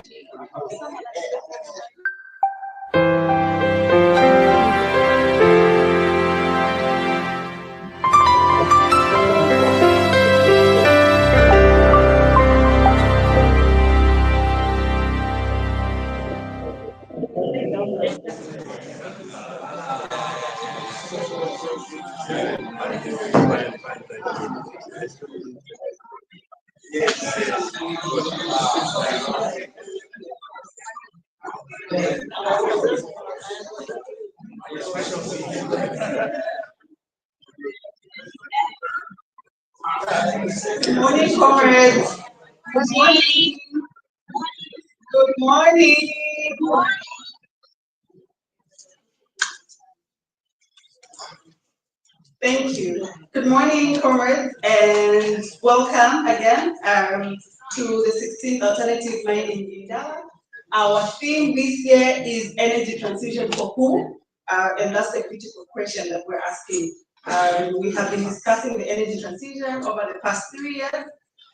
Good morning, comrades. Good morning. Good morning. Thank you. Good morning, comrades, and welcome again to the 16th Alternative Mind in Indaba. Our theme this year is energy transition for who? And that's the critical question that we're asking. We have been discussing the energy transition over the past 3 years,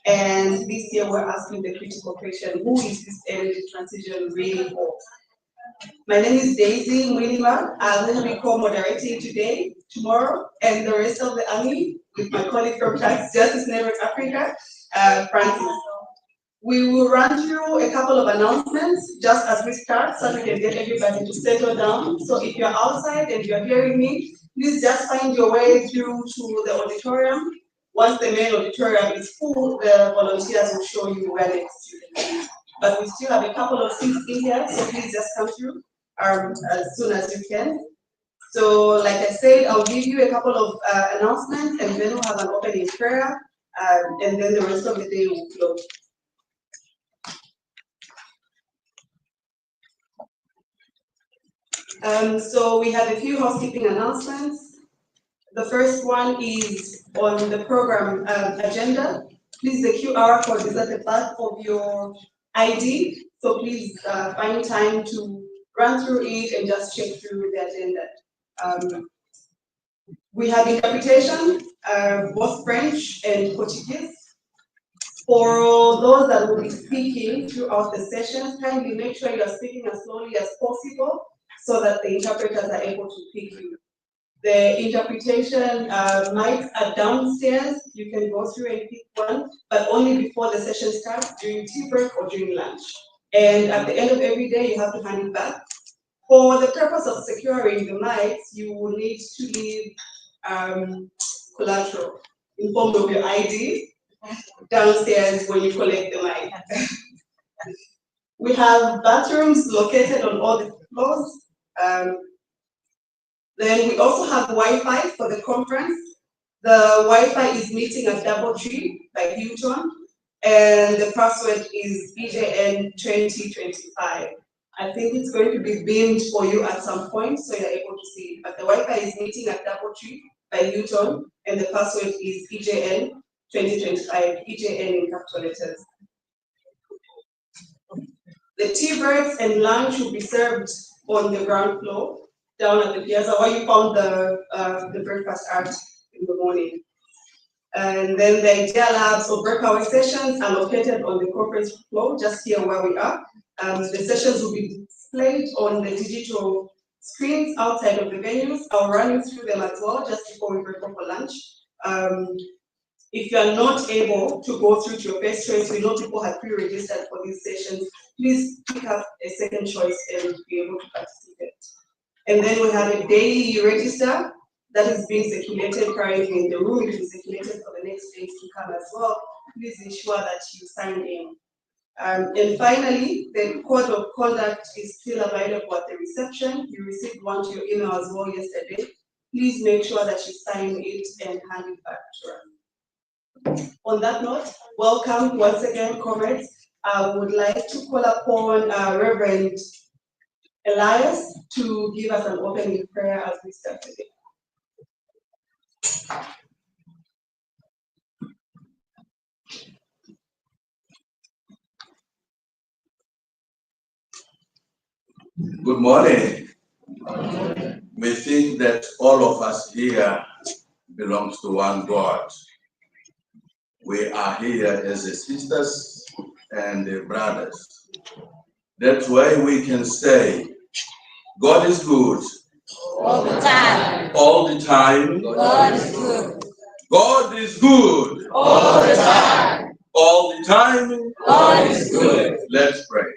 and this year we're asking the critical question, who is this energy transition really for? My name is Daisy Mwinima. I will be co-moderating today, tomorrow, and the rest of the army with my colleague from Justice Network Africa, Francis. We will run through a couple of announcements just as we start so we can get everybody to settle down. So if you're outside and you're hearing me, please just find your way through to the auditorium. Once the main auditorium is full, the volunteers will show you where next to be. But we still have a couple of seats in here, so please just come through as soon as you can. So like I said, I'll give you a couple of announcements, and then we'll have an opening prayer, and then the rest of the day will flow. So we have a few housekeeping announcements. The first one is on the program agenda. Please, the QR code is at the back of your ID, so please find time to run through it and just check through the agenda. We have interpretation, both French and Portuguese. For those that will be speaking throughout the session, kindly make sure you are speaking as slowly as possible so that the interpreters are able to pick you. The interpretation mics are downstairs. You can go through and pick one, but only before the session starts, during tea break or during lunch. And at the end of every day, you have to hand it back. For the purpose of securing the mics, you will need to leave collateral in form of your ID downstairs when you collect the mic. We have bathrooms located on all the floors. Then we also have Wi-Fi for the conference. The Wi-Fi is meeting at Doubletree by Hilton, and the password is EJN 2025. I think it's going to be beamed for you at some point, so you're able to see it. But the Wi-Fi is meeting at Doubletree by Hilton, and the password is EJN 2025, EJN in capital letters. The tea breaks and lunch will be served on the ground floor, down at the piazza, where you found the breakfast at in the morning. And then the idea labs or breakout sessions are located on the conference floor, just here where we are. The sessions will be displayed on the digital screens outside of the venues. I'll run you through them as well, just before we break up for lunch. If you are not able to go through to your first choice, we know people have pre-registered for these sessions, please pick up a second choice and be able to participate. And then we have a daily register that is being circulated currently in the room. It will be circulated for the next days to come as well. Please ensure that you sign in. And finally, the code of conduct is still available at the reception. You received one to your email as well yesterday. Please make sure that you sign it and hand it back to us. On that note, welcome once again, comrades. I would like to call upon Reverend Elias to give us an opening prayer as we start today. Good morning. We think that all of us here belongs to one God. We are here as sisters and brothers. That way we can say, God is good. All the time. All the time. God is good. God is good. All the time. All the time. God is good. Let's pray.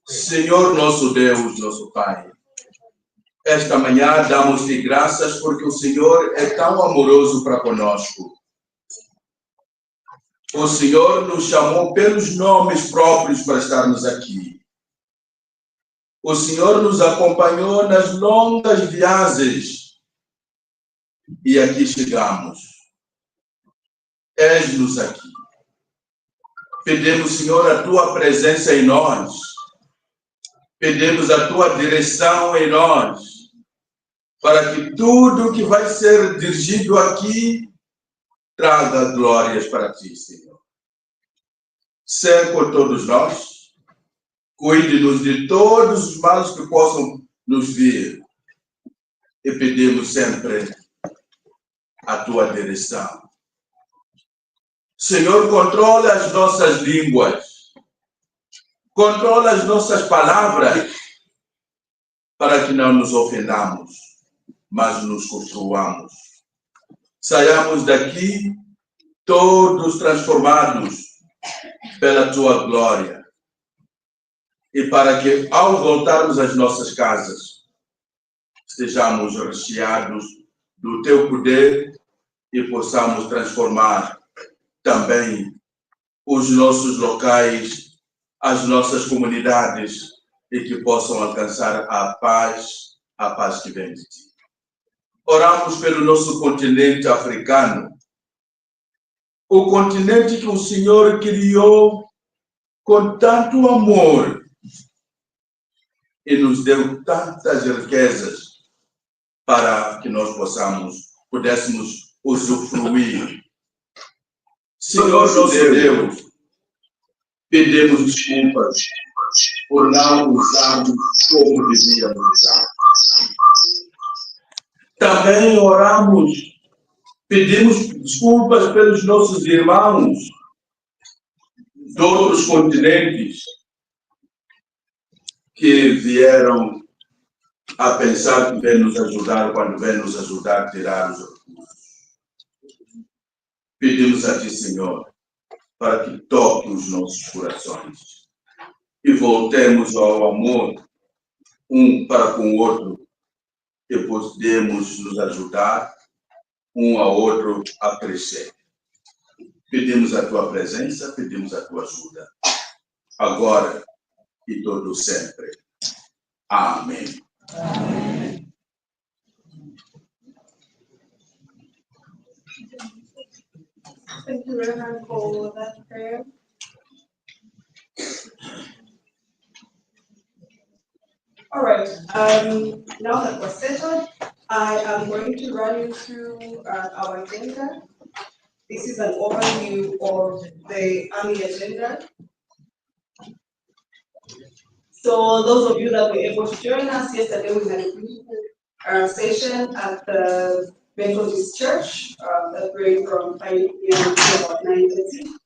Senhor nosso Deus, nosso Pai, esta manhã damos-te graças porque o Senhor é tão amoroso para conosco. O Senhor nos chamou pelos nomes próprios para estarmos aqui. O Senhor nos acompanhou nas longas viagens e aqui chegamos. És-nos aqui. Pedimos, Senhor, a tua presença em nós. Pedimos a tua direção em nós, para que tudo que vai ser dirigido aqui traga glórias para ti, Senhor. Ser com todos nós, cuide-nos de todos os males que possam nos vir e pedimos sempre a tua direção. Senhor, controla as nossas línguas. Controla as nossas palavras para que não nos ofendamos, mas nos construamos. Saiamos daqui todos transformados pela tua glória e para que, ao voltarmos às nossas casas, estejamos recheados do teu poder e possamos transformar também os nossos locais, as nossas comunidades e que possam alcançar a paz que vem de ti. Oramos pelo nosso continente africano, o continente que o Senhor criou com tanto amor e nos deu tantas riquezas para que nós pudéssemos usufruir. Senhor nosso Deus, pedimos desculpas por não usarmos como devíamos usar. Também oramos, pedimos desculpas pelos nossos irmãos de outros continentes que vieram a pensar que vem nos ajudar, quando vem nos ajudar a tirar os recursos. Pedimos a ti, Senhor, para que toque os nossos corações e voltemos ao amor um para com o outro e podemos nos ajudar um ao outro a crescer. Pedimos a tua presença, pedimos a tua ajuda, agora e todo sempre. Amém. Amém. Thank you, Reverend, for that prayer. All right, now that we're settled, I am going to run you through our agenda. This is an overview of the Army agenda. So those of you that were able to join us yesterday, we had a beautiful session at the Methodist Church that ran from 5 p.m. to about 9:30.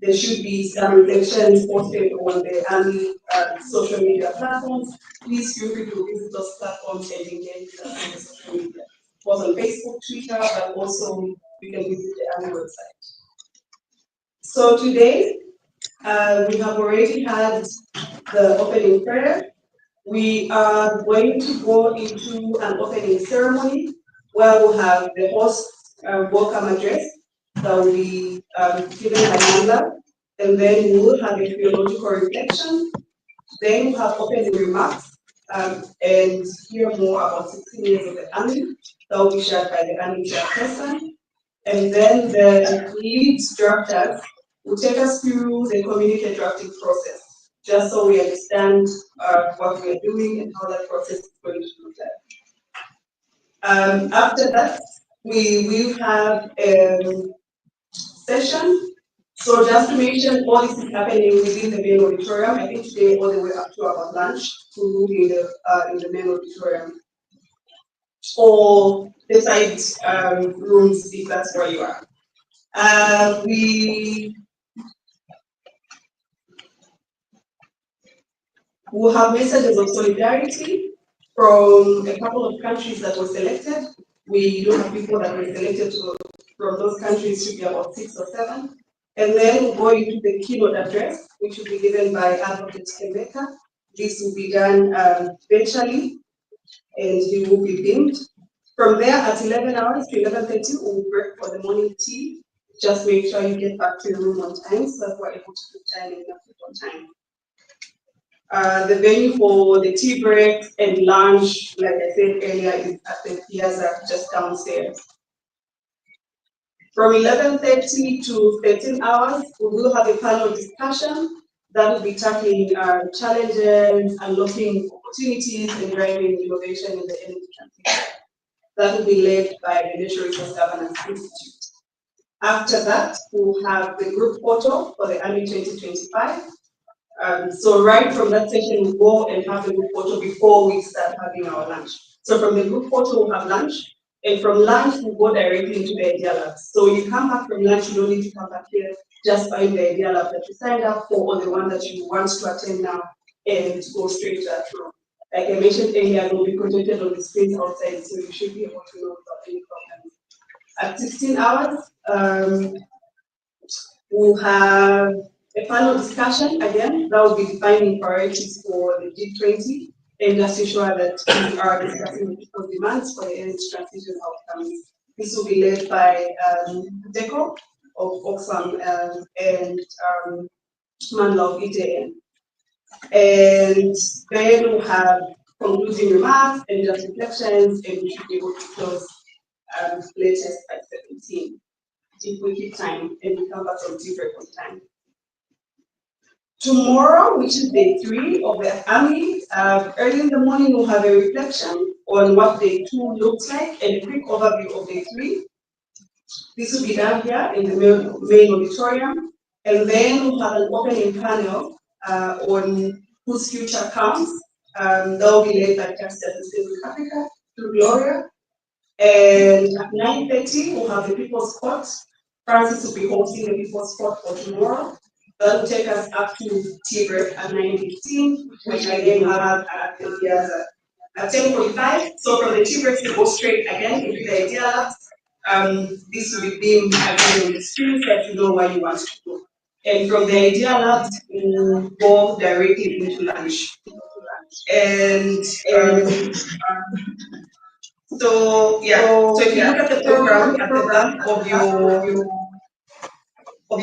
There should be some reflections posted on the Army social media platforms. Please feel free to visit those platforms and engage with us on the social media. Both on Facebook, Twitter, but also you can visit the Army website. So today, we have already had the opening prayer. We are going to go into an opening ceremony where we'll have the host welcome address that will be given by Angolana, and then we'll have a theological reflection. Then we'll have opening remarks and hear more about 16 years of the Army that will be shared by the Army chairperson. And then the lead drafters will take us through the communique drafting process, just so we understand what we are doing and how that process is going to look like. After that, we will have a session. So just to mention, all this is happening within the main auditorium. I think today all the way up to about lunch, we will be in the main auditorium, or the side rooms if that's where you are. We will have messages of solidarity from a couple of countries that were selected. We do have people that were selected from those countries, should be about 6 or 7. And then we'll go into the keynote address, which will be given by Advocate Kemeka. This will be done virtually, and he will be beamed. From there, at 11 hours to 11:30, we'll break for the morning tea. Just make sure you get back to your room on time, so that we're able to put time in on time. The venue for the tea break and lunch, like I said earlier, is at the piazza just downstairs. From 11:30 to 13 hours, we will have a panel discussion that will be tackling challenges, unlocking opportunities, and driving innovation in the energy transition. That will be led by the Natural Resource Governance Institute. After that, we'll have the group photo for the AMI 2025. So right from that session, we'll go and have the group photo before we start having our lunch. So from the group photo, we'll have lunch. And from lunch, we'll go directly into the Idea Lab. So you come back from lunch, you don't need to come back here, just find the Idea Lab that you signed up for, or the one that you want to attend now, and go straight to that room. Like I mentioned earlier, it will be projected on the screen outside, so you should be able to know without any problems. At 16 hours, we'll have a panel discussion again that will be defining priorities for the G20 and just ensure that we are discussing the people's demands for the energy transition outcomes. This will be led by Deco of Oxfam and Mandla of EJN. And then we'll have concluding remarks and just reflections, and we should be able to close latest by 17. If we keep time and we come back from tea break on time. Tomorrow, which is day 3 of the AMI, early in the morning we'll have a reflection on what day 2 looks like and a quick overview of day 3. This will be done here in the main auditorium, and then we'll have an opening panel on whose future counts. That will be led by Justice in Africa through Gloria. And at 9:30, we'll have the People's Court. Francis will be hosting the People's Court for tomorrow. That will take us up to tea break at 9:15, which again we'll have at the piazza at 10:45. So from the tea break, we go straight again into the Idea Labs. This will be beamed again on the screen so that you know where you want to go. And from the Idea Labs, we'll go directly into lunch. And so if you look at the program at the back of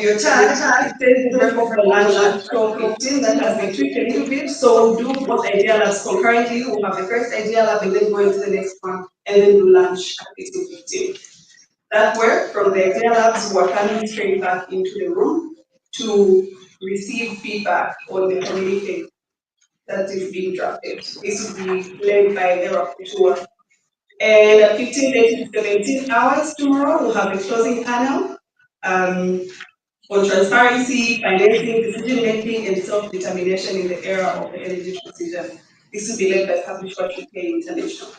your chart, it says break off the lunch at 12:15. That has been tweaked a little bit. So we'll do both Idea Labs concurrently. We'll have the first Idea Lab and then go into the next one, and then do lunch at 15:15. That work from the Idea Labs, we're coming straight back into the room to receive feedback on the communique that is being drafted. This will be led by the rapporteur. And at 15:30 to 17 hours tomorrow, we'll have a closing panel on transparency, financing, decision-making, and self-determination in the era of the energy transition. This will be led by Publish What You Pay International.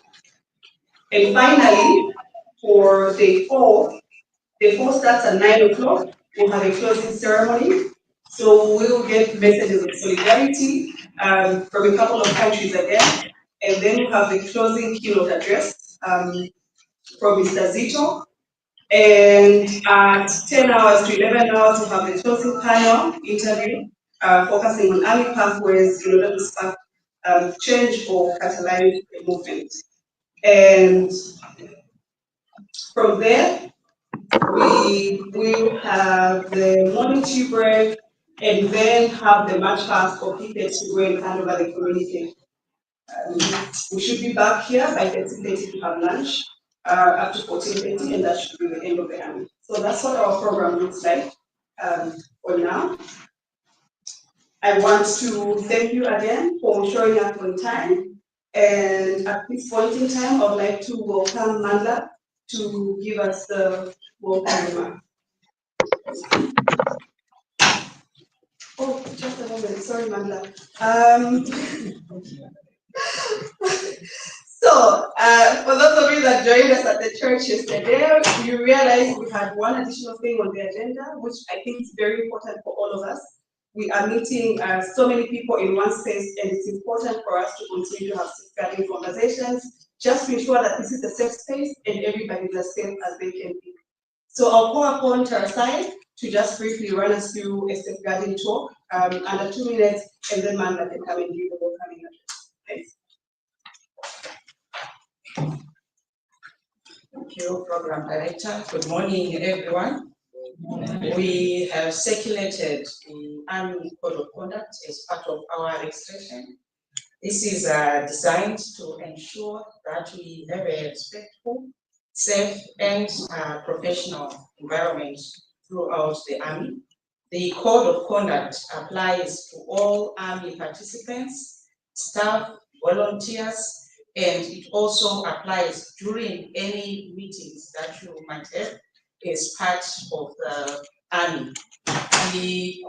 And finally, for day 4 starts at 9 o'clock. We'll have a closing ceremony. So we'll get messages of solidarity from a couple of countries again. And then we'll have the closing keynote address from Mr. Zito. And at 10 hours to 11 hours, we'll have the closing panel interview focusing on AMI pathways in order to spark change or catalyze the movement. And from there, we will have the morning tea break and then have the march past for people to go and hand over the communique. We should be back here by 13:30 to have lunch, up to 14:30, and that should be the end of the AMI. So that's what our program looks like for now. I want to thank you again for showing up on time. And at this point in time, I would like to welcome Mandla to give us the welcome remark. Oh, just a moment. Sorry, Mandla. So For those of you that joined us at the church yesterday, you realize we had one additional thing on the agenda, which I think is very important for all of us. We are meeting so many people in one space, and it's important for us to continue to have safeguarding conversations, just to ensure that this is a safe space and everybody is as safe as they can be. So I'll call upon Tarasai to just briefly run us through a safeguarding talk under 2 minutes, and then Manda can come and give the welcoming address. Thanks. Thank you, Program Director. Good morning, everyone. We have circulated the Army Code of Conduct as part of our registration. This is designed to ensure that we have a respectful, safe, and professional environment throughout the Army. The Code of Conduct applies to all Army participants, staff, volunteers, and it also applies during any meetings that you might have as part of the Army.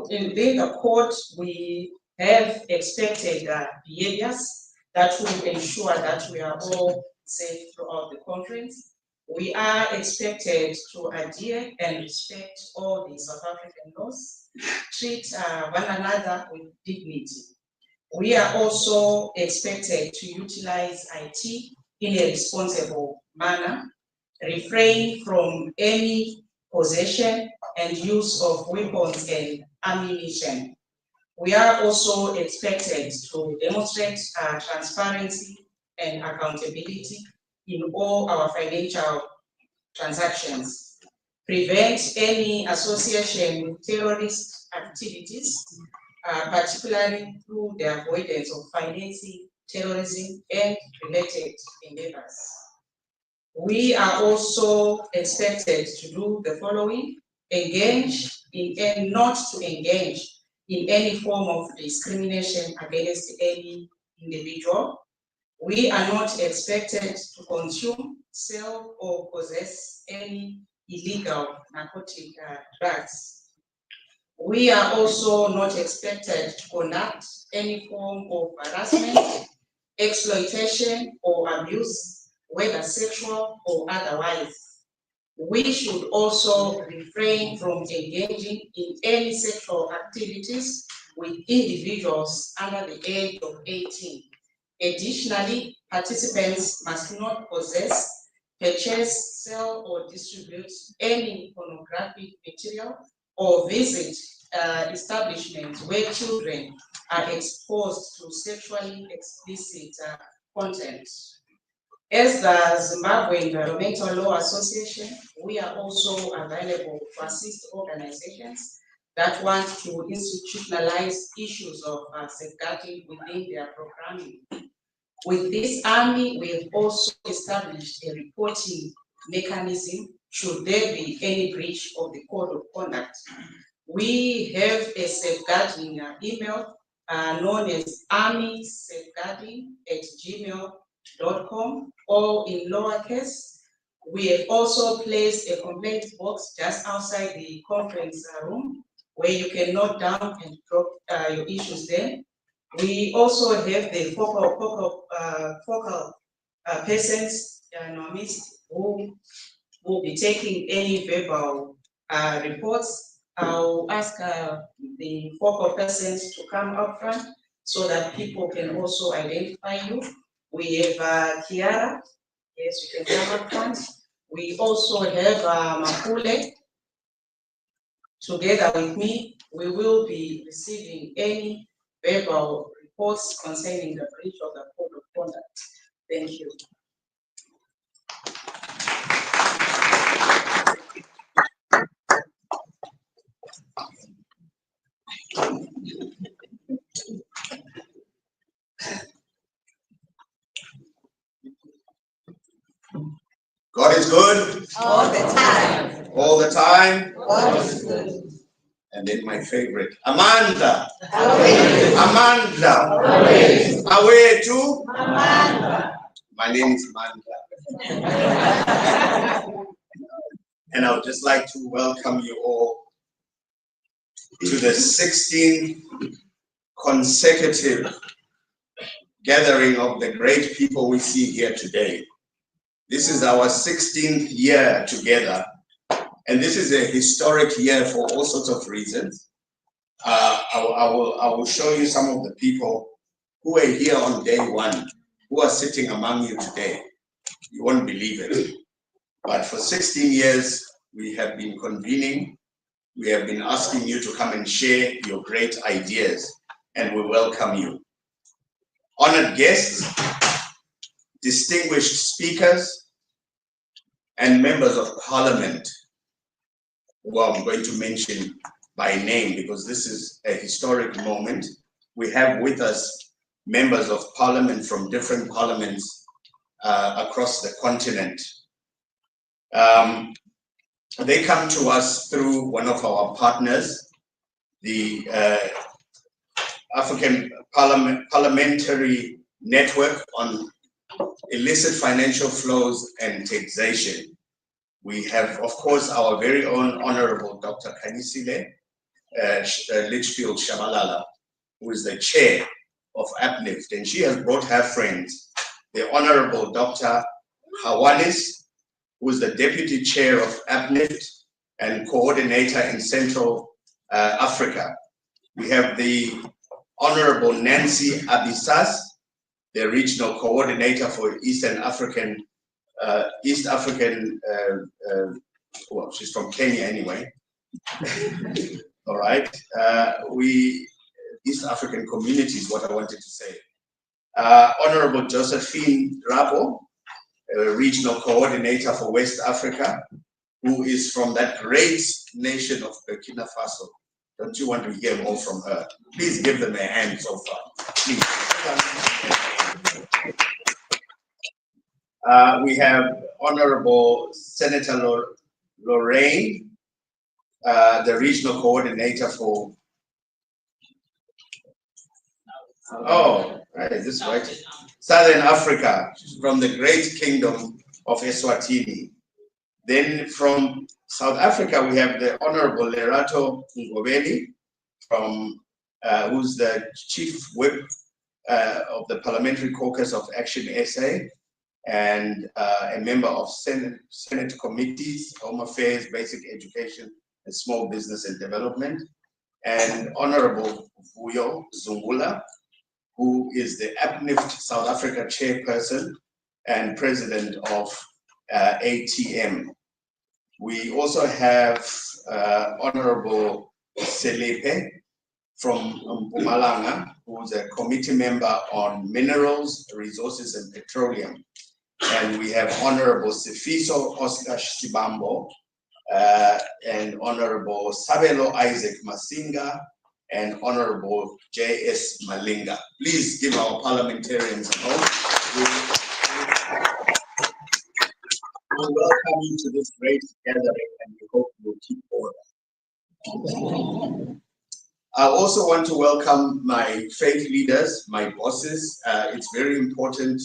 In the code, we have expected behaviors that will ensure that we are all safe throughout the conference. We are expected to adhere and respect all the South African laws, treat one another with dignity. We are also expected to utilize IT in a responsible manner, refrain from any possession and use of weapons and ammunition. We are also expected to demonstrate transparency and accountability in all our financial transactions, prevent any association with terrorist activities, particularly through the avoidance of financing terrorism and related endeavors. We are also expected to do the following: engage in and not to engage in any form of discrimination against any individual. We are not expected to consume, sell, or possess any illegal narcotic drugs. We are also not expected to conduct any form of harassment, exploitation, or abuse, whether sexual or otherwise. We should also refrain from engaging in any sexual activities with individuals under the age of 18. Additionally, participants must not possess, purchase, sell, or distribute any pornographic material or visit establishments where children are exposed to sexually explicit content. As the Zimbabwe Environmental Law Association, we are also available to assist organizations that want to institutionalize issues of safeguarding within their programming. With this Army, we have also established a reporting mechanism should there be any breach of the Code of Conduct. We have a safeguarding email known as armysafeguarding@gmail.com, all in lowercase. We have also placed a complaint box just outside the conference room where you can note down and drop your issues there. We also have the focal persons in our midst who will be taking any verbal reports. I'll ask the focal persons to come up front so that people can also identify you. We have Kiara, yes, you can come up front. We also have Makule. Together with me, we will be receiving any verbal reports concerning the breach of the Code of Conduct. Thank you. God is good. All the time. All the time. God is good. And then my favorite, Amanda. Always. Amanda. Always. Away to. Amanda. My name is Amanda. And I would just like to welcome you all to the 16th consecutive gathering of the great people we see here today. This is our 16th year together, and this is a historic year for all sorts of reasons. I will show you some of the people who were here on day one, who are sitting among you today. You won't believe it. But for 16 years, we have been convening. We have been asking you to come and share your great ideas, and we welcome you. Honored guests, distinguished speakers, and members of parliament, who I'm going to mention by name because this is a historic moment. We have with us members of parliament from different parliaments across the continent. They come to us through one of our partners, the African Parliamentary Network on Illicit Financial Flows and Taxation. We have, of course, our very own Honorable Dr. Kanisile Litchfield Shabalala, who is the chair of Uplift, and she has brought her friends, the Honorable Dr. Hawanis, who is the deputy chair of Uplift and coordinator in Central Africa. We have the Honorable Nancy Abisas, the regional coordinator for East African, well, she's from Kenya anyway. All right, East African community is what I wanted to say. Honorable Josephine Rabo, regional coordinator for West Africa, who is from that great nation of Burkina Faso. Don't you want to hear more from her? Please give them a hand so far. Please. We have Honorable Senator Lorraine, the regional coordinator for, right, is this right? Southern Africa, from the great kingdom of Eswatini. Then from South Africa, we have the Honorable Lerato Ngobeni, from who's the chief whip of the Parliamentary Caucus of Action SA, and a member of Senate committees, Home Affairs, Basic Education, and Small Business and Development, and Honorable Vuyo Zungula, who is the Uplift South Africa chairperson and president of ATM. We also have Honorable Selepe from Mpumalanga, who is a committee member on minerals, resources, and petroleum. And we have Honorable Sifiso Oscar Sibambo and Honorable Sabelo Isaac Masinga and Honorable J.S. Malinga. Please give our parliamentarians a vote. We welcome you to this great gathering, and we hope you will keep order. I also want to welcome my faith leaders, my bosses. It's very important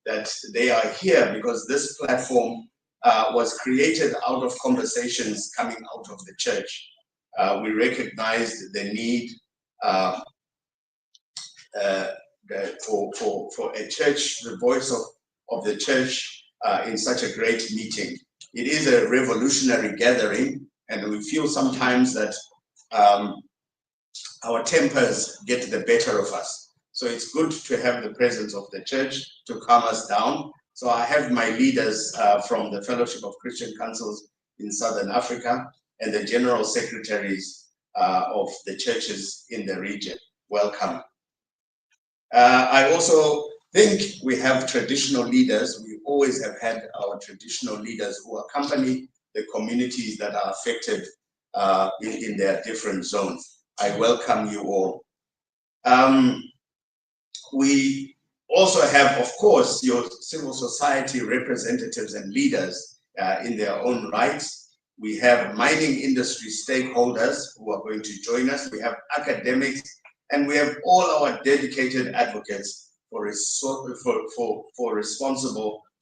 that they are here because this platform was created out of conversations coming out of the church. We recognized the need for a church, the voice of the church in such a great meeting. It is a revolutionary gathering, and we feel sometimes that our tempers get the better of us. So it's good to have the presence of the church to calm us down. So I have my leaders from the Fellowship of Christian Councils in Southern Africa and the general secretaries of the churches in the region. Welcome. I also think we have traditional leaders. We always have had our traditional leaders who accompany the communities that are affected in their different zones. I welcome you all. We also have, of course, your civil society representatives and leaders in their own rights. We have mining industry stakeholders who are going to join us. We have academics, and we have all our dedicated advocates for responsible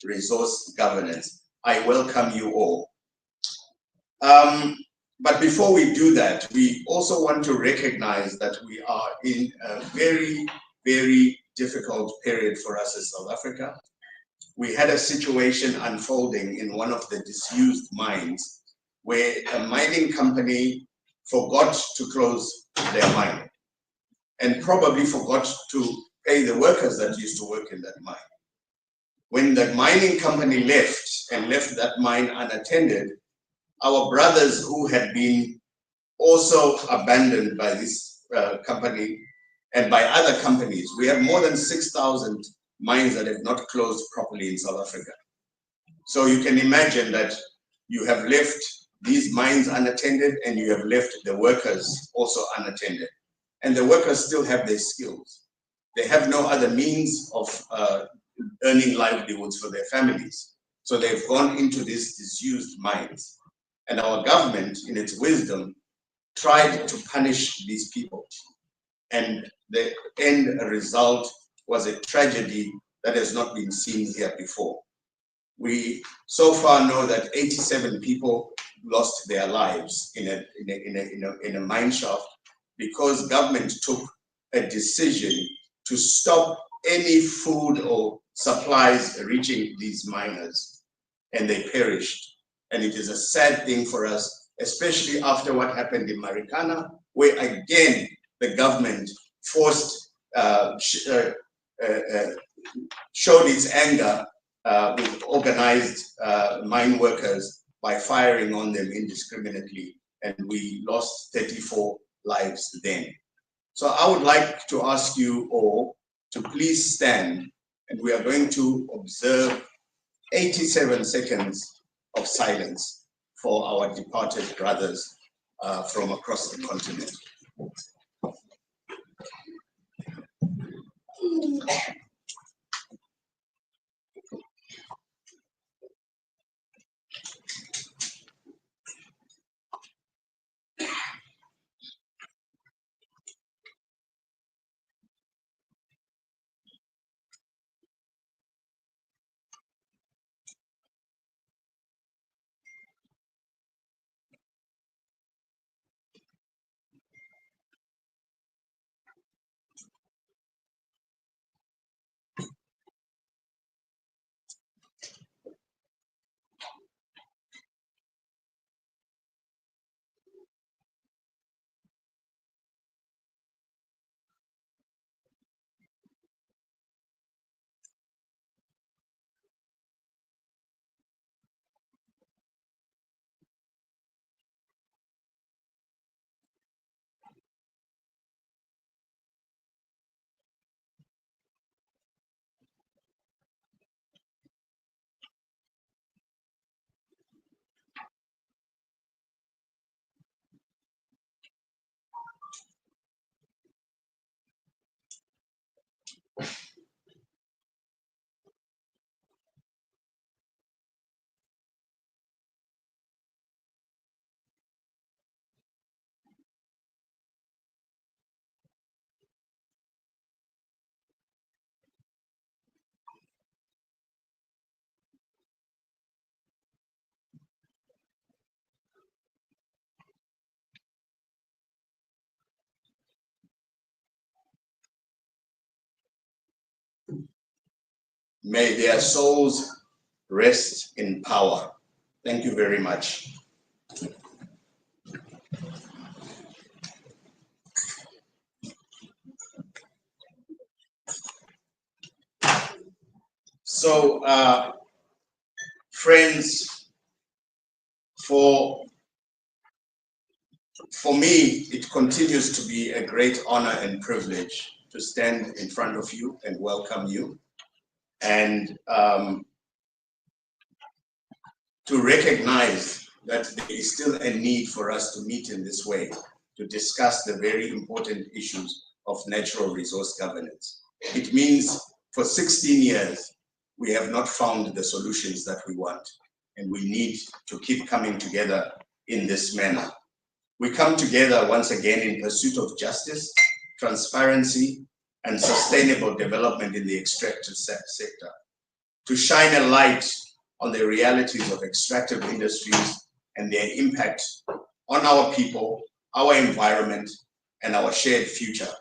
resource governance. I welcome you all. But before we do that, we also want to recognize that we are in a very, very difficult period for us in South Africa. we had a situation unfolding in one of the disused mines where a mining company forgot to close their mine and probably forgot to pay the workers that used to work in that mine. When the mining company left and left that mine unattended, our brothers who had been also abandoned by this company and by other companies, we have more than 6,000 mines that have not closed properly in South Africa. So you can imagine that you have left these mines unattended and you have left the workers also unattended. And the workers still have their skills. They have no other means of earning livelihoods for their families. So they've gone into these disused mines. And our government, in its wisdom, tried to punish these people. And the end result was a tragedy that has not been seen here before. We so far know that 87 people lost their lives in a mine shaft because government took a decision to stop any food or supplies reaching these miners, and they perished. And it is a sad thing for us, especially after what happened in Marikana, where again the government showed its anger with organized mine workers by firing on them indiscriminately, and we lost 34 lives then. So I would like to ask you all to please stand, and we are going to observe 87 seconds of silence for our departed brothers from across the continent. May their souls rest in power. Thank you very much. So, friends, for me, it continues to be a great honor and privilege to stand in front of you and welcome you, and to recognize that there is still a need for us to meet in this way, to discuss the very important issues of natural resource governance. It means for 16 years, we have not found the solutions that we want, and we need to keep coming together in this manner. We come together once again in pursuit of justice, transparency, and sustainable development in the extractive sector, to shine a light on the realities of extractive industries and their impact on our people, our environment, and our shared future.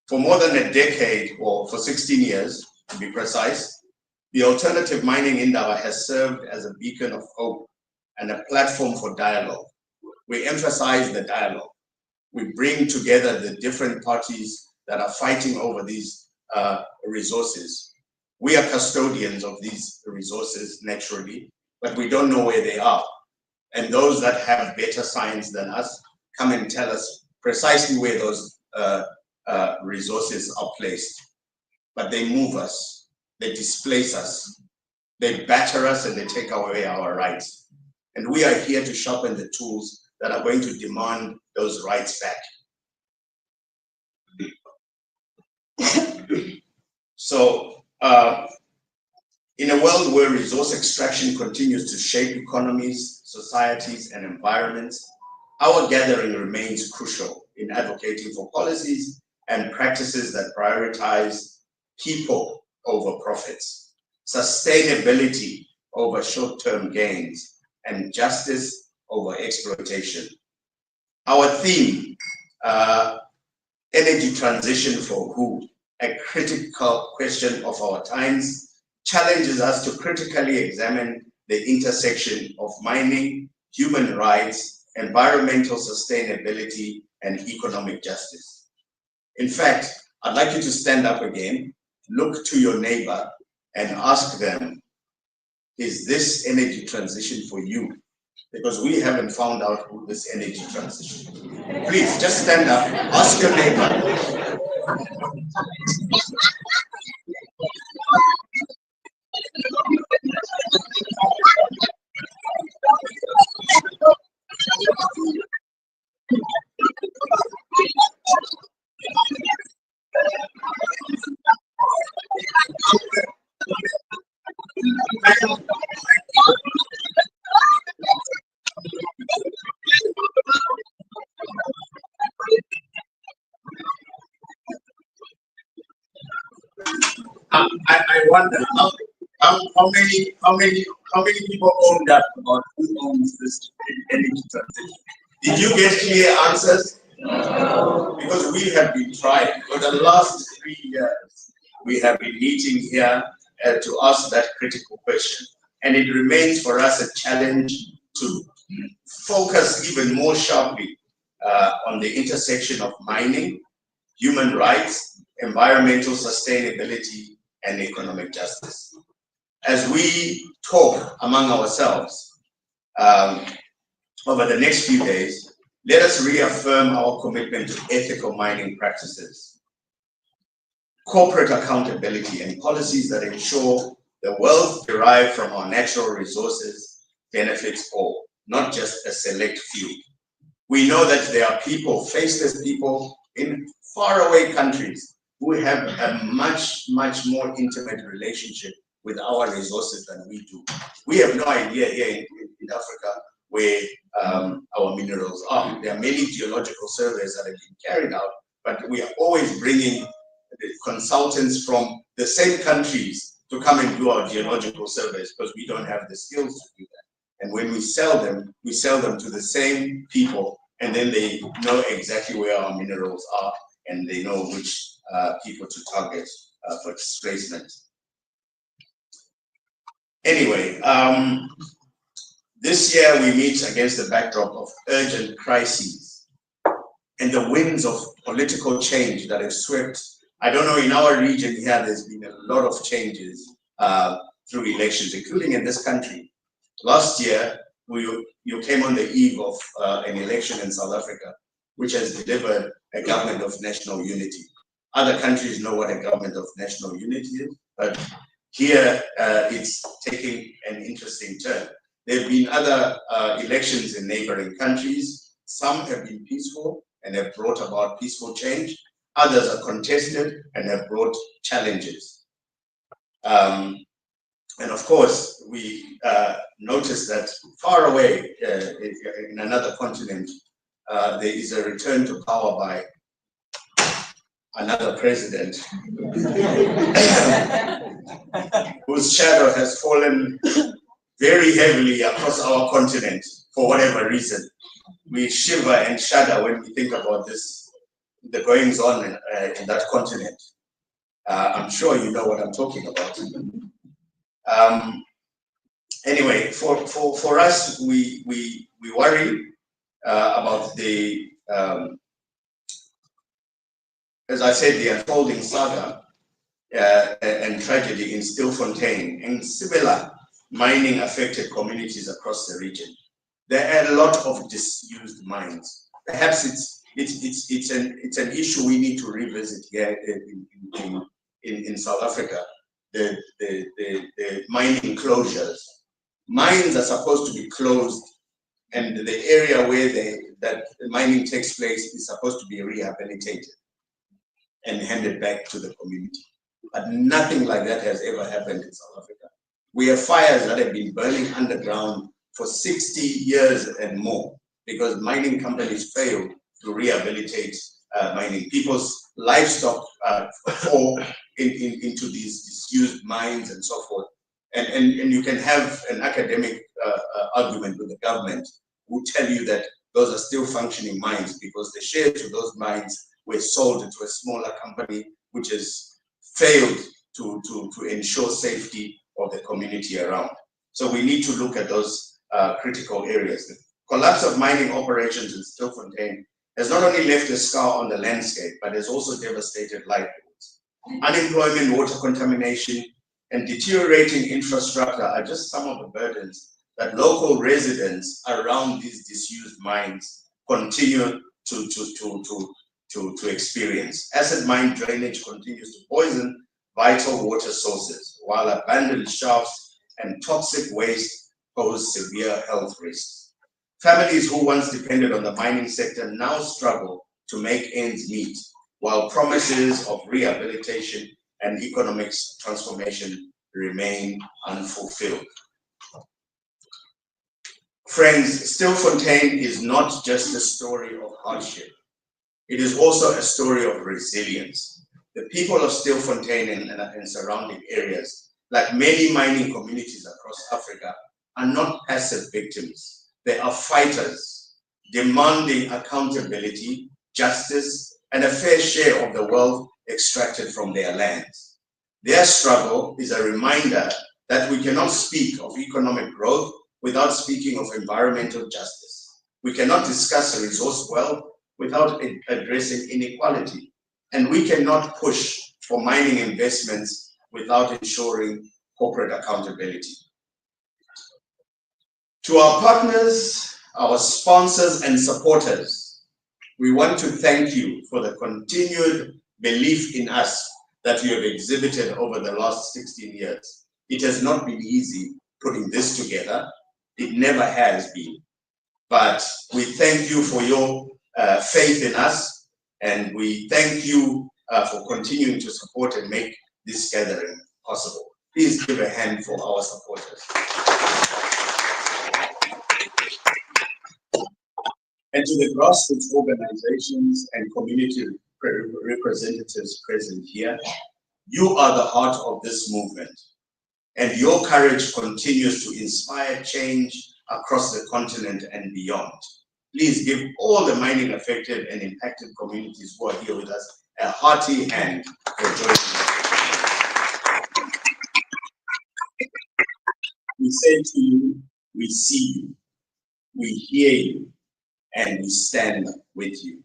For more than a decade, or for 16 years to be precise, The alternative mining Indaba has served as a beacon of hope and a platform for dialogue. We emphasize the dialogue. We bring together the different parties that are fighting over these resources. We are custodians of these resources naturally, but we don't know where they are. And those that have better science than us come and tell us precisely where those resources are placed. But they move us, they displace us, they batter us, and they take away our rights. And we are here to sharpen the tools that are going to demand those rights back. So, in a world where resource extraction continues to shape economies, societies, and environments, our gathering remains crucial in advocating for policies and practices that prioritize people over profits, sustainability over short-term gains, and justice over exploitation. Our theme, energy transition for who? A critical question of our times, challenges us to critically examine the intersection of mining, human rights, environmental sustainability, and economic justice. In fact, I'd like you to stand up again, look to your neighbor, and ask them, is this energy transition for you? Because we haven't found out who this energy transition is. Please, just stand up, ask your neighbor. I wonder how many people own that, about who owns this energy transition. Did you get clear answers? No. Because we have been trying for the last 3 years. We have been meeting here to ask that critical question, and it remains for us a challenge to focus even more sharply on the intersection of mining, human rights, environmental sustainability, and economic justice. As we talk among ourselves over the next few days, let us reaffirm our commitment to ethical mining practices, corporate accountability, and policies that ensure the wealth derived from our natural resources benefits all, not just a select few. We know that there are people, faceless people in faraway countries who have a much more intimate relationship with our resources than we do. We have no idea here in Africa where our minerals are. There are many geological surveys that have been carried out, but we are always bringing the consultants from the same countries to come and do our geological surveys because we don't have the skills to do that. And when we sell them to the same people, and then they know exactly where our minerals are, and they know which people to target for displacement. Anyway, this year we meet against the backdrop of urgent crises and the winds of political change that have swept. I don't know, in our region here, there's been a lot of changes through elections, including in this country. Last year, you came on the eve of an election in South Africa, which has delivered a government of national unity. Other countries know what a government of national unity is, but here it's taking an interesting turn. There have been other elections in neighboring countries. Some have been peaceful and have brought about peaceful change. Others are contested and have brought challenges. And of course, we noticed that far away in another continent, there is a return to power by another president whose shadow has fallen very heavily across our continent for whatever reason. We shiver and shudder when we think about this, the goings on in that continent. I'm sure you know what I'm talking about. Anyway, for us, we worry about the, as I said, the unfolding saga and tragedy in Stilfontein and similar mining affected communities across the region. There are a lot of disused mines. Perhaps it's an issue we need to revisit here in South Africa. The mining closures. Mines are supposed to be closed, and the area where that mining takes place is supposed to be rehabilitated and handed back to the community. But nothing like that has ever happened in South Africa. We have fires that have been burning underground for 60 years and more because mining companies fail to rehabilitate mining. People's livestock fall into these disused mines and so forth. And you can have an academic argument with the government who tell you that those are still functioning mines because the shares of those mines were sold to a smaller company which has failed to ensure safety of the community around. So we need to look at those critical areas. The collapse of mining operations in Stilfontein has not only left a scar on the landscape, but has also devastated livelihoods. Unemployment, water contamination, and deteriorating infrastructure are just some of the burdens that local residents around these disused mines continue to experience. Acid mine drainage continues to poison vital water sources, while abandoned shafts and toxic waste pose severe health risks. Families who once depended on the mining sector now struggle to make ends meet, while promises of rehabilitation and economic transformation remain unfulfilled. Friends, Stilfontein is not just a story of hardship. It is also a story of resilience. The people of Stilfontein and surrounding areas, like many mining communities across Africa, are not passive victims. They are fighters, demanding accountability, justice, and a fair share of the wealth extracted from their lands. Their struggle is a reminder that we cannot speak of economic growth without speaking of environmental justice. We cannot discuss resource wealth without addressing inequality. And we cannot push for mining investments without ensuring corporate accountability. To our partners, our sponsors and supporters, we want to thank you for the continued belief in us that you have exhibited over the last 16 years. It has not been easy putting this together. It never has been. But we thank you for your faith in us, and we thank you for continuing to support and make this gathering possible. Please give a hand for our supporters. And to the grassroots organizations and community representatives present here, you are the heart of this movement, and your courage continues to inspire change across the continent and beyond. Please give all the mining affected and impacted communities who are here with us a hearty hand for joining us. We say to you, we see you, we hear you, and we stand with you.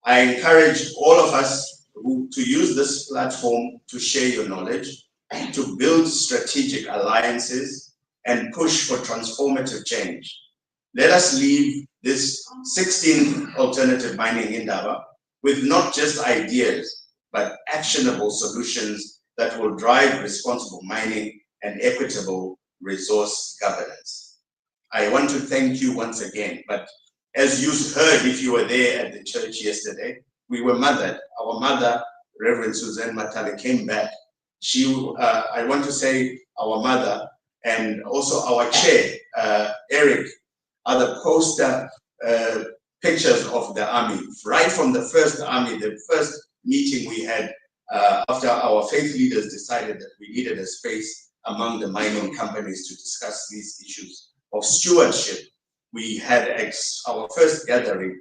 I encourage all of us to use this platform to share your knowledge, to build strategic alliances, and push for transformative change. Let us leave this 16th alternative mining Indaba with not just ideas, but actionable solutions that will drive responsible mining and equitable resource governance. I want to thank you once again, but as you heard, if you were there at the church yesterday, we were mothered. Our mother, Reverend Suzanne Matale, came back. I want to say our mother and also our chair, Eric, are the poster pictures of the army. Right from the first army, the first meeting we had after our faith leaders decided that we needed a space among the mining companies to discuss these issues of stewardship. We had our first gathering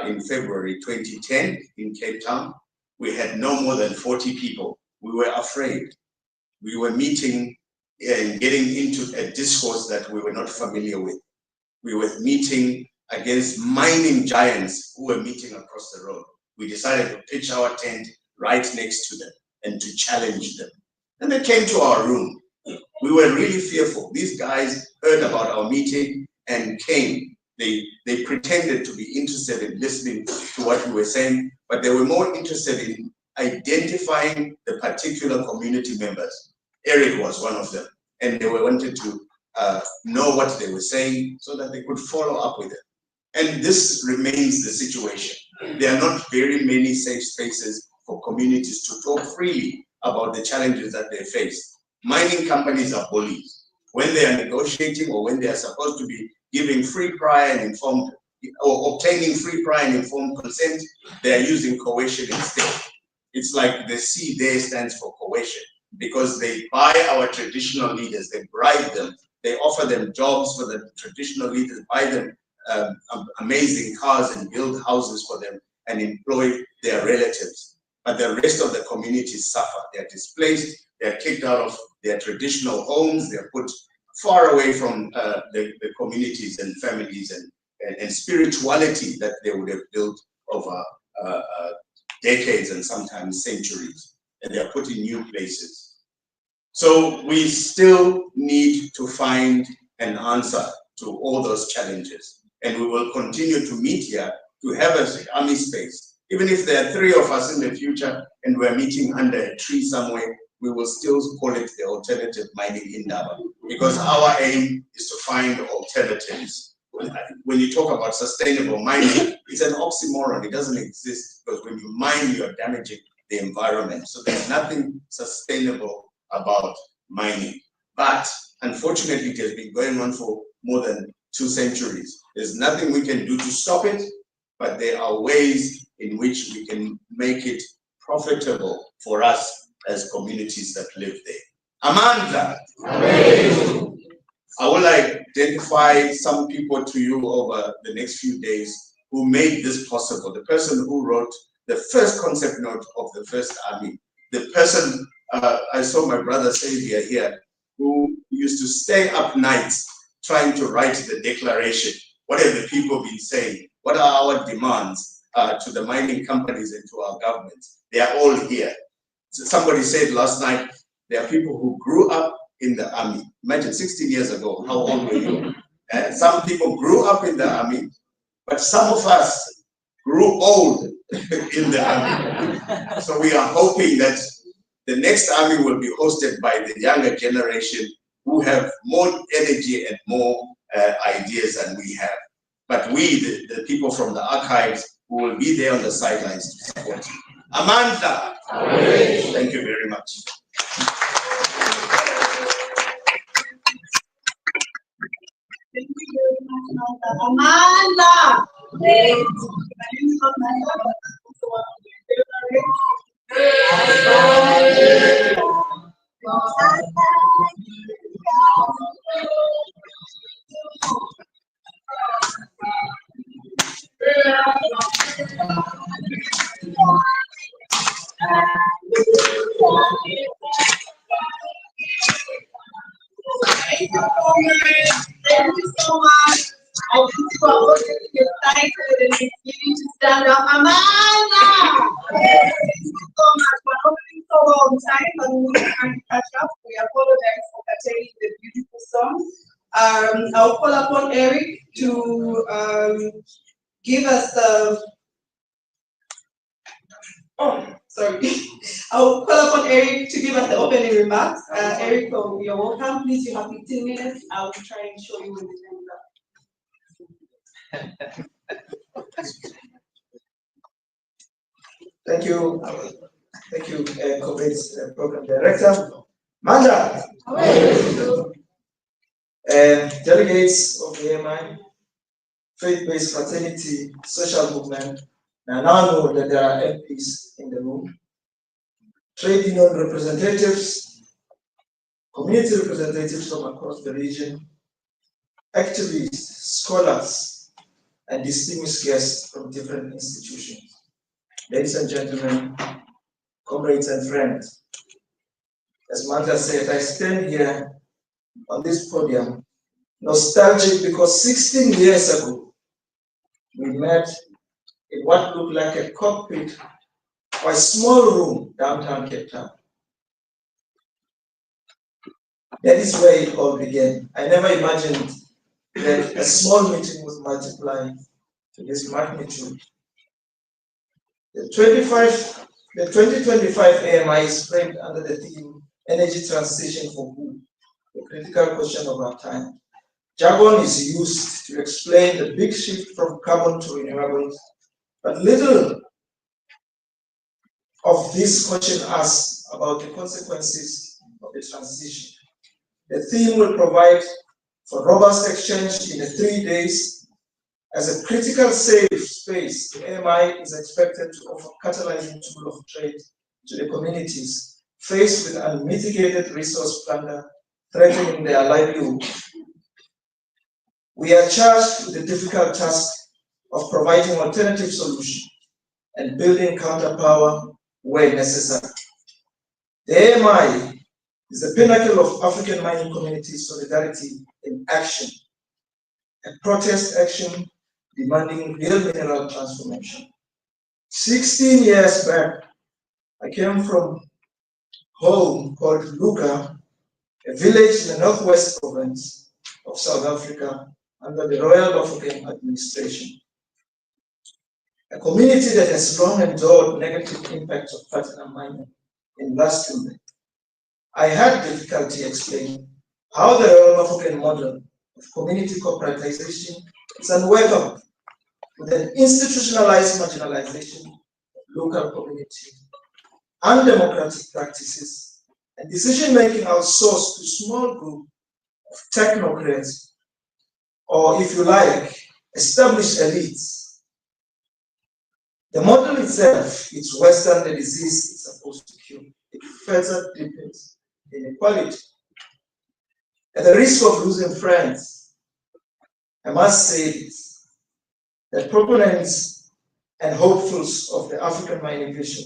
in February 2010 in Cape Town. We had no more than 40 people. We were afraid. We were meeting getting into a discourse that we were not familiar with. We were meeting against mining giants who were meeting across the road. We decided to pitch our tent right next to them and to challenge them. And they came to our room. We were really fearful. These guys heard about our meeting and came. They pretended to be interested in listening to what we were saying, but they were more interested in identifying the particular community members. Eric was one of them, and they wanted to know what they were saying so that they could follow up with it. And this remains the situation. There are not very many safe spaces for communities to talk freely about the challenges that they face. Mining companies are bullies. When they are negotiating or when they are supposed to be giving free, prior and informed, or obtaining free, prior and informed consent, they are using coercion instead. It's like the C there stands for coercion, because they buy our traditional leaders, they bribe them, they offer them jobs for the traditional leaders, buy them amazing cars and build houses for them and employ their relatives. But the rest of the communities suffer. They're displaced, they're kicked out of their traditional homes, they're put far away from the communities and families and spirituality that they would have built over decades and sometimes centuries, and they are put in new places. So we still need to find an answer to all those challenges, and we will continue to meet here to have an army space. Even if there are 3 of us in the future and we're meeting under a tree somewhere, we will still call it the alternative mining Indaba, because our aim is to find alternatives. When you talk about sustainable mining, it's an oxymoron. It doesn't exist, because when you mine, you are damaging the environment. So there's nothing sustainable about mining. But unfortunately, it has been going on for more than 2 centuries. There's nothing we can do to stop it, but there are ways in which we can make it profitable for us as communities that live there. Amanda, I will identify some people to you over the next few days who made this possible. The person who wrote the first concept note of the first army. The person, I saw my brother Xavier here, who used to stay up nights trying to write the declaration. What have the people been saying? What are our demands to the mining companies and to our governments? They are all here. So somebody said last night, there are people who grew up in the army. Imagine 16 years ago, how old were you? Some people grew up in the army, but some of us grew old in the army. So we are hoping that the next army will be hosted by the younger generation who have more energy and more ideas than we have. But we, the people from the archives, who will be there on the sidelines to support you. Amanda, thank you very much. Thank you very much, Amanda. My name is Amanda. I'm also one of the Thank you so much. I think you are all getting excited and it's beginning to stand up. Amanda! Thank you so much for opening so long time and we can catch up. We apologize for curtailing the beautiful song. I'll call upon Eric to give us the I'll call upon Eric to give us the opening remarks. Eric, you're welcome. Please, you have 15 minutes. I'll try and show you when the time is up. Thank you. Thank you, COVID's program director. Manda! Delegates of the AMI, faith-based fraternity, social movement, and now know that there are MPs in the room, trade union representatives, community representatives from across the region, activists, scholars, and distinguished guests from different institutions. Ladies and gentlemen, comrades and friends, as Manda said, I stand here on this podium, nostalgic because 16 years ago, we met in what looked like a cockpit or a small room downtown Cape Town. That is where it all began. I never imagined that a small meeting would multiply to this magnitude. The 2025 AMI is framed under the theme Energy Transition for Good, the critical question of our time. Jargon is used to explain the big shift from carbon to renewables, but little of this question asks about the consequences of the transition. The theme will provide for robust exchange in the 3 days. As a critical safe space, the AMI is expected to offer catalyzing tool of trade to the communities faced with unmitigated resource plunder threatening their livelihood. We are charged with the difficult task of providing alternative solutions and building counterpower where necessary. The AMI is the pinnacle of African mining community solidarity in action, a protest action demanding real mineral transformation. 16 years back, I came from home called Luka, a village in the northwest province of South Africa under the Royal Bafokeng administration. A community that has long endured negative impacts of platinum mining in Rustenburg. I had difficulty explaining how the Royal Bafokeng model of community corporatization is unworkable with an institutionalized marginalization of local community, undemocratic practices, and decision-making outsourced to small group of technocrats, or if you like, established elites. The model itself, it's Western, the disease it's supposed to cure. It further deepens inequality. At the risk of losing friends, I must say this, that proponents and hopefuls of the African mining vision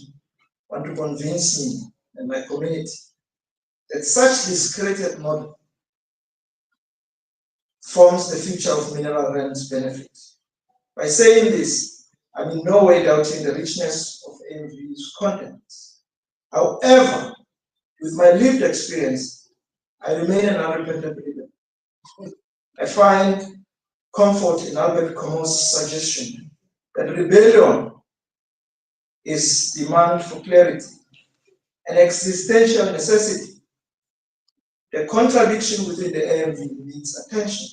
want to convince me and my community that such discredited model forms the future of mineral realms benefit. By saying this, I'm in no way doubting the richness of AMV's contents. However, with my lived experience, I remain an unrepentant believer. I find comfort in Albert Camus' suggestion that rebellion is demand for clarity, an existential necessity. The contradiction within the AMV needs attention,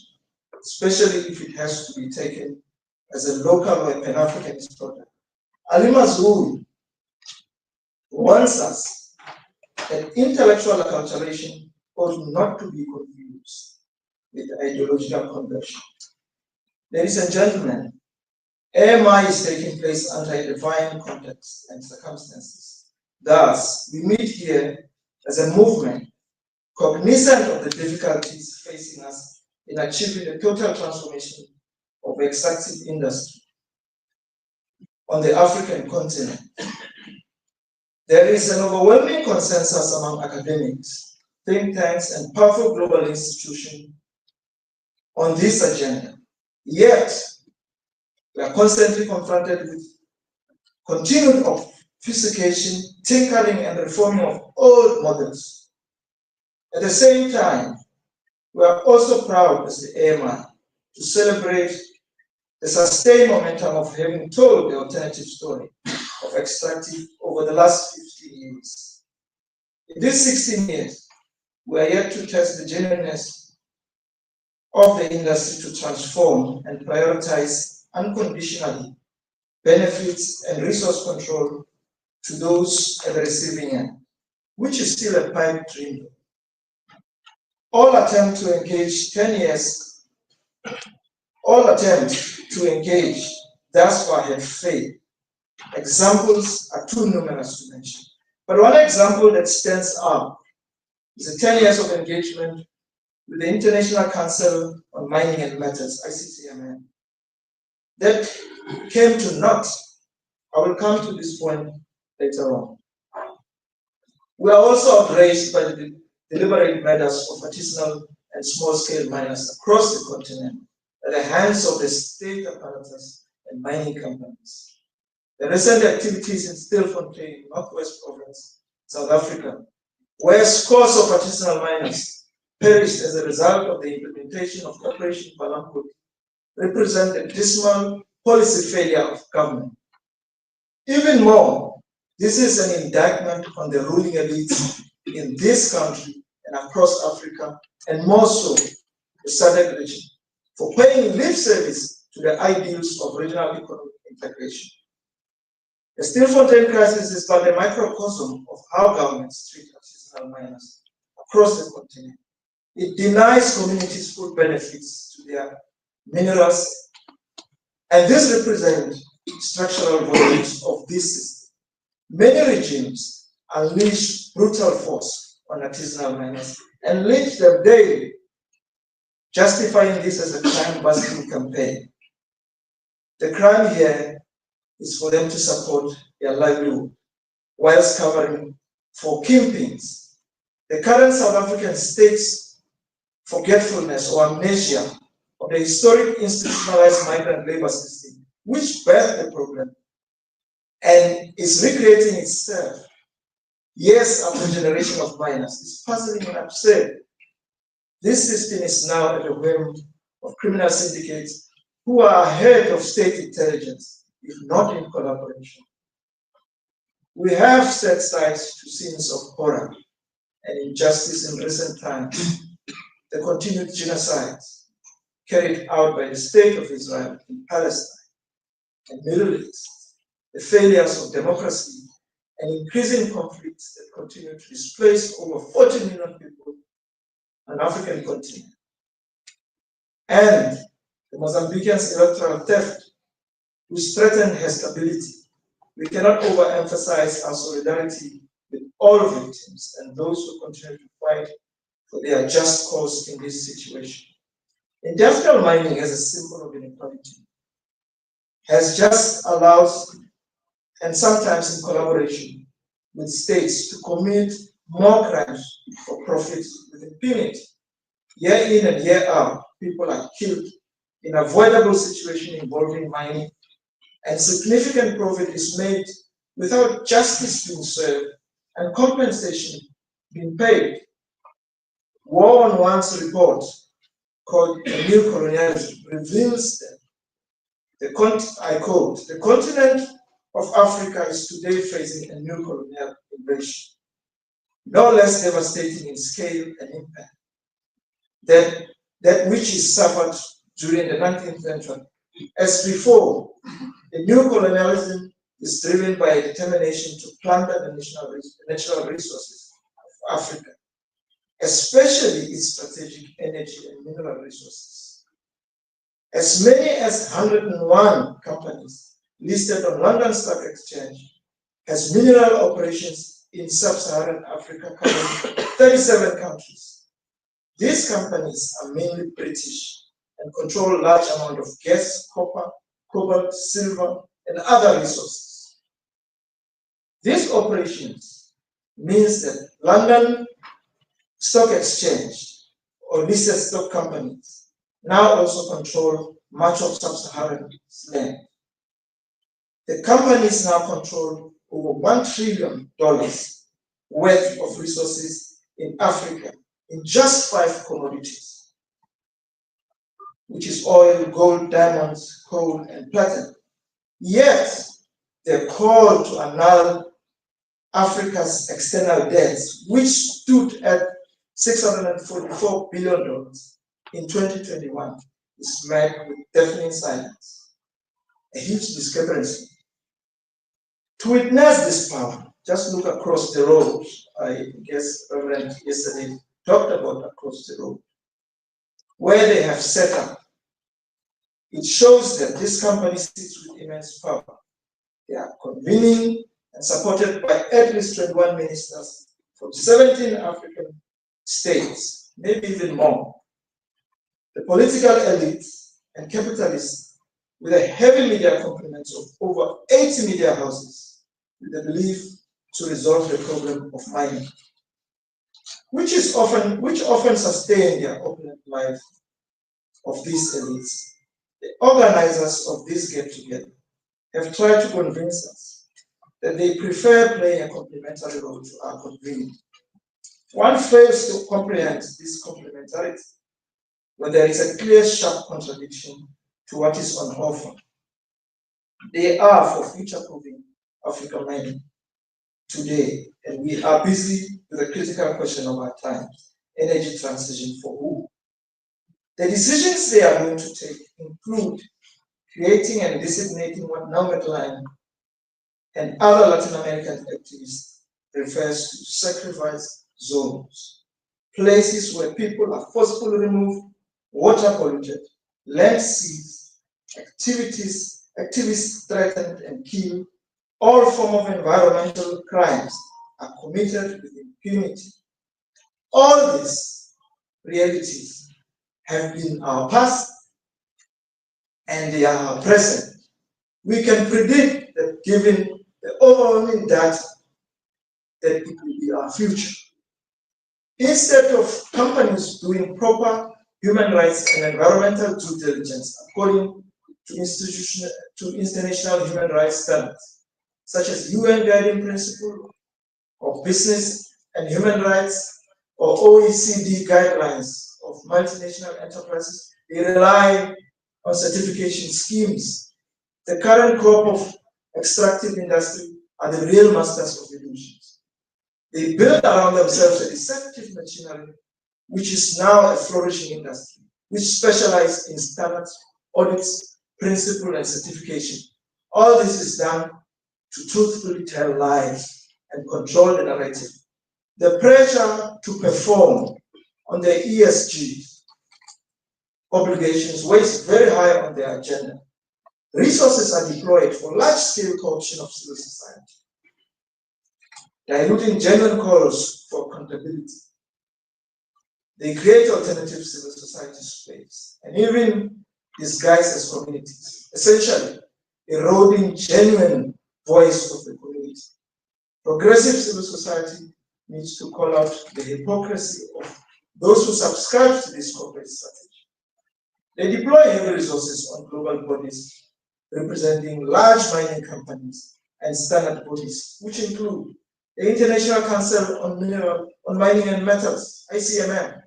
especially if it has to be taken as a local or Pan-Africanist product. Ali Mazrui warns us that intellectual acculturation ought not to be confused with ideological conversion. Ladies and gentlemen, AMI is taking place under a divine context and circumstances. Thus, we meet here as a movement cognizant of the difficulties facing us in achieving the total transformation of the extractive industry on the African continent. There is an overwhelming consensus among academics, think tanks, and powerful global institutions on this agenda. Yet, we are constantly confronted with continued obfuscation, tinkering, and reforming of old models. At the same time, we are also proud as the AMI to celebrate the sustained momentum of having told the alternative story of extractive over the last 15 years. In these 16 years, we are yet to test the genuineness of the industry to transform and prioritize unconditionally benefits and resource control to those at the receiving end, which is still a pipe dream. All attempts to engage thus far have failed. Examples are too numerous to mention. But one example that stands out is the 10 years of engagement with the International Council on Mining and Metals, ICCMM, that came to naught. I will come to this point later on. We are also outraged by the deliberate murders of artisanal and small-scale miners across the continent at the hands of the state apparatus and mining companies. The recent activities in Stilfontein, Northwest Province, South Africa, where scores of artisanal miners perished as a result of the implementation of Operation Balamkut, represent a dismal policy failure of government. Even more, this is an indictment on the ruling elites in this country and across Africa, and more so the SADC region, for paying lip service to the ideals of regional economic integration. The Stilfontein crisis is but a microcosm of how governments treat artisanal miners across the continent. It denies communities full benefits to their minerals, and this represents structural violence of this system. Many regimes unleash brutal force on artisanal miners and lynch them daily, justifying this as a crime-busting campaign. The crime here is for them to support their livelihood, whilst covering for kingpins. The current South African state's forgetfulness or amnesia of the historic institutionalized migrant labor system, which birthed the problem and is recreating itself years after a generation of miners, is puzzling and absurd. This system is now at the whim of criminal syndicates who are ahead of state intelligence, if not in collaboration. We have set sight to scenes of horror and injustice in recent times, the continued genocides carried out by the State of Israel in Palestine and Middle East, the failures of democracy and increasing conflicts that continue to displace over 40 million people on African continent, and the Mozambican's electoral theft, which threatened her stability. We cannot overemphasize our solidarity with all victims and those who continue to fight for their just cause in this situation. Industrial mining as a symbol of inequality has just allowed, and sometimes in collaboration with states, to commit more crimes for profit with impunity. Year in and year out, people are killed in avoidable situations involving mining, and significant profit is made without justice being served and compensation being paid. War on One's report, called New Colonialism, reveals that, I quote, "The continent of Africa is today facing a new colonial invasion, no less devastating in scale and impact than that which is suffered during the 19th century. As before, the new colonialism is driven by a determination to plunder the natural resources of Africa, especially its strategic energy and mineral resources. As many as 101 companies listed on London Stock Exchange has mineral operations in sub-Saharan Africa covering 37 countries. These companies are mainly British and control large amount of gas, copper, cobalt, silver, and other resources. These operations means that London Stock Exchange or listed stock companies now also control much of sub-Saharan land. The companies now control over $1 trillion worth of resources in Africa in just 5 commodities, which is oil, gold, diamonds, coal, and platinum. Yet, they're called to annul Africa's external debts, which stood at $644 billion in 2021, is met with deafening silence. A huge discrepancy. To witness this power, just look across the road. I guess Reverend yesterday talked about across the road, where they have set up. It shows that this company sits with immense power. They are convening and supported by at least 21 ministers from 17 African states, maybe even more. The political elites and capitalists, with a heavy media complements of over 80 media houses, with the belief to resolve the problem of mining. which often sustain their opulent life of these elites. The organizers of this get-together have tried to convince us that they prefer playing a complementary role to our convening. One fails to comprehend this complementarity when there is a clear, sharp contradiction to what is on offer. They are for future-proofing African mining today, and we are busy with the critical question of our times: energy transition for who? The decisions they are going to take include creating and disseminating what Nomadland and other Latin American activists refers to sacrifice zones, places where people are forcibly removed, water polluted, land seized, activists threatened and killed. All forms of environmental crimes are committed with impunity. All these realities have been our past and they are our present. We can predict that given the overwhelming data that it will be our future. Instead of companies doing proper human rights and environmental due diligence according to international human rights standards, such as UN Guiding Principle of Business and Human Rights or OECD guidelines of multinational enterprises, they rely on certification schemes. The current crop of extractive industry are the real masters of illusions. They build around themselves a deceptive machinery, which is now a flourishing industry, which specializes in standards, audits, principle, and certification. All this is done to truthfully tell lies and control the narrative. The pressure to perform on the ESG obligations weighs very high on their agenda. Resources are deployed for large-scale corruption of civil society, diluting genuine calls for accountability. They create alternative civil society space and even disguised as communities, essentially eroding genuine voice of the community. Progressive civil society needs to call out the hypocrisy of those who subscribe to this corporate strategy. They deploy heavy resources on global bodies representing large mining companies and standard bodies, which include the International Council on Mining and Metals, ICMM,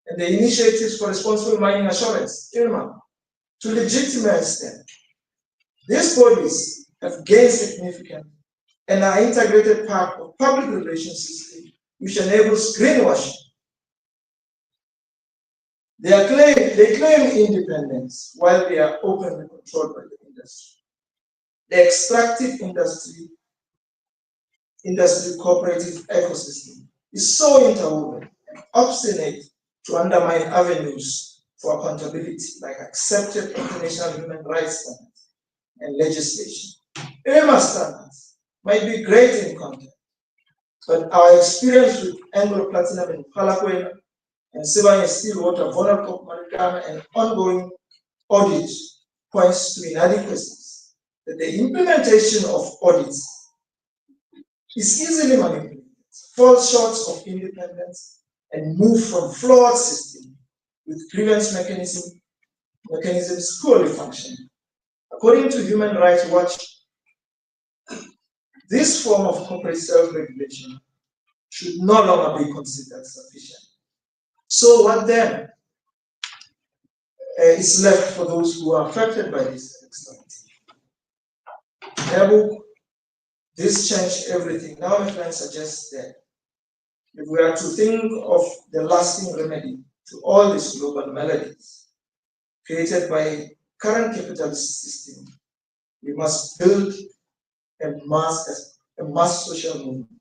and the Initiatives for Responsible Mining Assurance, IRMA, to legitimize them. These bodies have gained significance and are integrated part of public relations system, which enables greenwashing. They claim independence while they are openly controlled by the industry. The extractive industry cooperative ecosystem is so interwoven and obstinate to undermine avenues for accountability like accepted international human rights standards and legislation. IRMA standards might be great in content, but our experience with Anglo Platinum in Palakwe and Sibanye Stillwater, Vonacop, Marikana, and ongoing audits points to inadequacies, that the implementation of audits is easily manipulated, falls short of independence, and move from flawed system with grievance mechanisms poorly functioning. According to Human Rights Watch, this form of corporate self-regulation should no longer be considered sufficient. So what then is left for those who are affected by this externality? Their book, This Changed Everything, now my friend suggests that if we are to think of the lasting remedy to all these global maladies created by current capitalist system, we must build a mass social movement.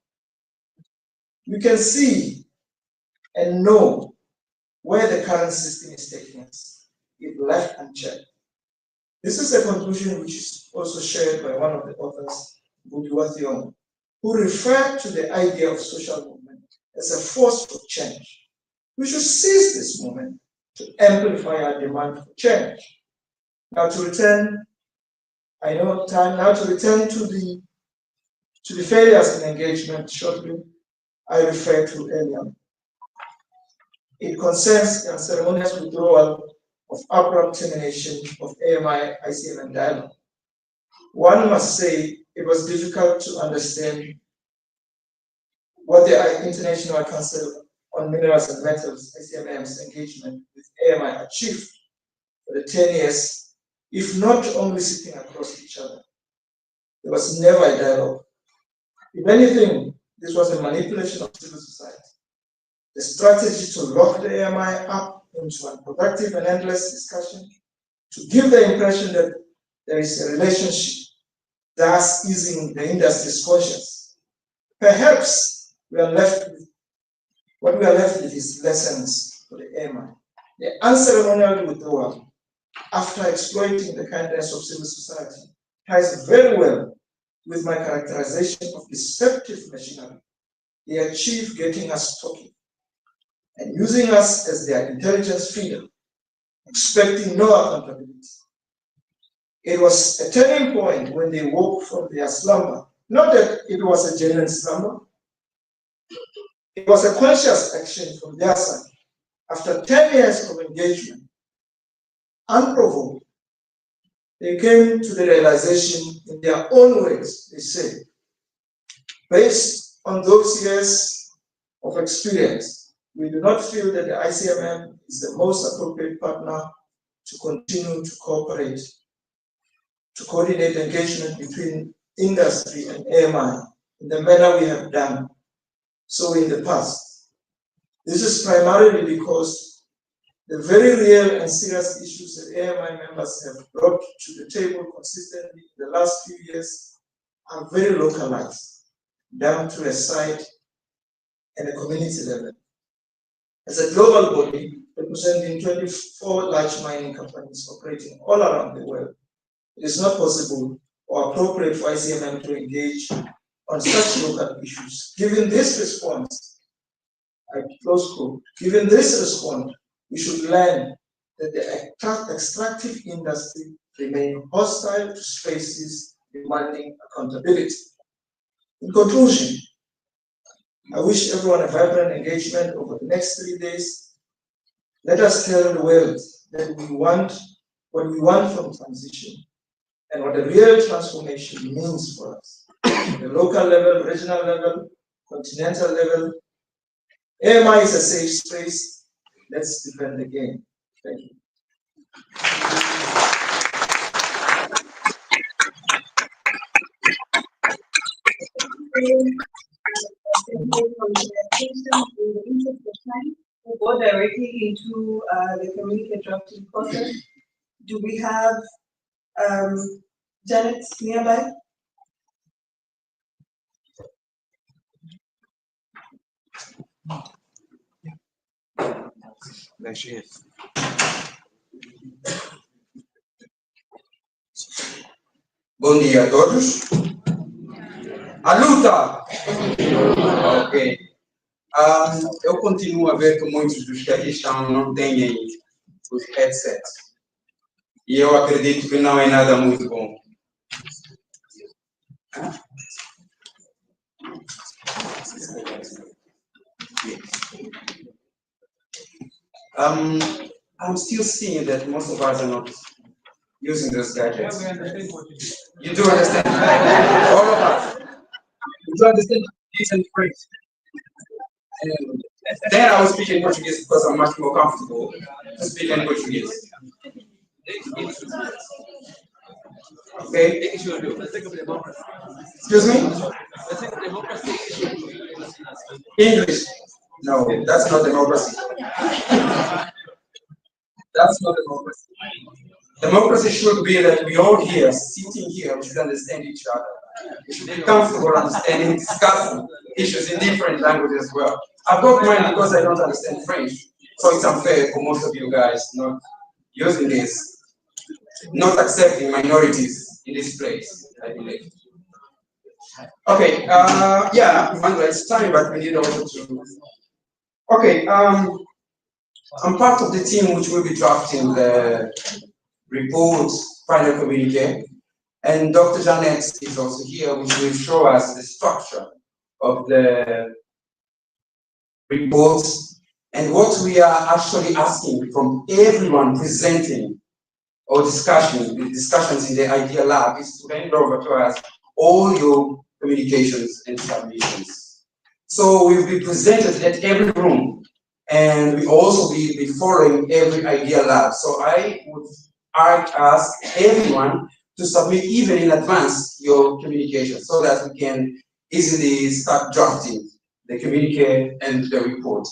We can see and know where the current system is taking us if left unchecked. This is a conclusion which is also shared by one of the authors, Budiwathiong, who referred to the idea of social movement as a force for change. We should seize this moment to amplify our demand for change. Now to return, I know time now to return to the failures in engagement shortly I referred to earlier. It concerns the ceremonious withdrawal of abrupt termination of AMI-ICMM dialogue. One must say it was difficult to understand what the International Council on Minerals and Metals, ICMM's engagement with AMI achieved for the 10 years, if not only sitting across each other. There was never a dialogue. If anything, this was a manipulation of civil society. The strategy to lock the AMI up into unproductive and endless discussion, to give the impression that there is a relationship, thus easing the industry's conscience. Perhaps what we are left with is lessons for the AMI. The unceremonial withdrawal, after exploiting the kindness of civil society, ties very well with my characterization of deceptive machinery. They achieve getting us talking and using us as their intelligence feeder, expecting no accountability. It was a turning point when they woke from their slumber. Not that it was a genuine slumber. It was a conscious action from their side. After 10 years of engagement, unprovoked, they came to the realization in their own words, they say, based on those years of experience, we do not feel that the ICMM is the most appropriate partner to continue to cooperate, to coordinate engagement between industry and AMI in the manner we have done so in the past. This is primarily because the very real and serious issues that AMI members have brought to the table consistently in the last few years are very localized, down to a site and a community level. As a global body representing 24 large mining companies operating all around the world, it is not possible or appropriate for ICMM to engage on such local issues. Given this response, given this response, we should learn that the extractive industry remain hostile to spaces demanding accountability. In conclusion, I wish everyone a vibrant engagement over the next 3 days. Let us tell the world that we want what we want from transition and what the real transformation means for us. At the local level, regional level, continental level, AMI is a safe space. Let's defend the game. Thank you. We'll go directly into the communique drafting process. Do we have Janet nearby? There she is. Bom dia a todos. A luta! Ok. Eu continuo a ver que muitos dos que aqui estão não têm os headsets. E eu acredito que não é nada muito bom. I'm still seeing that most of us are not using those gadgets. You do understand? All of us. You do understand decent French. And then I will speak in Portuguese because I'm much more comfortable to speak in Portuguese. Okay? Excuse me? English. No, that's not democracy. That's not democracy. Democracy should be that we all here, sitting here, we should understand each other. We should be comfortable understanding, discussing issues in different languages as well. I've got mine because I don't understand French. So it's unfair for most of you guys not using this, not accepting minorities in this place, I believe. Okay, yeah, Manuel, it's time, but we need also to. Okay, I'm part of the team which will be drafting the report, final communique, and Dr. Janet is also here, which will show us the structure of the reports And what we are actually asking from everyone presenting or discussions in the Idea Lab is to hand over to us all your communications and submissions. So we'll be presented at every room, and we also be following every Idea Lab. So I would ask everyone to submit even in advance your communication so that we can easily start drafting the communique and the report.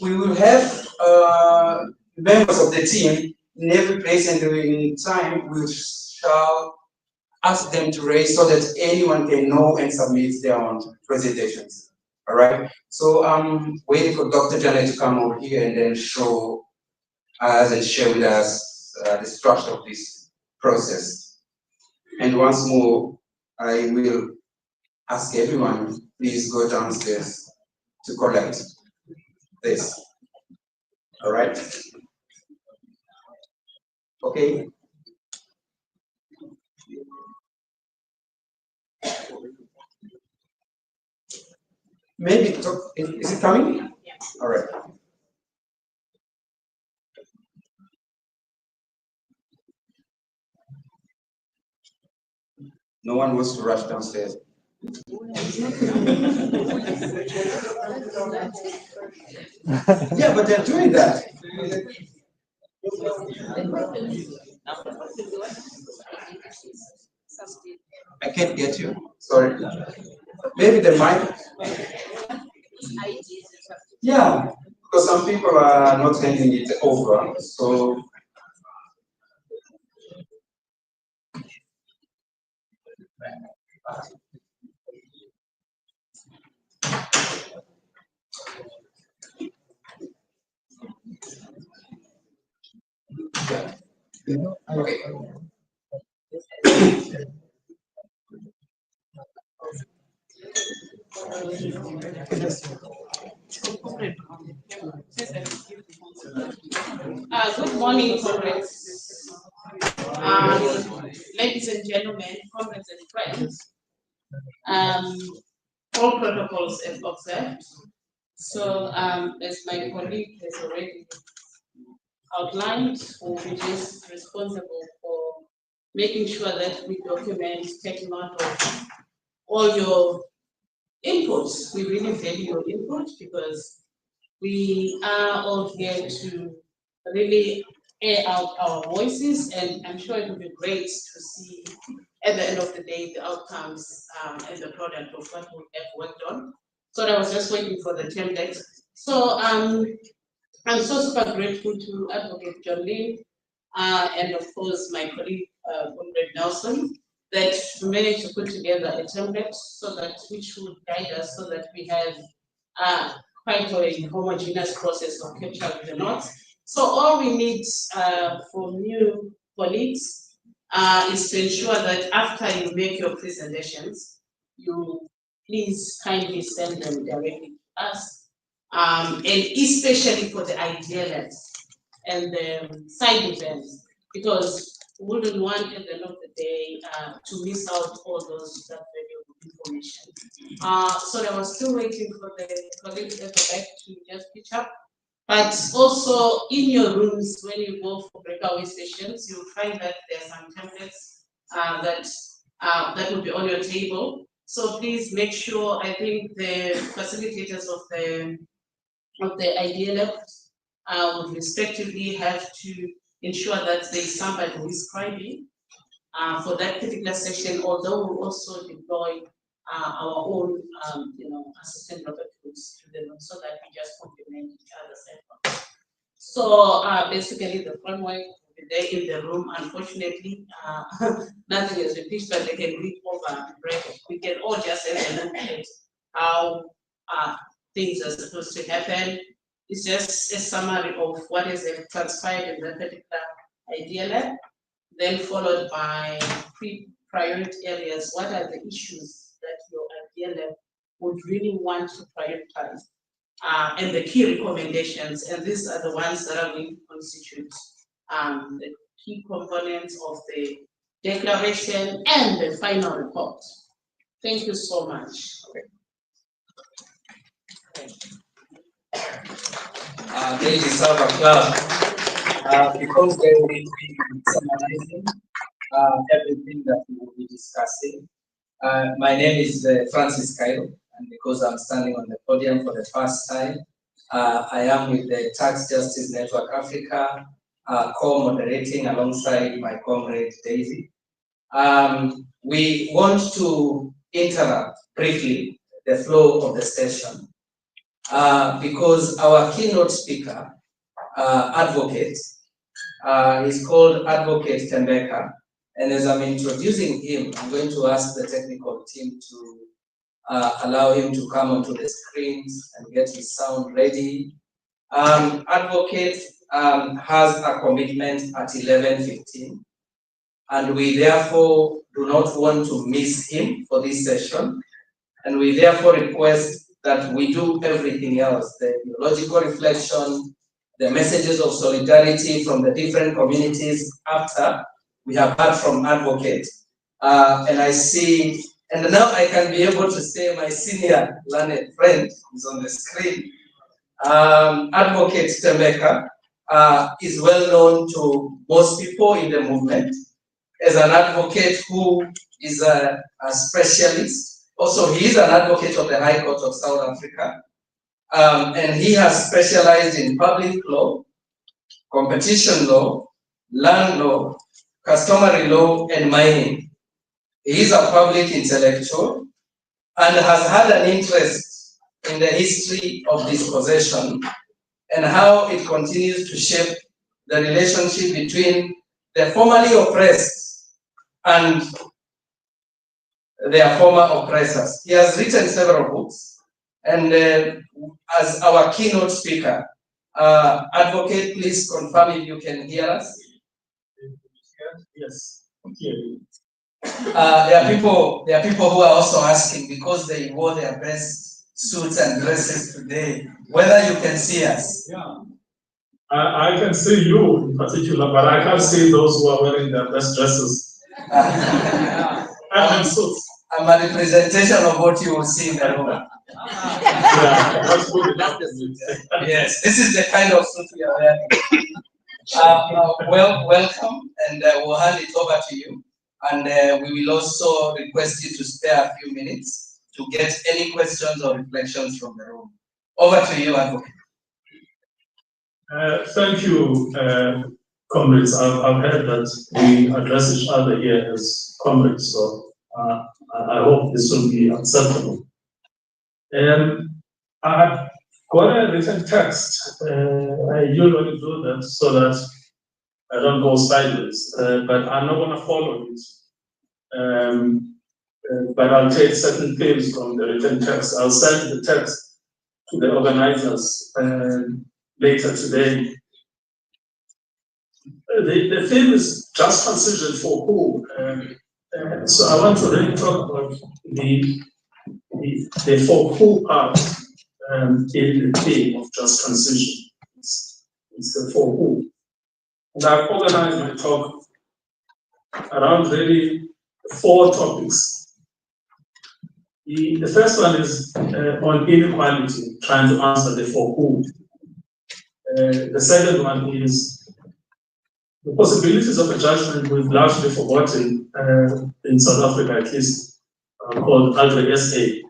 We will have members of the team in every place, and in time we shall ask them to raise so that anyone can know and submit their own presentations. All right. So I'm waiting for Dr. Janet to come over here and then show us and share with us the structure of this process. And once more, I will ask everyone, please go downstairs to collect this. All right. Okay. Maybe, is it coming? Yeah. All right. No one wants to rush downstairs. Yeah, but they're doing that. I can't get you. Sorry. Maybe they might. Yeah, because some people are not handing it over. So. Okay. Good morning, comrades. Ladies and gentlemen, comrades and friends. All protocols have observed. So, as my colleague has already outlined, we'll be just responsible for making sure that we document, take note of all your inputs. We really value your input because we are all here to really air out our voices, and I'm sure it will be great to see at the end of the day the outcomes and the product of what we have worked on. So I was just waiting for the template. So I'm so super grateful to Advocate John Lynn and of course my colleague Comrade Nelson that we managed to put together a template so that which would guide us so that we have quite a homogeneous process of capturing the notes. So all we need from you colleagues is to ensure that after you make your presentations, you please kindly send them directly to us. And especially for the idea labs and the side events, because we wouldn't want at the end of the day to miss out all those that valuable information. So I was still waiting for the colleagues at the back to just pitch up. But also in your rooms, when you go for breakaway sessions, you'll find that there are some templates that will be on your table. So please make sure, I think the facilitators of the Idea Lab would respectively have to ensure that there is somebody who is scribing for that particular session, although we'll also deploy our own assistant Robert groups to them so that we just complement each other's efforts. So basically the framework will be there in the room. Unfortunately, nothing has been pitched, but they can read over break. We can all just have a look at how things are supposed to happen. It's just a summary of what has transpired in that particular Idea Lab, then followed by priority areas. What are the issues that your Idea Lab would really want to prioritize? And the key recommendations, and these are the ones that are going to constitute the key components of the declaration and the final report. Thank you so much. Daily Saiba Club, because they will be summarizing everything that we will be discussing. My name is Francis Kyle, and because I'm standing on the podium for the first time, I am with the Tax Justice Network Africa, co-moderating alongside my comrade Daisy. We want to interrupt briefly the flow of the session because our keynote speaker, advocate, is called Advocate Tembeka. And as I'm introducing him, I'm going to ask the technical team to allow him to come onto the screens and get his sound ready. Advocate has a commitment at 11:15, and we therefore do not want to miss him for this session. And we therefore request that we do everything else, the theological reflection, the messages of solidarity from the different communities after we have heard from Advocate. And I see, and now I can be able to say my senior learned friend is on the screen. Advocate Tembeka is well known to most people in the movement as an advocate who is a specialist. Also, he is an advocate of the High Court of South Africa. And he has specialized in public law, competition law, land law, customary law, and mining. He is a public intellectual and has had an interest in the history of dispossession and how it continues to shape the relationship between the formerly oppressed and their former oppressors. He has written several books, and as our keynote speaker, Advocate, please confirm if you can hear us. Yes. There are people who are also asking, because they wore their best suits and dresses today, whether you can see us. Yeah. I can see you in particular, but I can't see those who are wearing their best dresses. And suits. I'm a representation of what you will see in the room. Yeah, that's good enough. Yes, this is the kind of suit we are wearing. Welcome, and we'll hand it over to you. And we will also request you to spare a few minutes to get any questions or reflections from the room. Over to you, Advocate. Thank you, comrades. I've heard that we address each other here as comrades, so I hope this will be acceptable. I've got a written text. I usually do that so that I don't go sideways, but I'm not going to follow it. But I'll take certain things from the written text. I'll send the text to the organizers later today. The theme is just transition for who. So I want to really talk about the for who part in the theme of just transition. It's the for who. And I've organized my talk around really 4 topics. The first one is on inequality, trying to answer the for who. The second one is the possibilities of a judgment we've largely forgotten in South Africa, at least, called Este,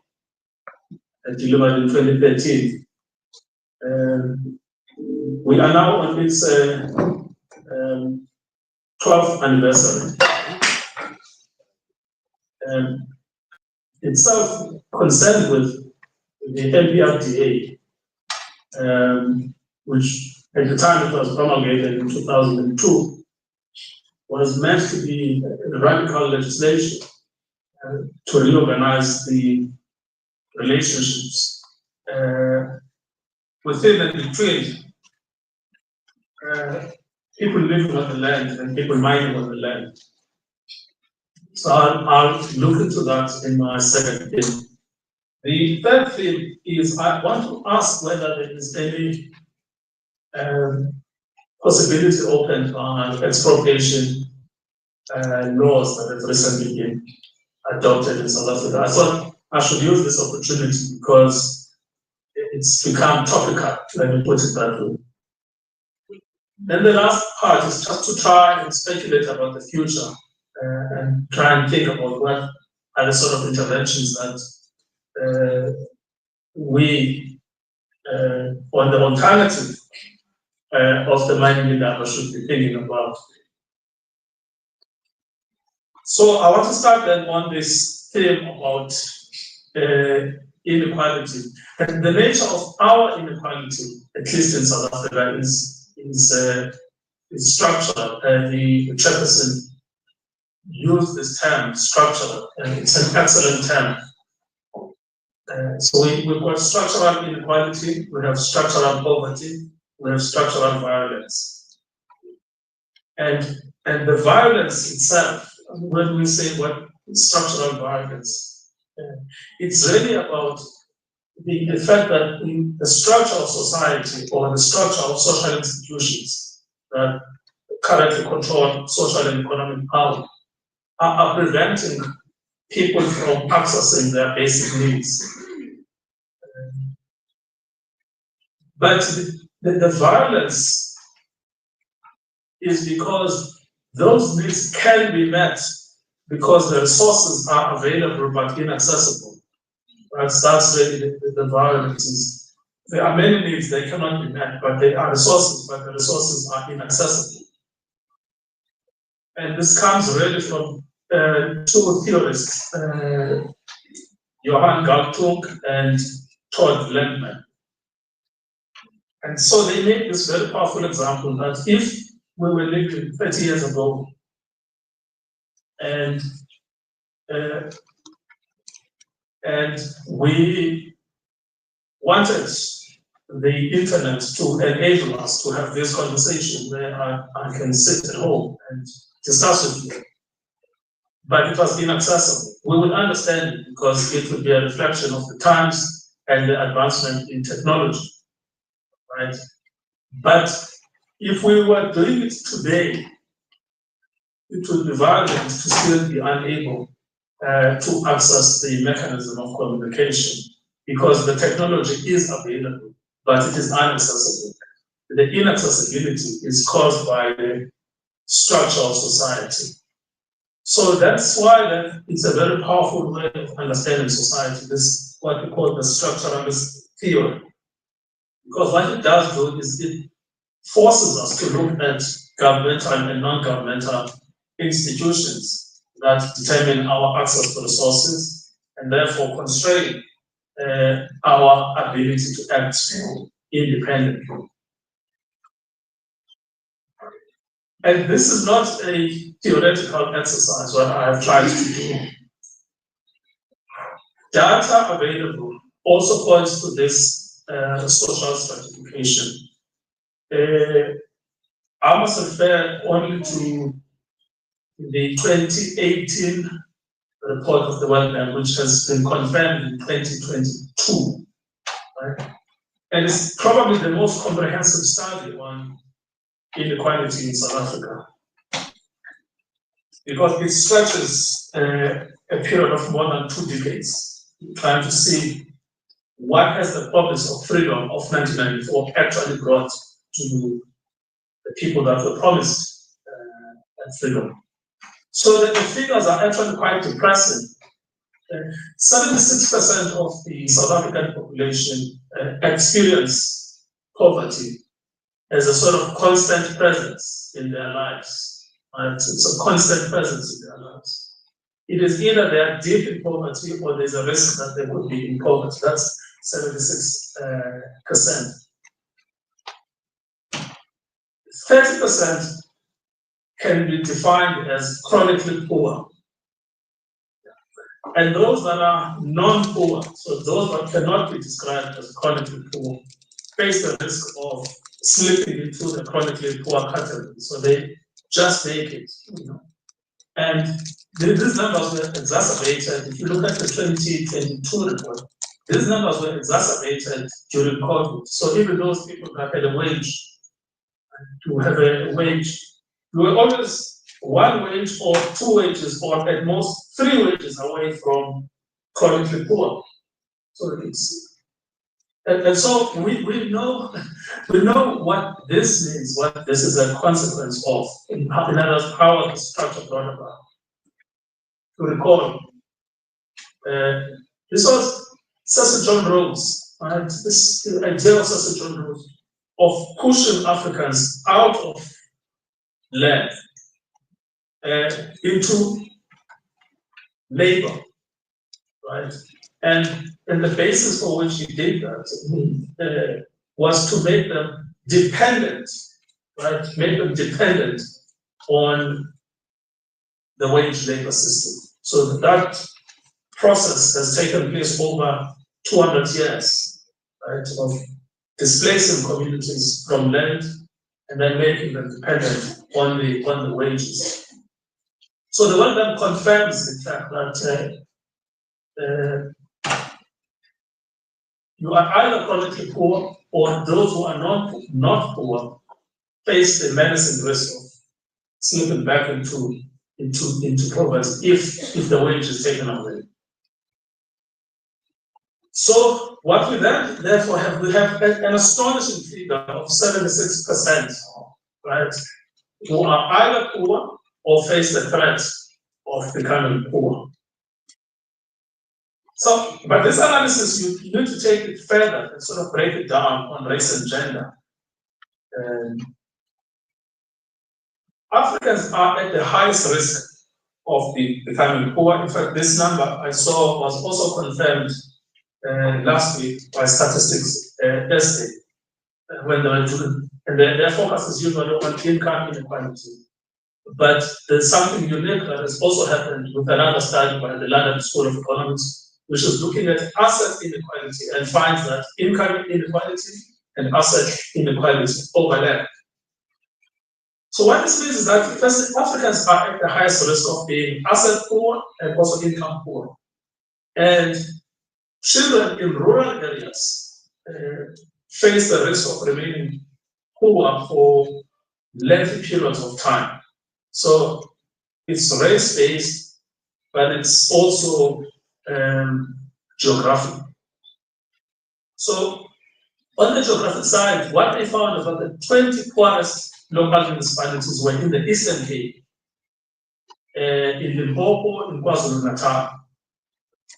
delivered in 2013. We are now on its 12th anniversary. Itself concerned with the MPRDA, which at the time it was promulgated in 2002, was meant to be radical legislation to reorganize the relationships within and between people living on the land and people mining on the land. So I'll look into that in my second theme. The third thing is I want to ask whether there is any possibility open on expropriation laws that have recently been adopted in South Africa. I thought I should use this opportunity because it's become topical, let me put it that way. Then the last part is just to try and speculate about the future and try and think about what are the sort of interventions that we, on the alternative of the mining Indaba should be thinking about. So I want to start then on this theme about inequality. And the nature of our inequality, at least in South Africa, is structural. The chairperson used this term, structural, and it's an excellent term. So we've got structural inequality, we have structural poverty, we have structural violence. And the violence itself, when we say what structural violence, it's really about the fact that in the structure of society or the structure of social institutions that currently control social and economic power are preventing people from accessing their basic needs. But the violence is because those needs can be met because the resources are available but inaccessible. That's really the violence is. There are many needs that cannot be met, but they are resources, but the resources are inaccessible. And this comes really from two theorists, Johann Galtung and Todd Landman. And so they make this very powerful example that if we were living 30 years ago and we wanted the internet to enable us to have this conversation where I can sit at home and discuss with you, but it was inaccessible. We would understand it because it would be a reflection of the times and the advancement in technology, right? But if we were doing it today, it would be violent to still be unable to access the mechanism of communication because the technology is available, but it is inaccessible. The inaccessibility is caused by the structure of society. So that's why it's a very powerful way of understanding society, this what we call the structuralist theory. Because what it does do is it forces us to look at governmental and non-governmental institutions that determine our access to resources and therefore constrain our ability to act independently. And this is not a theoretical exercise, what I have tried to do. Data available also points to this social stratification. I must refer only to the 2018 report of the World Bank, which has been confirmed in 2022. Right? And it's probably the most comprehensive study on inequality in South Africa, because it stretches a period of more than 2 decades, trying to see what has the promise of freedom of 1994 actually brought to the people that were promised that freedom. So that the figures are actually quite depressing. 76% of the South African population experience poverty as a sort of constant presence in their lives. Right? It's a constant presence in their lives. It is either they are deep in poverty or there's a risk that they could be in poverty. That's 76%. 30% can be defined as chronically poor. And those that are non-poor, so those that cannot be described as chronically poor, face the risk of slipping into the chronically poor category. So they just make it, you know. And these numbers were exacerbated. If you look at the 2022 report, these numbers were exacerbated during COVID. So even those people that had a wage, to have a wage, you were always 1 wage or 2 wages or at most 3 wages away from chronically poor. So And so we know what this means, what this is a consequence of, in other words, how the structure brought about. To recall, this was Cecil John Rhodes, right? This idea of Cecil John Rhodes of pushing Africans out of land into labor, right? And the basis for which he did that was to make them dependent, right? Make them dependent on the wage labor system. So that process has taken place over 200 years, right? Of displacing communities from land and then making them dependent on the wages. So the one that confirms the fact that you are either chronically poor or those who are not poor face the menacing risk of slipping back into poverty if the wage is taken away. So what we then therefore have, we have an astonishing figure of 76%, right, who are either poor or face the threat of becoming poor. So, but this analysis, you need to take it further and sort of break it down on race and gender. Africans are at the highest risk of becoming poor. In fact, this number I saw was also confirmed last week by statistics Desde, when they were doing, and their focus is usually on income inequality. But there's something unique that has also happened with another study by the London School of Economics, which is looking at asset inequality and finds that income inequality and asset inequality overlap. So what this means is that first, Africans are at the highest risk of being asset poor and also income poor. And children in rural areas face the risk of remaining poor for lengthy periods of time. So it's race-based, but it's also geographic. So on the geographic side, what they found is that the 20 poorest local municipalities were in the Eastern Cape, in Limpopo, in KwaZulu-Natal.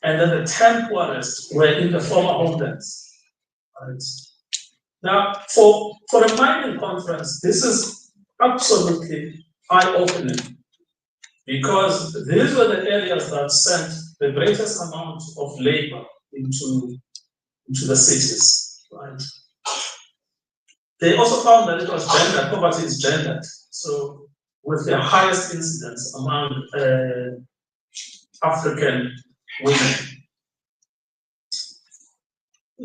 And then the 10 poorest were in the former homelands. Right? Now, for a mining conference, this is absolutely eye-opening, because these were the areas that sent the greatest amount of labor into the cities, right? They also found that it was gendered, poverty is gendered. So with the highest incidence among African women.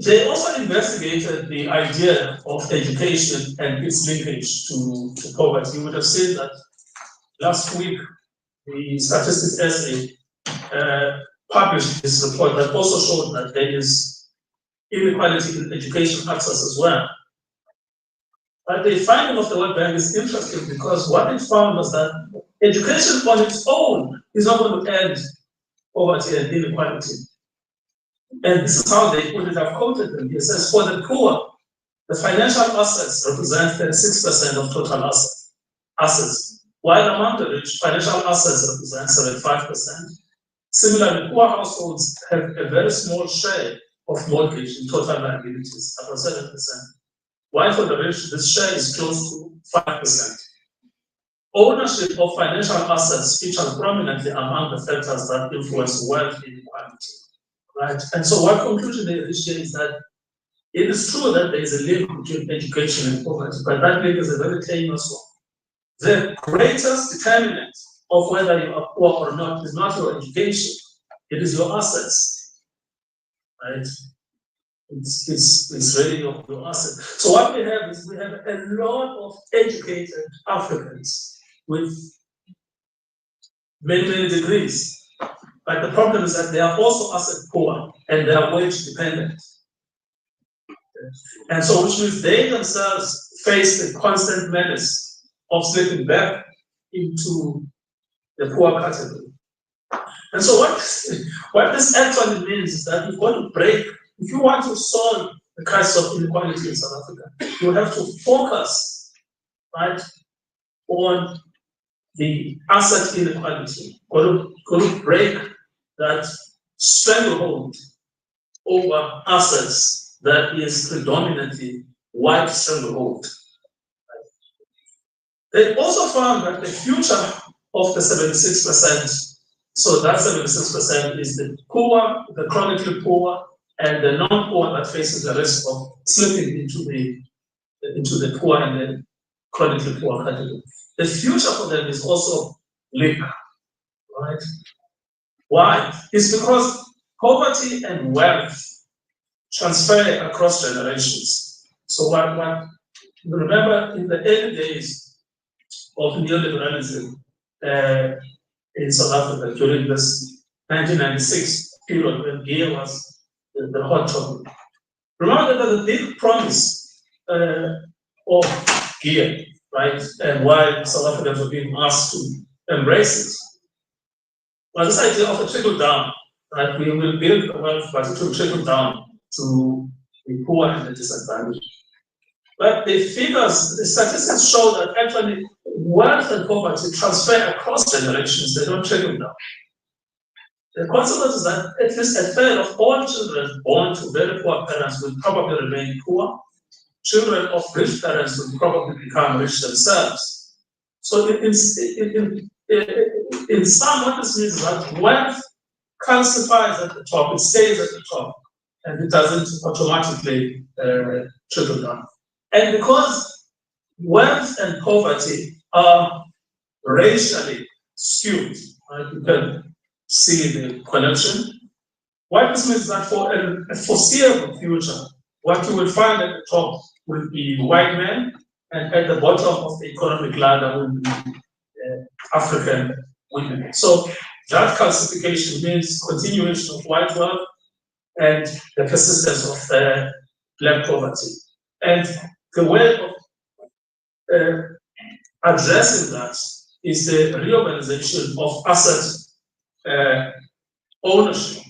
They also investigated the idea of education and its linkage to poverty. You would have seen that last week, the Statistics SA published this report that also showed that there is inequality in education access as well. But the finding of the World Bank is interesting because what it found was that education on its own is not going to end poverty and inequality. And this is how they would have quoted them. It says, for the poor, the financial assets represent 36% of total assets, while among the rich, financial assets represent 75%. Similarly, poor households have a very small share of mortgage in total liabilities, about 7%. While for the rich, this share is close to 5%. Ownership of financial assets features prominently among the factors that influence wealth inequality. Right? And so what conclusion they reach here is that it is true that there is a link between education and poverty, but that link is a very tenuous one. The greatest determinant of whether you are poor or not is not your education, it is your assets. Right? It's really your asset. So what we have is we have a lot of educated Africans with many, many degrees. But the problem is that they are also asset poor and they are wage dependent. And so which means they themselves face the constant menace of slipping back into the poor category. And so what this actually means is that you've got to break, if you want to solve the crisis of inequality in South Africa. You have to focus, right, on the asset inequality. Got to break that stranglehold over assets that is predominantly white stranglehold. They also found that the future of the 76%, so that 76% is the poor, the chronically poor, and the non-poor that faces the risk of slipping into the poor and the chronically poor category. The future for them is also bleak, right? Why? It's because poverty and wealth transfer across generations. So what remember in the early days of neoliberalism in South Africa during this 1996 period when gear was the hot topic. Remember that the big promise of gear, right, and why South Africans were being asked to embrace it, was this idea of a trickle down, right? We will build the wealth, but it will trickle down to the poor and the disadvantaged. But the figures, the statistics show that actually wealth and poverty transfer across generations, they don't trickle down. The consequence is that at least a third of all children born to very poor parents will probably remain poor. Children of rich parents will probably become rich themselves. So in some, what this means is that wealth calcifies at the top, it stays at the top, and it doesn't automatically trickle down. And because wealth and poverty are racially skewed, right? You can see the connection. What this means is that for a foreseeable future, what you will find at the top will be white men, and at the bottom of the economic ladder will be African women. So that calcification means continuation of white wealth and the persistence of black poverty. And the way of addressing that is the reorganization of asset ownership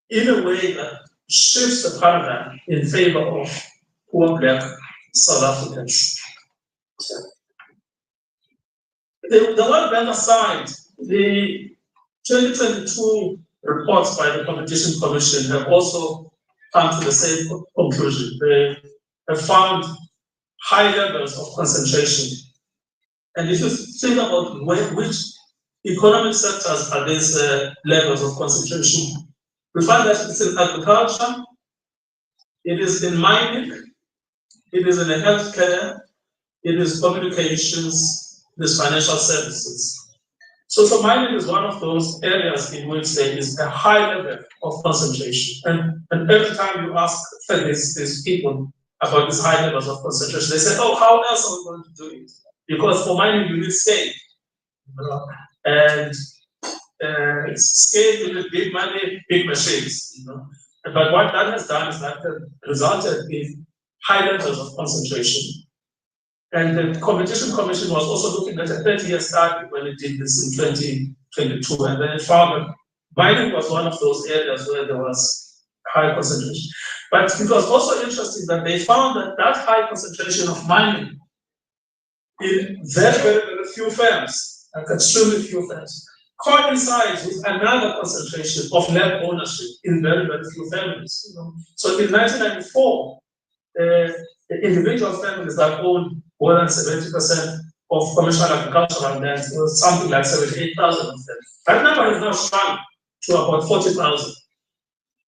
in a way that shifts the paradigm in favor of poor black South Africans. The World Bank aside, the 2022 reports by the Competition Commission have also come to the same conclusion. They have found high levels of concentration. And if you think about which economic sectors are these levels of concentration, we find that it's in agriculture, it is in mining, it is in healthcare, it is communications, it is financial services. So mining is one of those areas in which there is a high level of concentration. And every time you ask these people about these high levels of concentration, they say, oh, how else are we going to do it? Because for mining, you need scale. And scale, you need big money, big machines. But what that has done is that resulted in high levels of concentration. And the Competition Commission was also looking at a 30-year study when it did this in 2022, and then it found that mining was one of those areas where there was high concentration. But it was also interesting that they found that high concentration of mining in very, very, very few firms, like extremely few firms, coincides with another concentration of land ownership in very, very few families. So in 1994, the individual families that owned more than 70% of commercial agricultural land, was something like 78,000 of them. That number has now shrunk to about 40,000.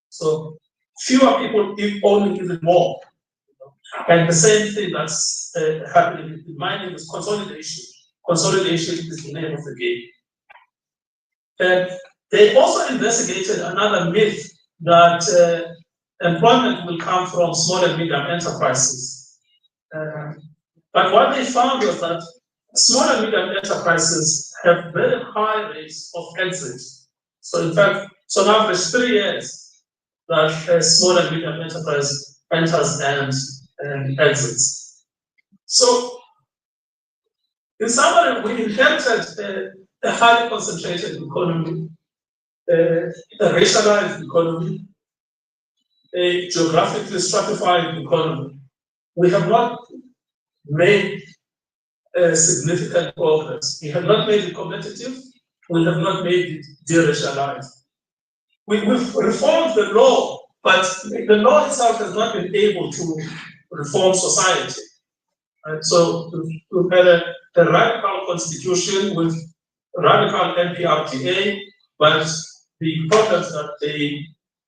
So fewer people owning even more. And the same thing that's happening in mining is consolidation. Consolidation is the name of the game. And they also investigated another myth that employment will come from small and medium enterprises. But what they found was that small and medium enterprises have very high rates of exit. So in fact, so on average 3 years that a small and medium enterprise enters and exits. So in summary, we inherited a highly concentrated economy, a racialized economy, a geographically stratified economy. We have not made significant progress. We have not made it competitive. We have not made it de-racialized. We've reformed the law, but the law itself has not been able to reform society. And so we've had a radical constitution with radical NPRTA, but the problems that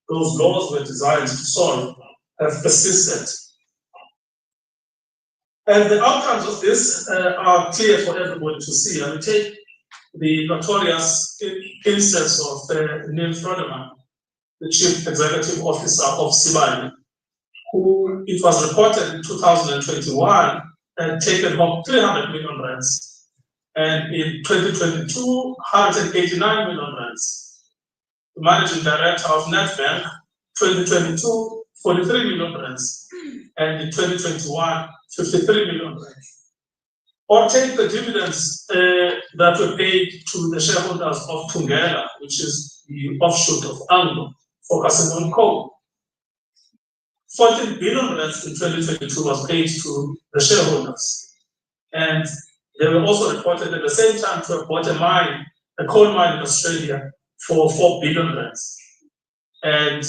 those laws were designed to solve have persisted. And the outcomes of this are clear for everybody to see. I will take the notorious instance of Neil Froneman, the Chief Executive Officer of Saiba, who, it was reported in 2021, had taken home 300 million rands, and in 2022, 189 million rands. The managing director of Netbank, 2022, 43 million rands, and in 2021, 53 million rands. Or take the dividends that were paid to the shareholders of Thungela, which is the offshoot of Anglo, focusing on coal. 14 billion rands in 2022 was paid to the shareholders. And they were also reported at the same time to have bought a coal mine in Australia for 4 billion rands. And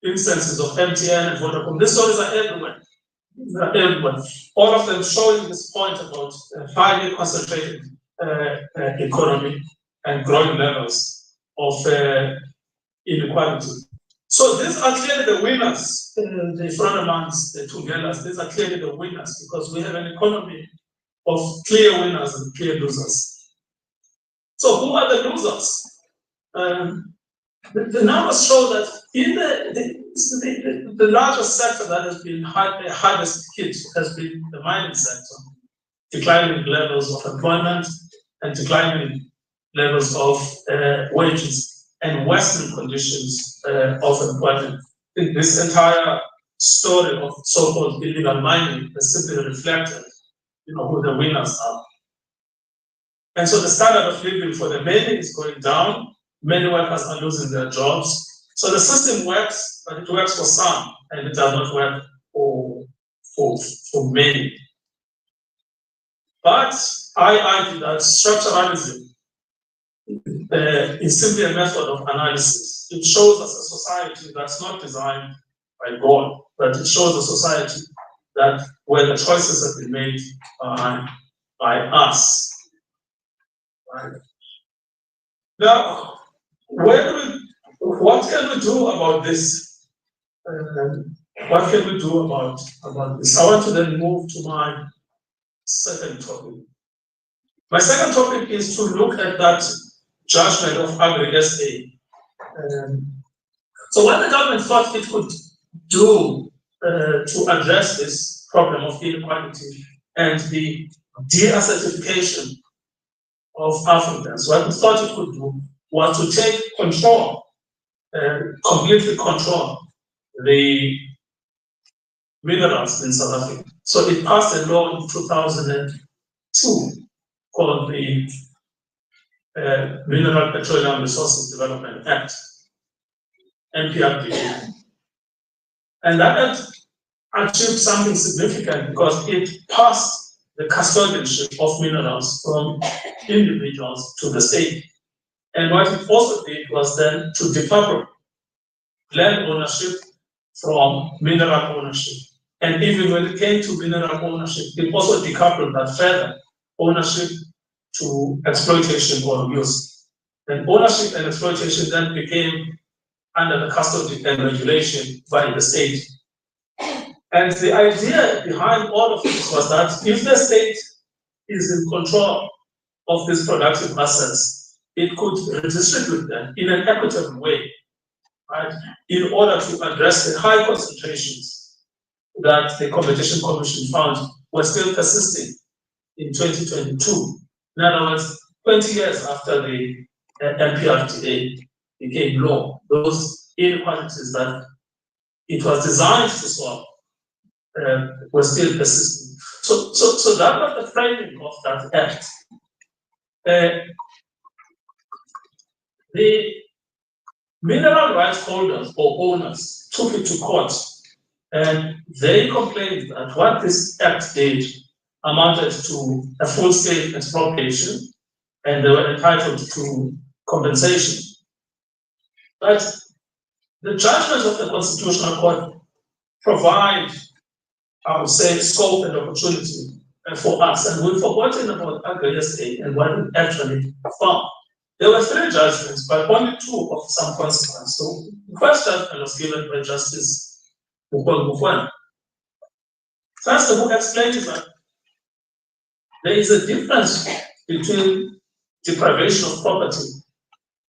instances of MTN and Vodacom, these stories are everywhere. All of them showing this point about a highly concentrated economy and growing levels of inequality. So these are clearly the winners, the Fronemans, the Thungelas, these are clearly the winners because we have an economy of clear winners and clear losers. So who are the losers? The numbers show that in the largest sector that has been hardest hit has been the mining sector, declining levels of employment and declining levels of wages and worsening conditions of employment. I think this entire story of so-called illegal mining has simply reflected, who the winners are. And so the standard of living for the many is going down. Many workers are losing their jobs. So the system works, but it works for some, and it does not work for many. But I argue that structuralism is simply a method of analysis. It shows us a society that's not designed by God, but it shows a society that where the choices have been made by us. Right? Now, what can we do about this? What can we do about this? I want to then move to my second topic. My second topic is to look at that judgment of Agri-SA. So what the government thought it could do to address this problem of inequality and the desertification of Africans, what it thought it could do was to take control, completely control the minerals in South Africa. So it passed a law in 2002 called the Mineral Petroleum Resources Development Act, MPRDA. And that achieved something significant because it passed the custodianship of minerals from individuals to the state. And what it also did was then to decouple land ownership from mineral ownership. And even when it came to mineral ownership, it also decoupled that further ownership to exploitation or use. And ownership and exploitation then became under the custody and regulation by the state. And the idea behind all of this was that if the state is in control of these productive assets, it could redistribute them in an equitable way, right, in order to address the high concentrations that the Competition Commission found were still persisting in 2022. In other words, 20 years after the MPRTA became law, those inequalities that it was designed to solve were still persisting. So that was the framing of that act. The mineral rights holders or owners took it to court, and they complained that what this act did amounted to a full-scale expropriation, and they were entitled to compensation. But the judgments of the Constitutional Court provide, I would say, scope and opportunity for us, and we've forgotten about Agri-SA and what it actually found. There were 3 judgments, but only 2 of some consequence. So the first judgment was given by Justice Mufwena. First, who explained that there is a difference between deprivation of property,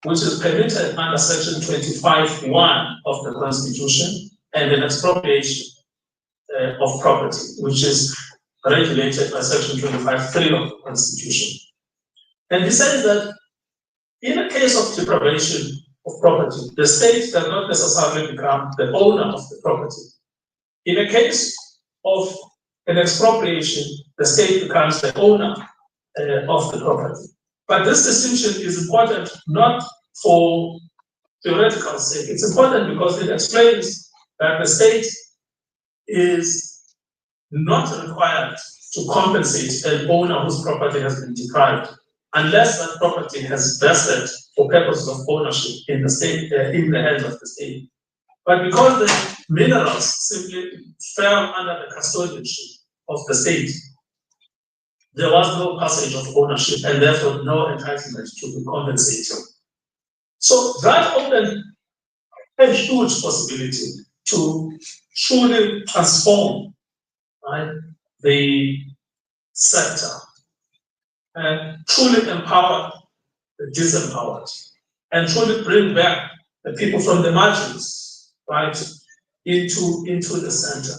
which is permitted under Section 25(1) of the Constitution, and an expropriation of property, which is regulated by Section 25(3) of the Constitution. And he says that in a case of deprivation of property, the state does not necessarily become the owner of the property. In a case of an expropriation, the state becomes the owner of the property. But this distinction is important not for theoretical sake. It's important because it explains that the state is not required to compensate an owner whose property has been deprived, unless that property has vested for purposes of ownership in the state, in the hands of the state. But because the minerals simply fell under the custodianship of the state, there was no passage of ownership and therefore no entitlement to be compensated. So that opened a huge possibility to truly transform, right, the sector and truly empower the disempowered and truly bring back the people from the margins, right, into the center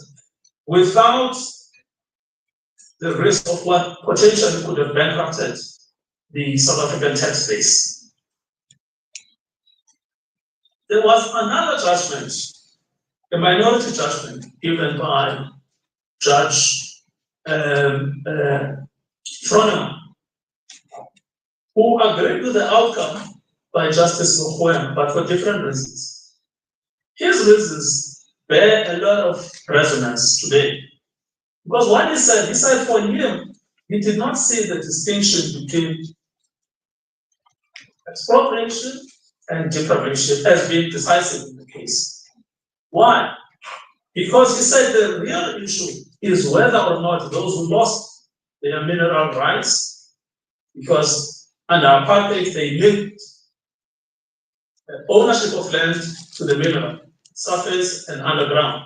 without the risk of what potentially could have bankrupted the South African tax base. There was another judgment, a minority judgment given by Judge Froneman, who agreed with the outcome by Justice Mufwena, but for different reasons. His reasons bear a lot of resonance today. Because what he said for him, he did not see the distinction between expropriation and deprivation as being decisive in the case. Why? Because he said the real issue is whether or not those who lost their mineral rights, because under apartheid they linked ownership of land to the mineral, surface and underground,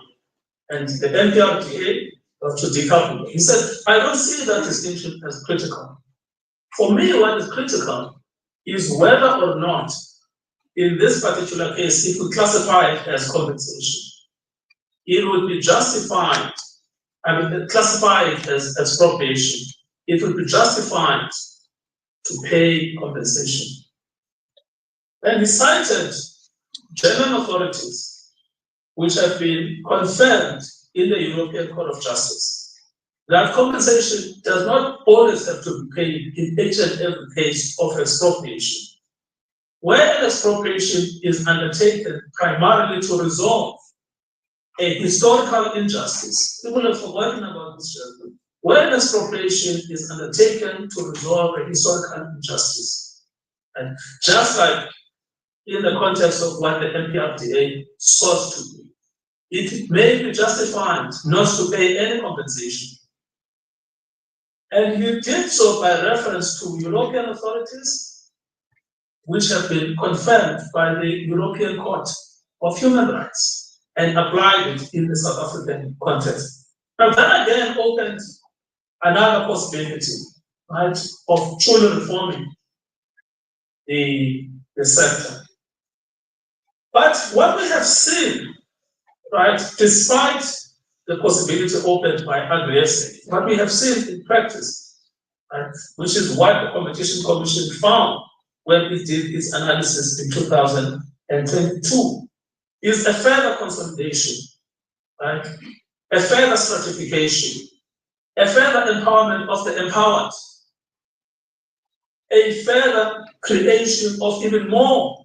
and the NPRDA to decouple. He said, I don't see that distinction as critical. For me, what is critical is whether or not, in this particular case, if we classify it as compensation, it would be justified, classify it as expropriation, it would be justified to pay compensation. And he cited German authorities, which have been confirmed in the European Court of Justice, that compensation does not always have to be paid in each and every case of expropriation. Where an expropriation is undertaken primarily to resolve a historical injustice, people have forgotten about this judgment. Where an expropriation is undertaken to resolve a historical injustice, and just like in the context of what the NPRDA sought to do, it may be justified not to pay any compensation. And he did so by reference to European authorities, which have been confirmed by the European Court of Human Rights and applied it in the South African context. Now that again opened another possibility, right, of truly reforming the sector. But what we have seen, right, despite the possibility opened by Agri-SA, what we have seen in practice, right, which is what the Competition Commission found when it did its analysis in 2022, is a further consolidation, right, a further stratification, a further empowerment of the empowered, a further creation of even more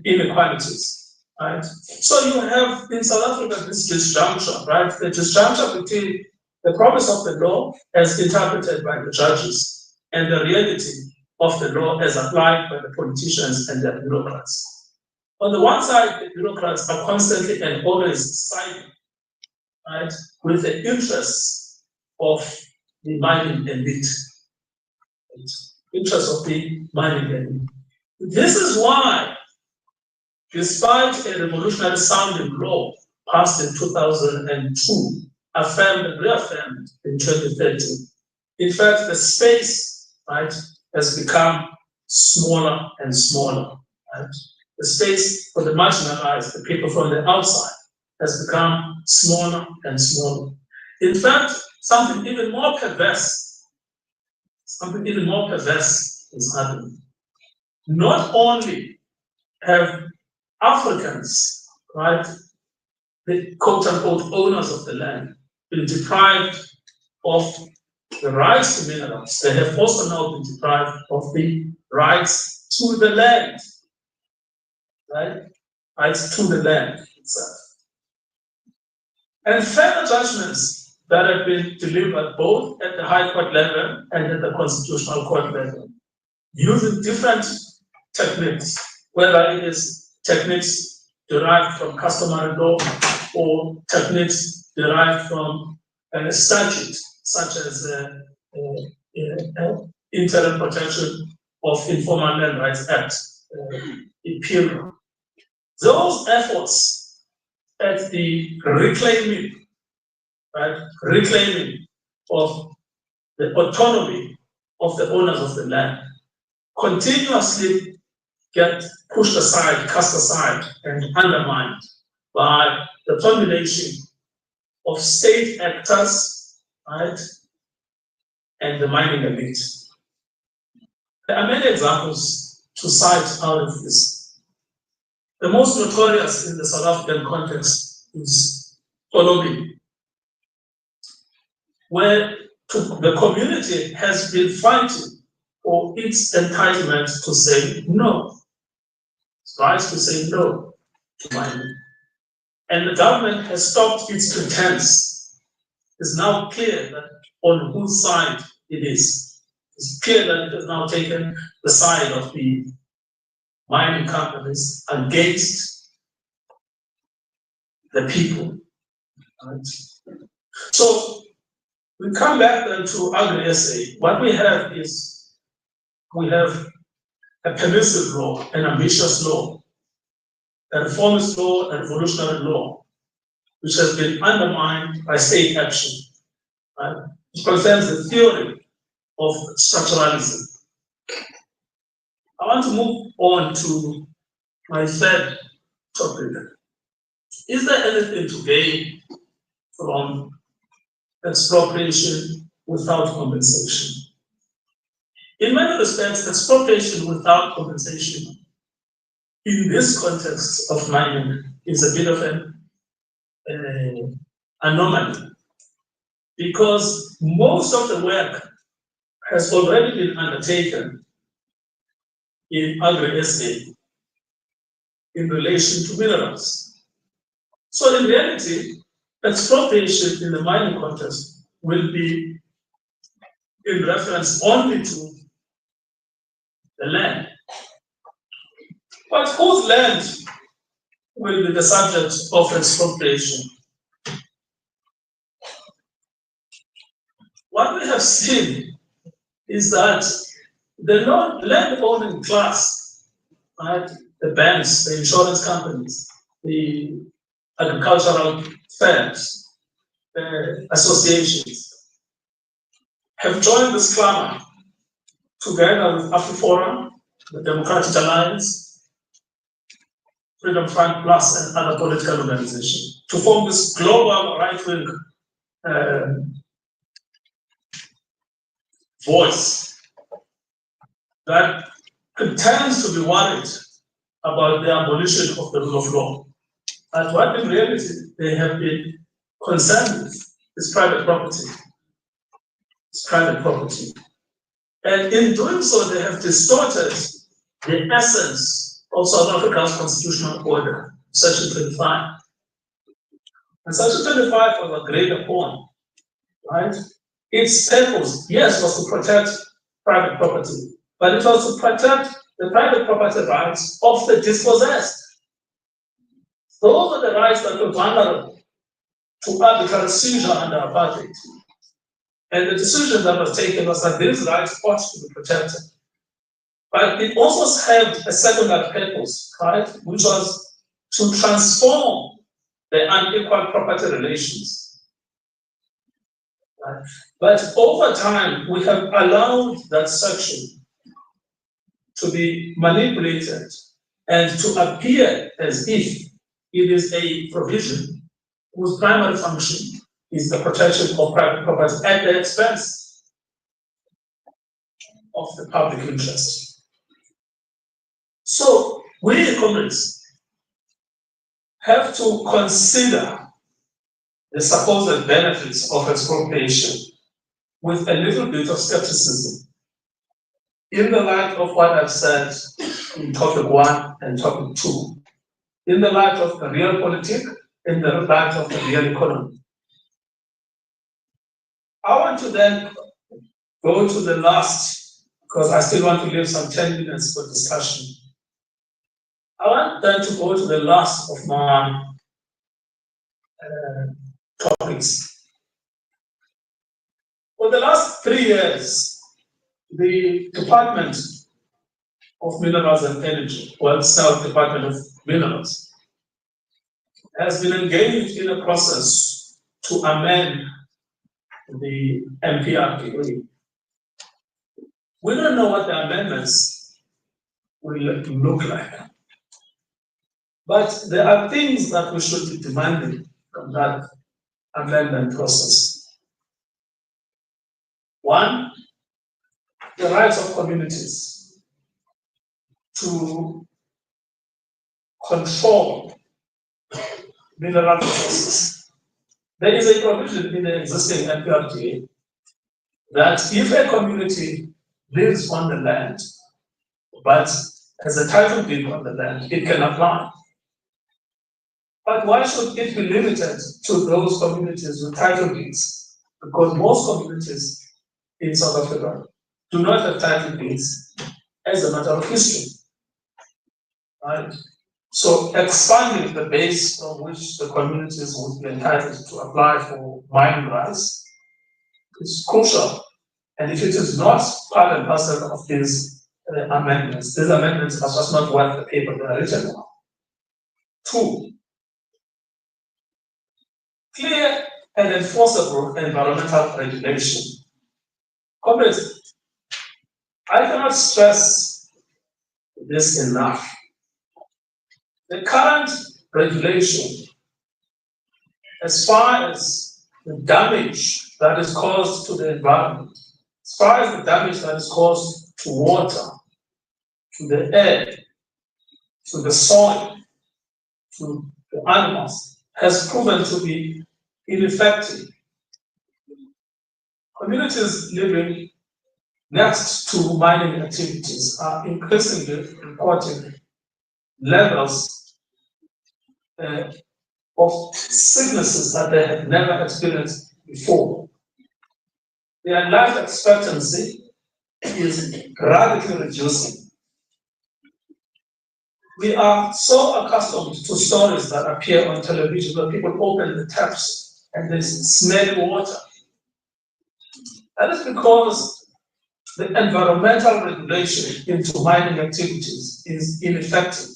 inequalities, right? So you have in South Africa this disjuncture, right? The disjuncture between the promise of the law as interpreted by the judges and the reality of the law as applied by the politicians and their bureaucrats. On the one side, the bureaucrats are constantly and always siding, right, with the interests of the mining elite. Interests of the mining elite. This is why, despite a revolutionary sounding law passed in 2002, affirmed and reaffirmed in 2013, in fact, the space, right, has become smaller and smaller. Right? The space for the marginalized, the people from the outside, has become smaller and smaller. In fact, something even more perverse is happening. Not only have Africans, right, the quote-unquote owners of the land, been deprived of the rights to minerals, they have also now been deprived of the rights to the land, right? Rights to the land itself. And further judgments that have been delivered both at the High Court level and at the Constitutional Court level, using different techniques, whether it is techniques derived from customary law or techniques derived from a statute, such as Interim Protection of Informal Land Rights Act, IPIRA. Those efforts at the reclaiming of the autonomy of the owners of the land continuously get pushed aside, cast aside, and undermined by the combination of state actors, right, and the mining elite. There are many examples to cite out of this. The most notorious in the South African context is Olobi, where the community has been fighting for its entitlement to say no. It's right to say no to mining. And the government has stopped its pretense. It's now clear that on whose side it is. It's clear that it has now taken the side of the mining companies against the people. Right? So we come back then to agri-SA. What we have is, we have a permissive law, an ambitious law, a reformist law, a revolutionary law, which has been undermined by state action. Right? It confirms the theory of structuralism. I want to move on to my third topic. Is there anything to gain from expropriation without compensation? In many respects, expropriation without compensation in this context of mining is a bit of an anomaly, because most of the work has already been undertaken in agri-SA in relation to minerals. So in reality, expropriation in the mining context will be in reference only to the land. But whose land will be the subject of expropriation? What we have seen is that the land-owning class, right, the banks, the insurance companies, the agricultural firms, the associations, have joined this clamor together with AfriForum, the Democratic Alliance, Freedom Front Plus, and other political organizations to form this global right-wing voice that pretends to be worried about the abolition of the rule of law. But what in reality they have been concerned with is private property. It's private property. And in doing so, they have distorted the essence of South Africa's constitutional order, Section 25. And Section 25 was agreed upon, right? Its purpose, yes, was to protect private property, but it was to protect the private property rights of the dispossessed. Those are the rights that were vulnerable to arbitrary seizure under apartheid. And the decision that was taken was that these rights ought to be protected. But it also served a secondary purpose, right, which was to transform the unequal property relations. Right? But over time, we have allowed that section to be manipulated and to appear as if it is a provision whose primary function is the protection of private property at the expense of the public interest. So we, comrades, have to consider the supposed benefits of expropriation with a little bit of skepticism in the light of what I've said in topic 1 and topic 2, in the light of the real politics, in the light of the real economy. I want to then go to the last, because I still want to leave some 10 minutes for discussion. I want then to go to the last of my topics. For the last 3 years, the Department of Minerals and Energy, or South Department of Minerals, has been engaged in a process to amend the MPRDA. We don't know what the amendments will look like. But there are things that we should be demanding from that amendment process. One, the rights of communities to control mineral resources. There is a provision in the existing MPRDA that if a community lives on the land, but has a title deed on the land, it can apply. But why should it be limited to those communities with title deeds? Because most communities in South Africa do not have title deeds as a matter of history. Right? So expanding the base on which the communities would be entitled to apply for mining rights is crucial. And if it is not part and parcel of these amendments are just not worth the paper they are written on. 2, clear and enforceable environmental regulation. Comrades, I cannot stress this enough. The current regulation, as far as the damage that is caused to the environment, as far as the damage that is caused to water, to the air, to the soil, to the animals, has proven to be ineffective. Communities living next to mining activities are increasingly reporting levels of sicknesses that they have never experienced before. Their life expectancy is radically reducing. We are so accustomed to stories that appear on television where people open the taps and there's smelly water. That is because the environmental regulation into mining activities is ineffective.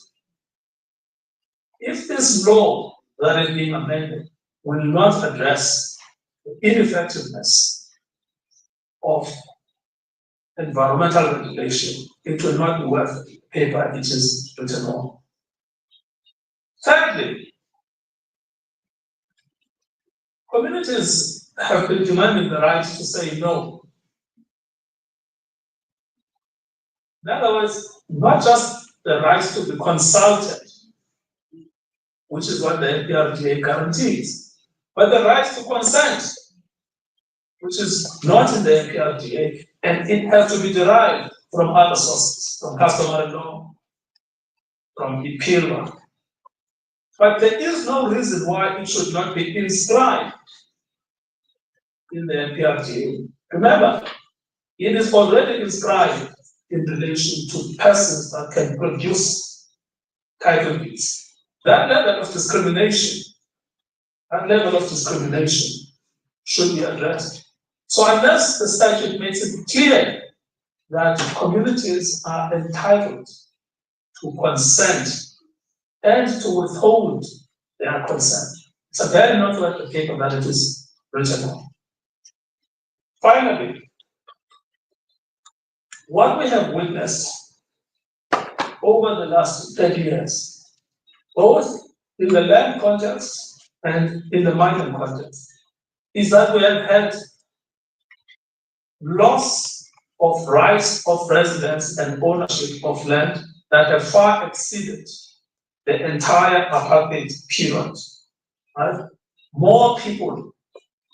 If this law that is being amended will not address the ineffectiveness of environmental regulation, it will not be worth the paper it is written on. Thirdly, communities have been demanding the right to say no. In other words, not just the right to be consulted, which is what the MPRDA guarantees, but the right to consent, which is not in the MPRDA, and it has to be derived from other sources, from customary law, from Ipilwa. But there is no reason why it should not be inscribed in the NPRGA. Remember, it is already inscribed in relation to persons that can produce title deeds. That level of discrimination should be addressed. So unless the statute makes it clear that communities are entitled to consent and to withhold their consent, it's a very not like the paper that it is written on. Finally, what we have witnessed over the last 30 years, both in the land context and in the mining context, is that we have had loss of rights of residents and ownership of land that have far exceeded the entire apartheid period. Right? More people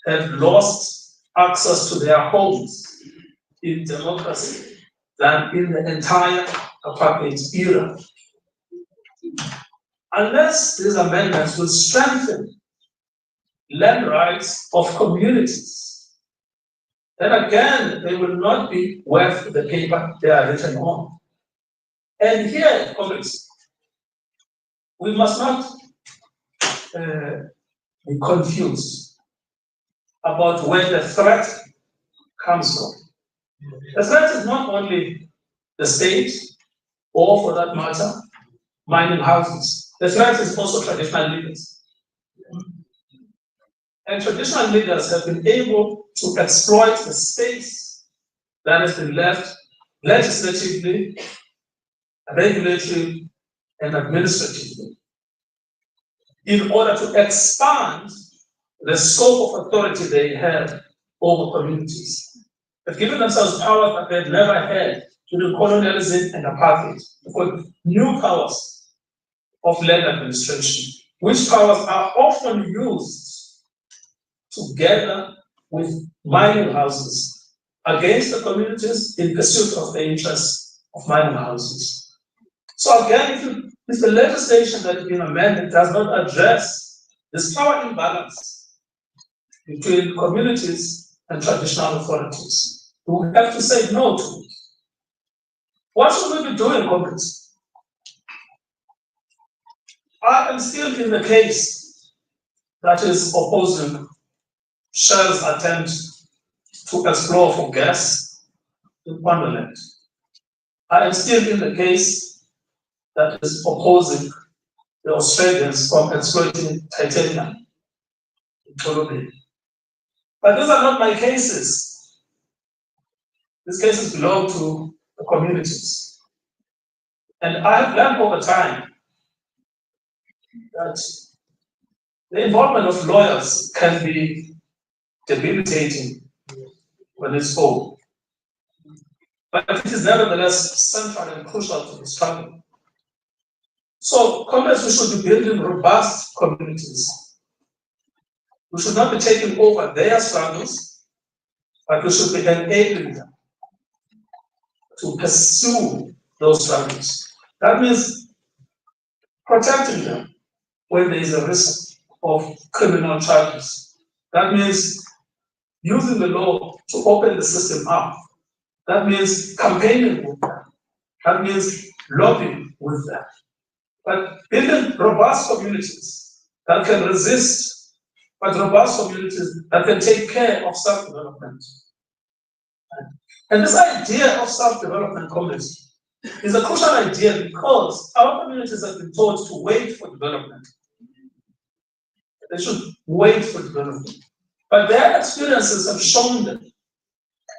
have lost access to their homes in democracy than in the entire apartheid era. Unless these amendments will strengthen land rights of communities, then again, they will not be worth the paper they are written on. And here, colleagues, we must not be confused about where the threat comes from. The threat is not only the state, or for that matter, mining houses. The threat is also traditional leaders. And traditional leaders have been able to exploit the space that has been left legislatively, regulatory, and administratively in order to expand the scope of authority they have over communities. They've given themselves powers that they've never had during colonialism and apartheid. They've got new powers of land administration, which powers are often used together with mining houses against the communities in pursuit of the interests of mining houses. So again, if the legislation that has been amended does not address this power imbalance between communities and traditional authorities, we have to say no to it. What should we be doing, comrades? I am still in the case that is opposing Shell's attempt to explore for gas in Wonderland. I am still in the case that is opposing the Australians from exploiting titanium in Colombia. But these are not my cases. These cases belong to the communities. And I have learned over time that the involvement of lawyers can be debilitating when it's full. But it is nevertheless central and crucial to the struggle. So, comrades, we should be building robust communities. We should not be taking over their struggles, but we should be enabling them to pursue those struggles. That means protecting them when there is a risk of criminal charges. That means using the law to open the system up. That means campaigning with them. That means lobbying with them. But building robust communities that can resist, but robust communities that can take care of self-development. And this idea of self-development, communities, is a crucial idea because our communities have been taught to wait for development. They should wait for development. But their experiences have shown them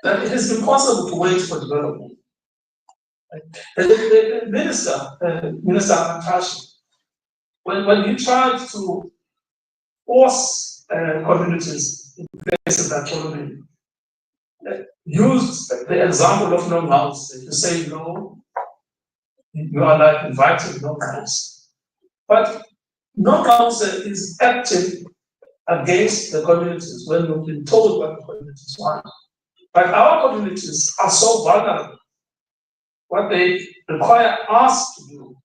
that it is impossible to wait for development. The Minister Antashi, when he tried to force communities in places like Colombia, used the example of no house. If you say no, you are like inviting no house. But no house is acting against the communities when you've been told what the communities want. But our communities are so vulnerable. What they require us to do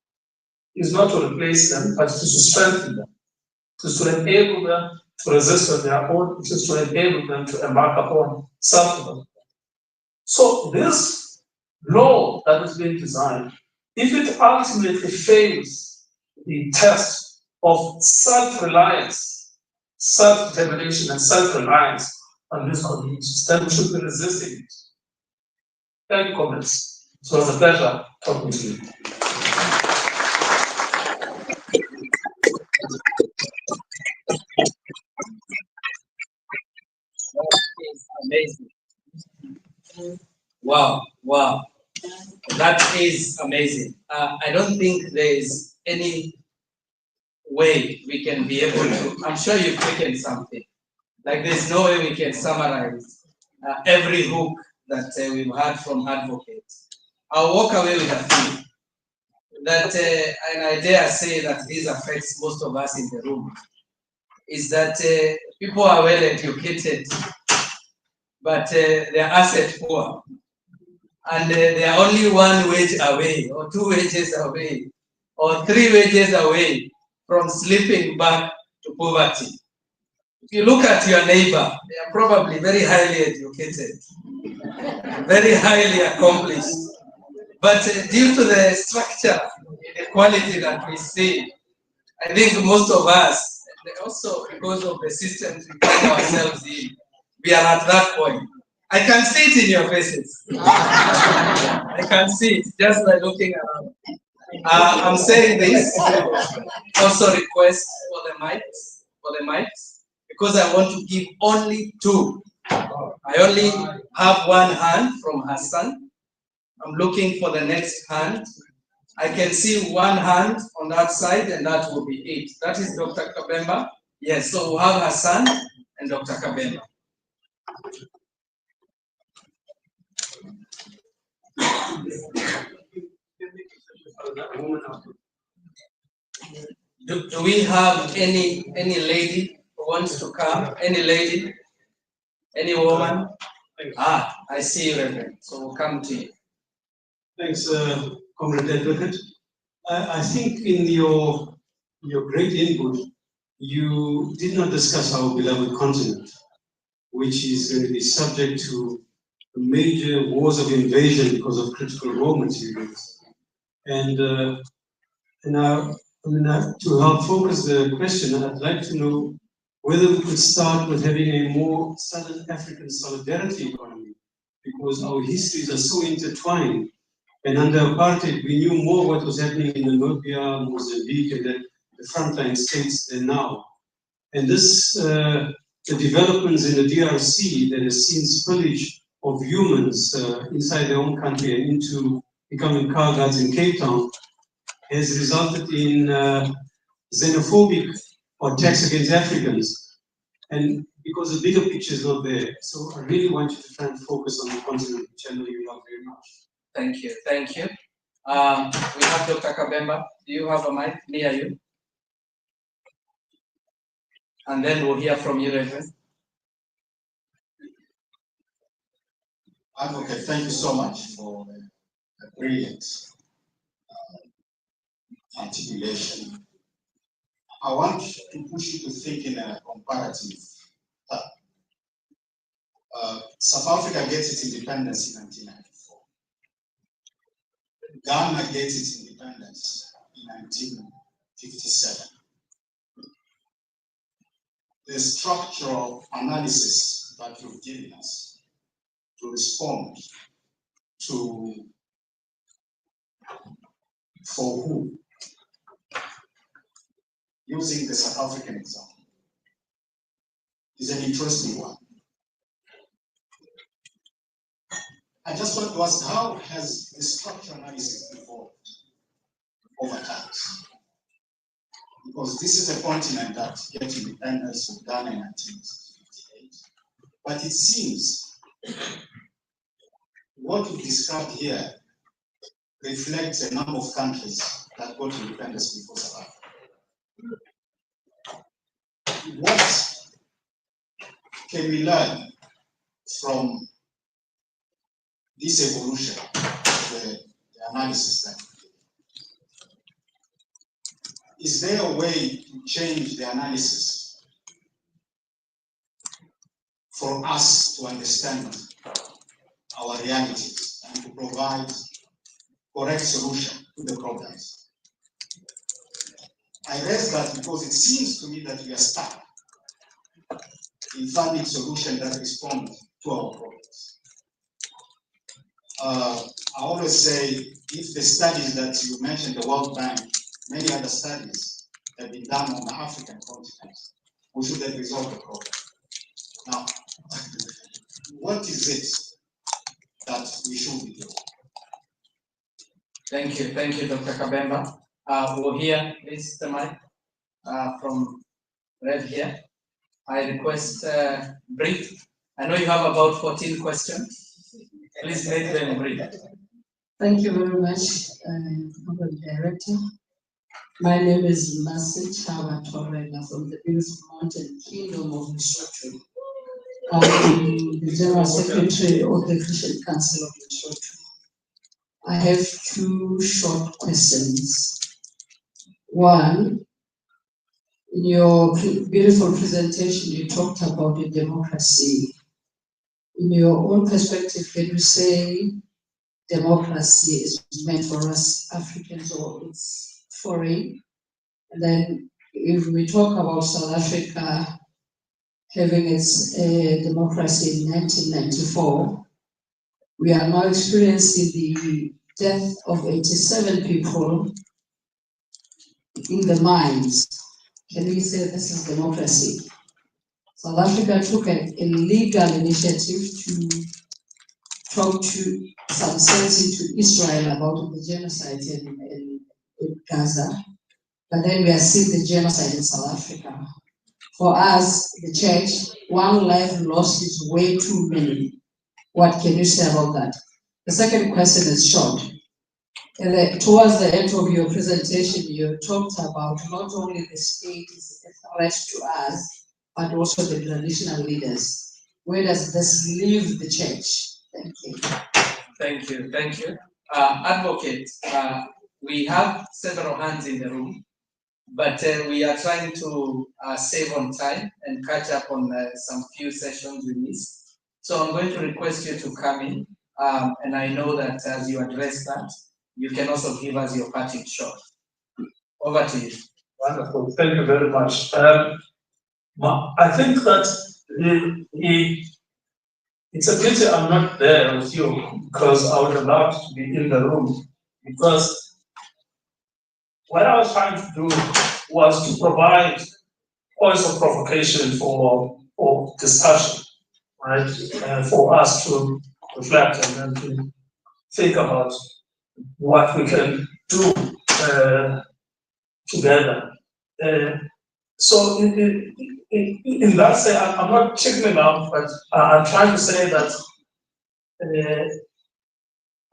is not to replace them, but to strengthen them. It is to enable them to resist on their own. It is to enable them to embark upon self-development. So this law that is being designed, if it ultimately fails the test of self-reliance, self-determination, and self-reliance on these communities, then we should be resisting it. Any comments? So it was a pleasure talking to you. That is amazing. Wow, wow. That is amazing. I don't think there is any way we can be able to. I'm sure you've taken something. Like there's no way we can summarize every hook that we've had from advocates. I'll walk away with a few. That, and I dare say that this affects most of us in the room, is that people are well educated, but they're asset poor. And they are only one wage away, or 2 wages away, or 3 wages away from slipping back to poverty. If you look at your neighbor, they are probably very highly educated, very highly accomplished. But due to the structure inequality that we see, I think most of us, and also because of the systems we find ourselves in, we are at that point. I can see it in your faces. I can see it just by looking around. I'm saying this, also request for the mics, because I want to give only 2. I only have 1 hand from Hassan. I'm looking for the next hand. I can see 1 hand on that side, and that will be it. That is Dr. Kabemba. Yes, so we'll have Hassan and Dr. Kabemba. Do we have any lady who wants to come? Any lady? Any woman? I see you, Reverend. So we'll come to you. Thanks, Comrade Advocate. I think in your great input, you did not discuss our beloved continent, which is going to be subject to major wars of invasion because of critical raw materials. And to help focus the question, I'd like to know whether we could start with having a more Southern African solidarity economy, because our histories are so intertwined. And under apartheid, we knew more what was happening in Namibia, Mozambique, and the frontline states than now. And this, the developments in the DRC that has seen spillage of humans inside their own country and into becoming car guards in Cape Town, has resulted in xenophobic attacks against Africans. And because the bigger picture is not there. So I really want you to try and focus on the continent, which I know you love very much. Thank you, thank you. We have Dr. Kabemba. Do you have a mic near you? And then we'll hear from you, Reverend. Advocate, thank you so much for a brilliant articulation. I want to push you to think in a comparative. South Africa gets its independence in 1994. Ghana gets its independence in 1957. The structural analysis that you've given us to respond to for who, using the South African example, is an interesting one. I just want to ask, how has the structural analysis evolved over time? Because this is a continent that gets independence from Ghana in 1958. But it seems what we described here reflects a number of countries that got independence before South Africa. What can we learn from this evolution, the analysis that is there a way to change the analysis for us to understand our realities and to provide correct solution to the problems? I raise that because it seems to me that we are stuck in finding solutions that respond to our problems. I always say, if the studies that you mentioned, the World Bank, many other studies have been done on the African continent, we should have resolved the problem. Now, what is it that we should be doing? Thank you, Dr. Kabemba. We'll hear this the mic from Red here. I request brief. I know you have about 14 questions. Please make them brief. Thank you very much, Honorable Director. My name is Masi Chawa Torega from the beautiful mountain kingdom of Lesotho. I'm the General Secretary of the Christian Council of Lesotho. I have two short questions. One, in your beautiful presentation, you talked about the democracy. In your own perspective, can you say democracy is meant for us Africans or it's foreign? And then if we talk about South Africa having its democracy in 1994, we are now experiencing the death of 87 people in the mines. Can we say this is democracy? South Africa took an illegal initiative to talk to some sense into Israel about the genocide in Gaza, but then we are seeing the genocide in South Africa. For us, the church, one life lost is way too many. What can you say about that? The second question is short. Towards the end of your presentation, you talked about not only the state is a threat to us, but also the traditional leaders. Where does this leave the church? Thank you. Thank you. Advocate, we have several hands in the room, but we are trying to save on time and catch up on some few sessions we missed. So I'm going to request you to come in, and I know that as you address that, you can also give us your parting shot. Over to you. Wonderful, thank you very much. I think that it's a pity I'm not there with you, because I would have loved to be in the room, because what I was trying to do was to provide points of provocation for discussion, right? For us to reflect and then to think about what we can do together. So in that sense, I'm not checking out, but I'm trying to say that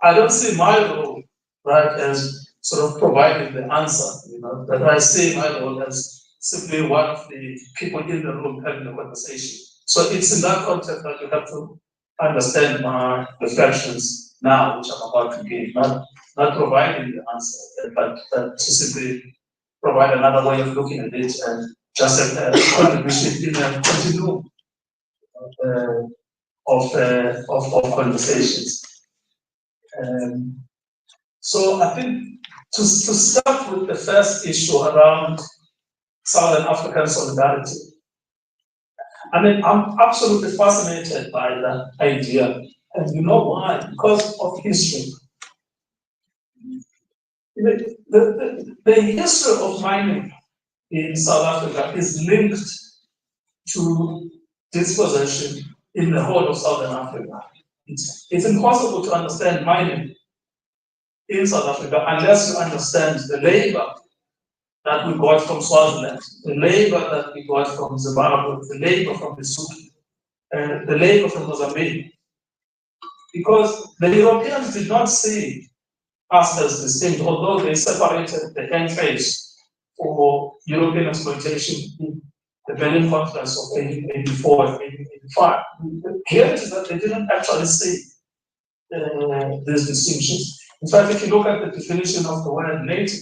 I don't see my role, right, as sort of providing the answer, but I see my role as simply one of the people in the room having the conversation. So it's in that context that you have to understand my reflections now, which I'm about to give, not providing the answer, but to simply provide another way of looking at it and just a contribution in a continuum of conversations. So I think to start with the first issue around Southern African solidarity, I mean, I'm absolutely fascinated by that idea. And you know why? Because of history. The history of mining in South Africa is linked to dispossession in the whole of Southern Africa. It's impossible to understand mining in South Africa unless you understand the labor that we got from Swaziland, the labor that we got from Zimbabwe, the labor from Lesotho, the labor from Mozambique. Because the Europeans did not see us as distinct, although they separated the enclaves for European exploitation in the Berlin Conference of 1884 and 1885. Here it is that they didn't actually see these distinctions. In fact, if you look at the definition of the word native,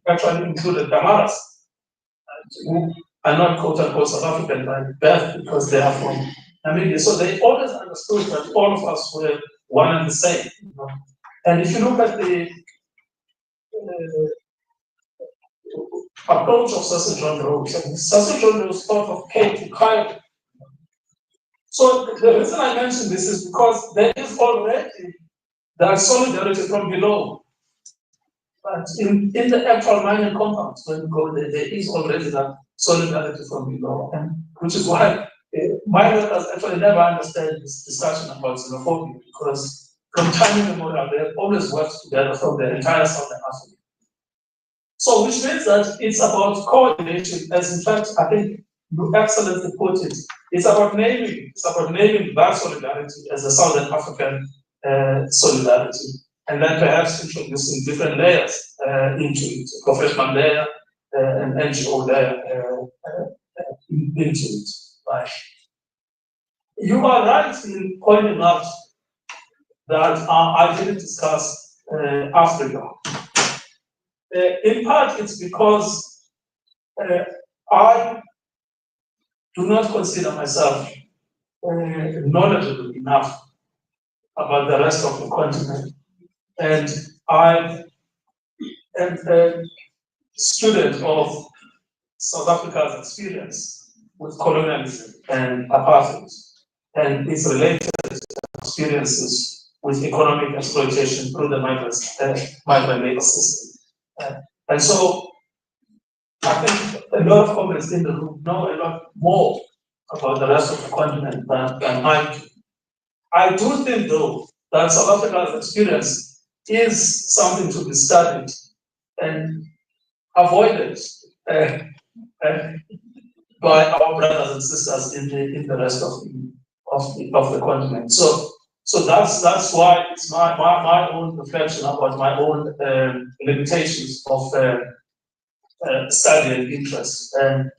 actually included Damaras, who are not quote-unquote South African by birth because they are from Namibia. So they always understood that all of us were one and the same. You know? And if you look at the approach of Cecil John Rose, Cecil John Rose thought of Cape to Cairo. So the reason I mention this is because there is already that solidarity from below. But in the actual mining compounds, when you go there, there is already that solidarity from below. And which is why my workers actually never understand this discussion about xenophobia, because from time immemorial, they have always worked together from the entire Southern Africa. So which means that it's about coordination, as in fact, I think you excellently put it. It's about naming that solidarity as a Southern African solidarity, and then perhaps introducing different layers into it, a professional layer, an NGO layer into it. Right. You are right in pointing out that I didn't discuss Africa. In part, it's because I do not consider myself knowledgeable enough about the rest of the continent. And I am a student of South Africa's experience with colonialism and apartheid, and its related experiences with economic exploitation through the migrant labor system. And so I think a lot of comrades in the room know a lot more about the rest of the continent than I do. I do think, though, that South Africa's experience is something to be studied and avoided by our brothers and sisters in the rest of the continent. So that's why it's my own reflection about my own limitations of study and interest. And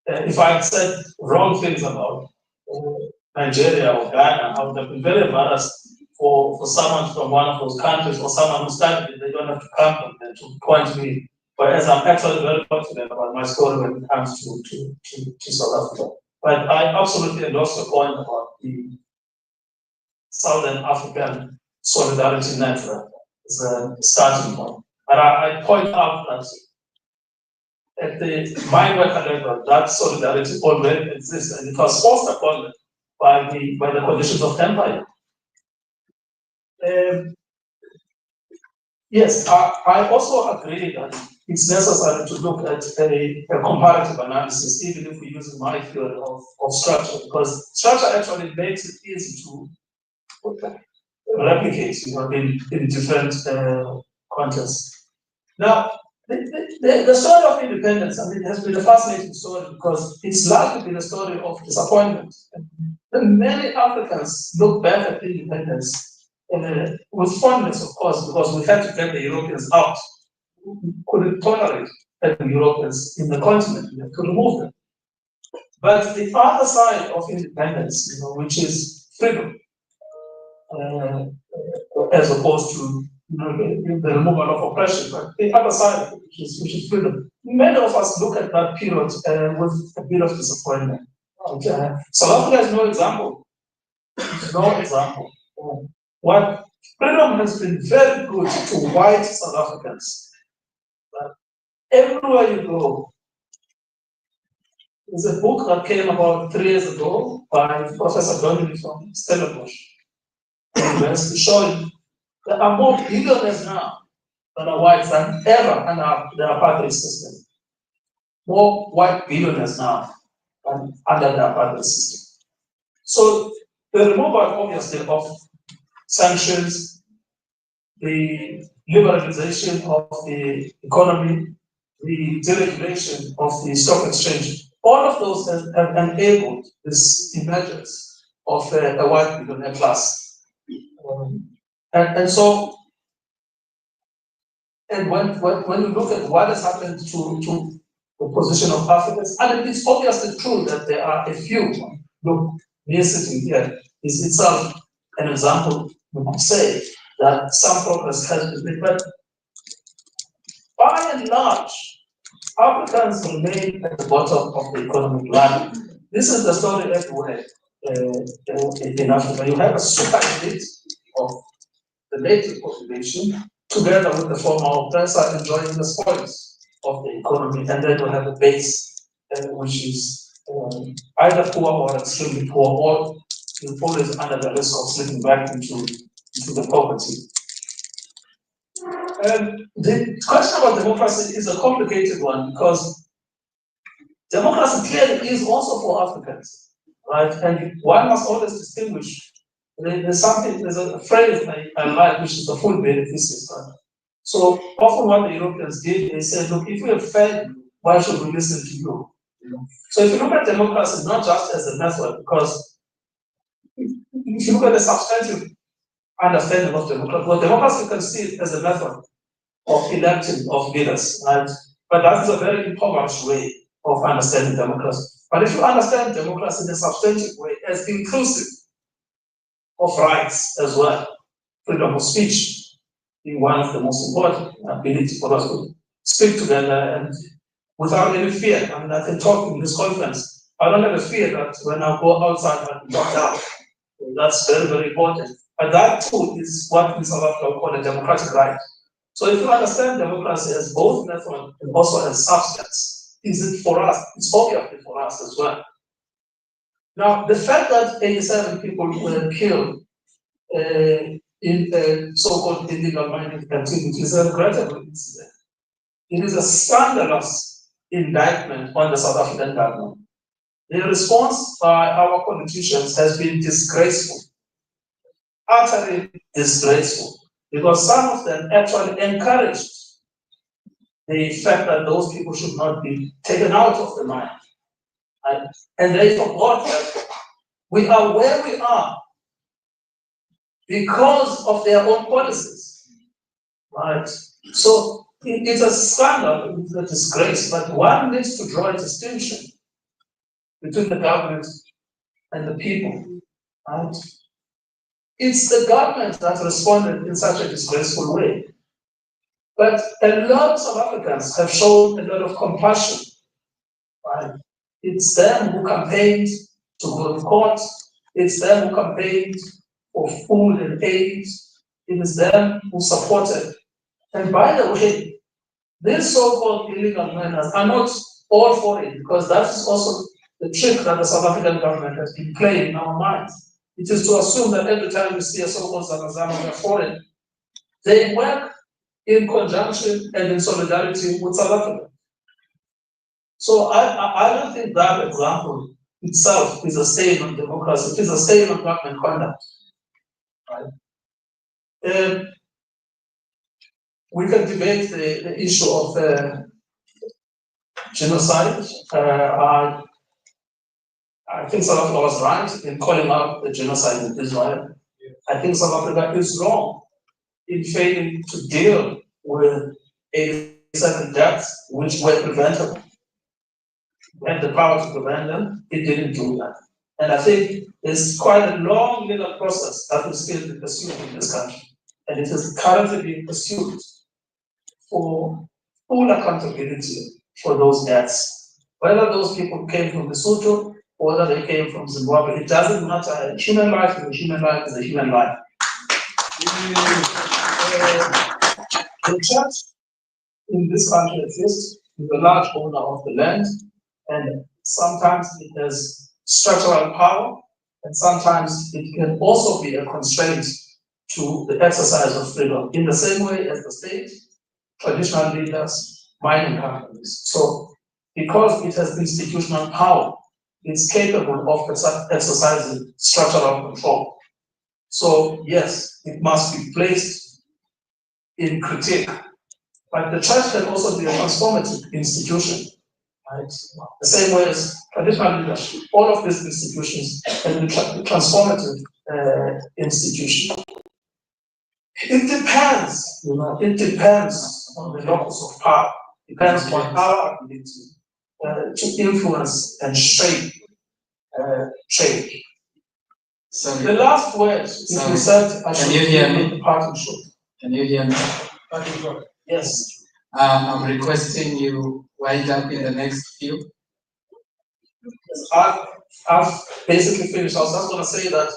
if I had said wrong things about Nigeria or Ghana, I would have been very embarrassed for someone from one of those countries or someone who studied it. They don't have to come and to point me. But as I'm actually very confident about my story when it comes to South Africa. But I absolutely endorse the point about the Southern African Solidarity Network as a starting point. But I point out that at the mine worker level, that solidarity already exists, and it was forced upon them by the conditions of empire. Yes, I also agree that it's necessary to look at a comparative analysis, even if we're using my theory of structure, because structure actually makes it easy to replicate, in different contexts. Now, the story of independence, I mean, has been a fascinating story because it's largely been a story of disappointment. And many Africans look back at independence with fondness, of course, because we had to get the Europeans out. We couldn't tolerate the Europeans in the continent. We had to remove them. But the other side of independence, which is freedom, as opposed to the removal of oppression, but the other side, which is freedom. Many of us look at that period with a bit of disappointment. South Africa is no example. No example. What freedom has been very good to white South Africans. But everywhere you go, there's a book that came about 3 years ago by Professor Dominic from Stellenbosch University showing there are more billionaires now than are whites than ever under the apartheid system. More white billionaires now than under the apartheid system. So the removal, obviously, of sanctions, the liberalization of the economy, the deregulation of the stock exchange, all of those have enabled this emergence of a white billionaire class. And so, and when you look at what has happened to the position of Africans, and it's obviously true that there are a few. Look, me sitting here is itself an example. We could say that some progress has been made, but by and large, Africans remain at the bottom of the economic ladder. This is the story everywhere in Africa. You have a super elite of the native population together with the former oppressor enjoying the spoils of the economy, and then you have a base which is either poor or extremely poor, or always under the risk of slipping back into the poverty. The question about democracy is a complicated one because democracy clearly is also for Africans, right? And one must always distinguish. There's a phrase I like, which is the full beneficence. Right? So often what the Europeans did, they said, look, if we have failed you, why should we listen to you? So if you look at democracy, not just as a method, because if you look at the substantive understanding of democracy, well, democracy you can see it as a method of electing of leaders, right? But that is a very impoverished way of understanding democracy. But if you understand democracy in a substantive way as inclusive of rights as well, freedom of speech being one of the most important ability for us to speak together and without any fear. I mean, I can talk in this conference. I don't have a fear that when I go outside I'll be locked out. That's very, very important. But that too is what in South Africa call a democratic right. So if you understand democracy as both method and also as substance, is it for us? It's obviously for us as well. Now, the fact that 87 people were killed in so-called illegal mining activity is a regrettable incident. It is a scandalous indictment on the South African government. The response by our politicians has been disgraceful, utterly disgraceful, because some of them actually encouraged the fact that those people should not be taken out of the mine. Right? And they forgot that we are where we are because of their own policies. Right? So it's a scandal, it's a disgrace, but one needs to draw a distinction between the government and the people. Right? It's the government that responded in such a disgraceful way. But a lot of South Africans have shown a lot of compassion. Right? It's them who campaigned to go to court. It's them who campaigned for food and aid. It is them who supported. And by the way, these so-called illegal miners are not all for it, because that is also the trick that the South African government has been playing in our minds. It is to assume that every time we see a so-called Zamazama or foreign, they work in conjunction and in solidarity with South Africa. So I don't think that example itself is a stain on democracy. It is a stain on government conduct. Right? We can debate the issue of genocide. I think South Africa was right in calling out the genocide in Israel. I think South Africa is wrong in failing to deal with 87 deaths which were preventable. We had the power to prevent them, it didn't do that. And I think there's quite a long legal process that will still be pursued in this country. And it is currently being pursued for full accountability for those deaths. Whether those people came from Lesotho or whether they came from Zimbabwe, it doesn't matter. A human life is a human life is a human life. The church in this country exists is a large owner of the land, and sometimes it has structural power, and sometimes it can also be a constraint to the exercise of freedom, in the same way as the state, traditional leaders, mining companies. So, because it has institutional power, it's capable of exercising structural control. So, yes, it must be placed in critique. But the church can also be a transformative institution. Right? The same way as traditional leadership, all of these institutions can be transformative institutions. It depends, it depends on the locus of power. It depends on our ability to influence and shape change. Sorry. The last word, if you said I should Can you hear me? partnership. Can you hear me? Yes. I'm requesting you wind up in the next few. I've basically finished. I was just going to say that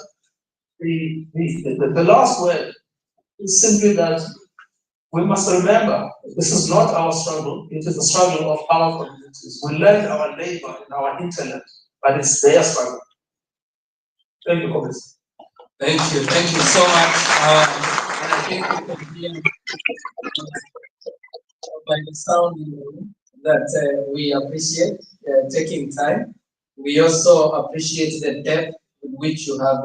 the last word is simply that we must remember this is not our struggle, it is the struggle of our communities. We lend our labor and our intellect, but it's their struggle. Thank you, Commissioner. Thank you so much. And I think you can hear by the sound in the room that we appreciate taking time. We also appreciate the depth with which you have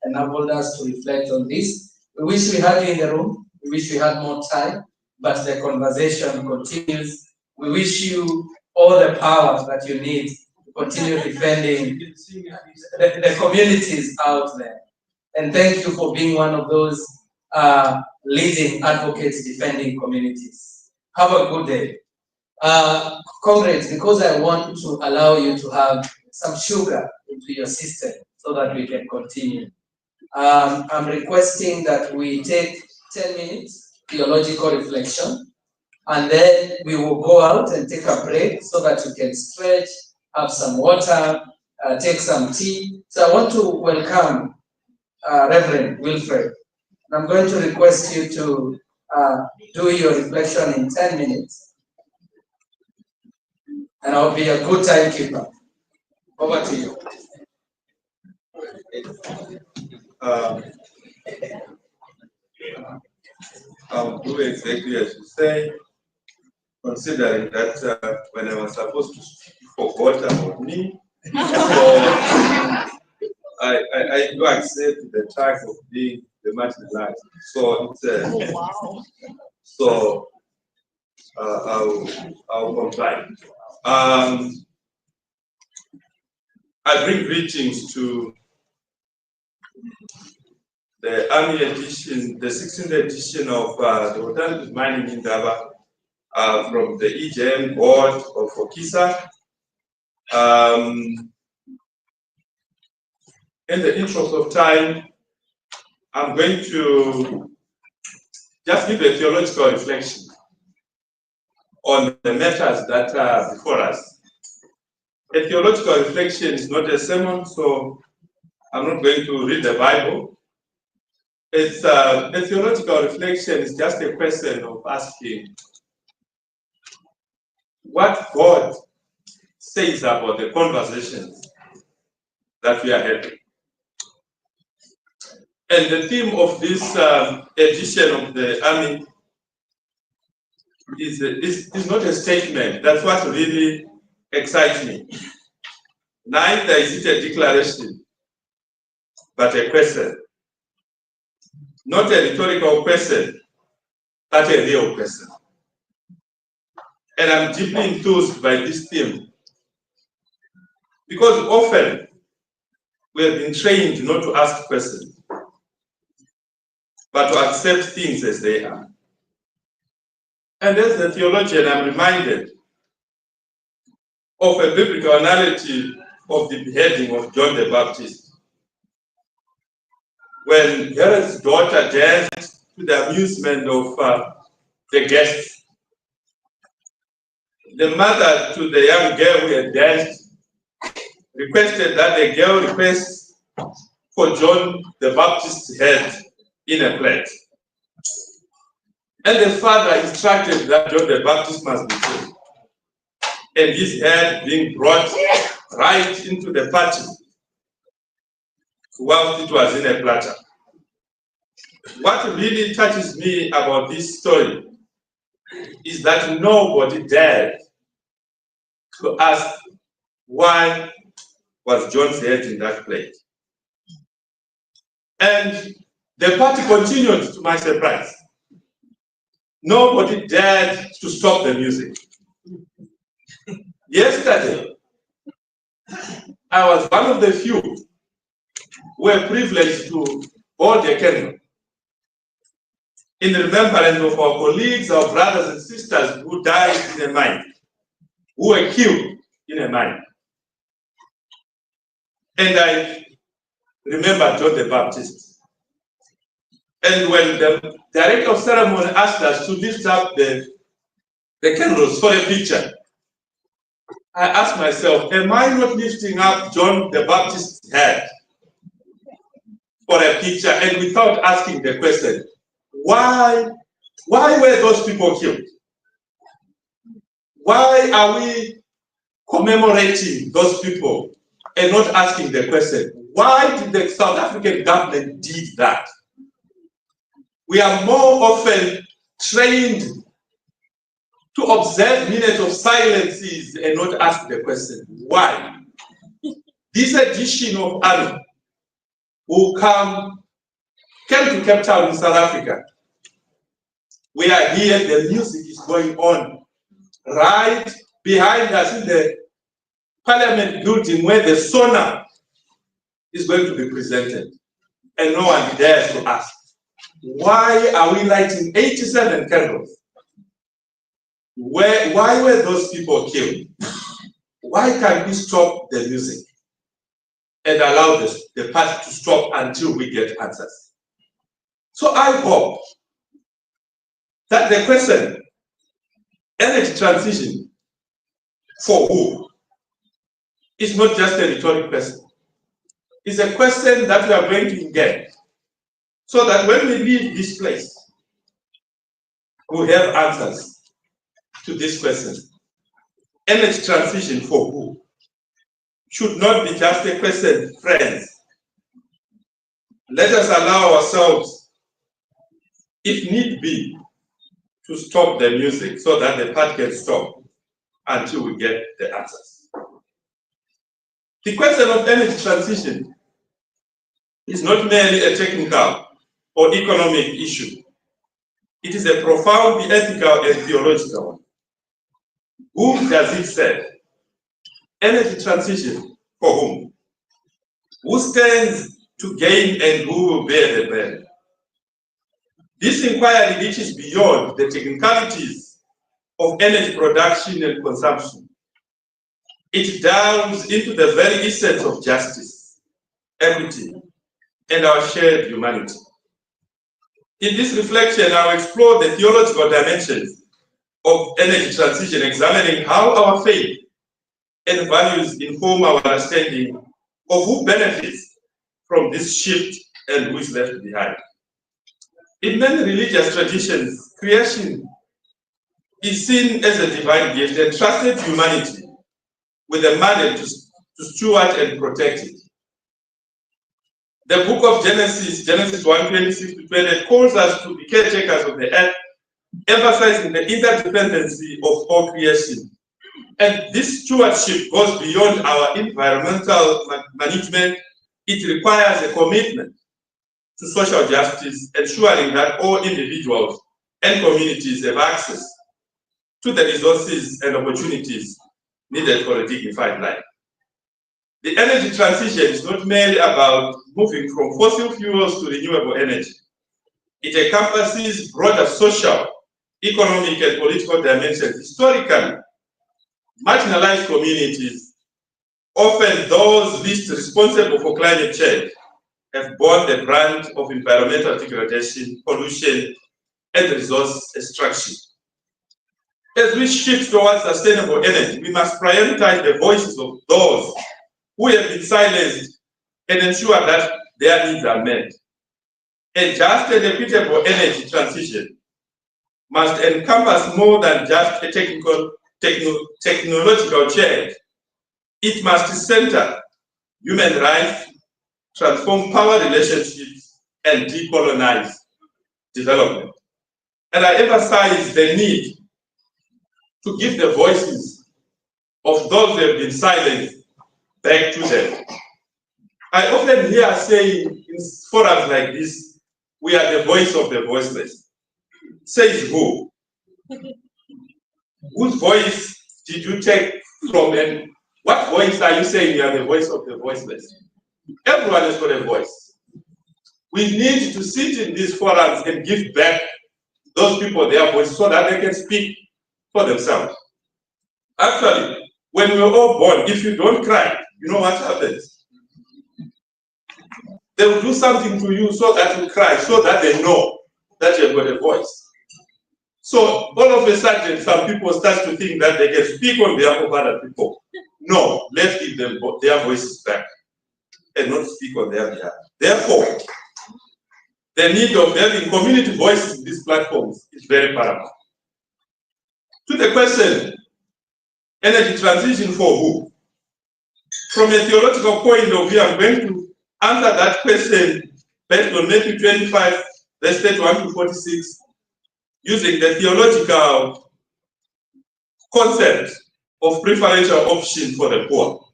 enabled us to reflect on this. We wish we had you in the room. We wish we had more time, but the conversation continues. We wish you all the power that you need to continue defending the communities out there. And thank you for being one of those leading advocates defending communities. Have a good day. Comrades, because I want to allow you to have some sugar into your system so that we can continue. I'm requesting that we take 10 minutes theological reflection, and then we will go out and take a break so that you can stretch, have some water, take some tea. So I want to welcome Reverend Wilfred. And I'm going to request you to do your reflection in 10 minutes. And I'll be a good timekeeper. Over to you. I'll do exactly as you say, considering that when I was supposed to speak, you forgot about me. So I do accept the task of being the marginalized. So I'll comply. I bring greetings to the Army edition, the 16th edition of the Alternative Mining Indaba from the EJM board of Okisa. In the interest of time, I'm going to just give a theological reflection on the matters that are before us. A theological reflection is not a sermon, so I'm not going to read the Bible. It's a theological reflection is just a question of asking what God says about the conversations that we are having. And the theme of this edition of the Army is not a statement. That's what really excites me. Neither is it a declaration, but a question. Not a rhetorical question, but a real question. And I'm deeply enthused by this theme, because often we have been trained not to ask questions, but to accept things as they are. And as a theologian, I'm reminded of a biblical narrative of the beheading of John the Baptist. When Herod's daughter danced to the amusement of the guests, the mother to the young girl who had danced requested that the girl request for John the Baptist's head in a plate. And the father instructed that John the Baptist must be killed, and his head being brought right into the party whilst it was in a platter. What really touches me about this story is that nobody dared to ask why was John's head in that plate. And the party continued, to my surprise. Nobody dared to stop the music. Yesterday, I was one of the few who were privileged to hold a candle in remembrance of our colleagues, our brothers and sisters who died in a mine, who were killed in a mine. And I remember John the Baptist. And when the director of ceremony asked us to lift up the the candles for a picture, I ask myself, am I not lifting up John the Baptist's head for a picture and without asking the question, why were those people killed? Why are we commemorating those people and not asking the question, why did the South African government did that? We are more often trained to observe minutes of silences and not ask the question, why? This edition of ANU who came to Cape Town in South Africa. We are here, the music is going on right behind us in the Parliament building where the sauna is going to be presented. And no one dares to ask, why are we lighting 87 candles? Why were those people killed? Why can't we stop the music and allow the party to stop until we get answers? So I hope that the question, energy transition for who, is not just a rhetorical question. It's a question that we are going to engage so that when we leave this place, we'll have answers to this question. Energy transition for who should not be just a question, friends. Let us allow ourselves, if need be, to stop the music so that the part can stop until we get the answers. The question of energy transition is not merely a technical or economic issue. It is a profoundly ethical and theological one. Whom does it serve? Energy transition for whom? Who stands to gain and who will bear the burden? This inquiry reaches beyond the technicalities of energy production and consumption. It delves into the very essence of justice, equity, and our shared humanity. In this reflection, I will explore the theological dimensions of energy transition, examining how our faith and values inform our understanding of who benefits from this shift and who is left behind. In many religious traditions, creation is seen as a divine gift entrusted to humanity with a mandate to steward and protect it. The book of Genesis 1:26-28, calls us to be caretakers of the earth, emphasizing the interdependency of all creation. And this stewardship goes beyond our environmental management. It requires a commitment to social justice, ensuring that all individuals and communities have access to the resources and opportunities needed for a dignified life. The energy transition is not merely about moving from fossil fuels to renewable energy. It encompasses broader social, economic, and political dimensions. Historically, marginalized communities, often those least responsible for climate change, have borne the brunt of environmental degradation, pollution, and resource extraction. As we shift towards sustainable energy, we must prioritize the voices of those who have been silenced and ensure that their needs are met. A just and equitable energy transition must encompass more than just a technological change. It must center human rights, transform power relationships, and decolonize development. And I emphasize the need to give the voices of those who have been silenced back to them. I often hear saying in forums like this, we are the voice of the voiceless. Says who? Whose voice did you take from, and what voice are you saying you are the voice of the voiceless? Everyone has got a voice. We need to sit in these forums and give back those people their voice so that they can speak for themselves. Actually, when we were all born, if you don't cry, you know what happens? They will do something to you so that you cry, so that they know that you've got a voice. So all of a sudden, some people start to think that they can speak on behalf of other people. No, let's give them their voices back and not speak on their behalf. Therefore, the need of having community voices in these platforms is very paramount. To the question, energy transition for who? From a theological point of view, I'm going to answer that question based on Matthew 25, verse 31 to 46, using the theological concept of preferential option for the poor,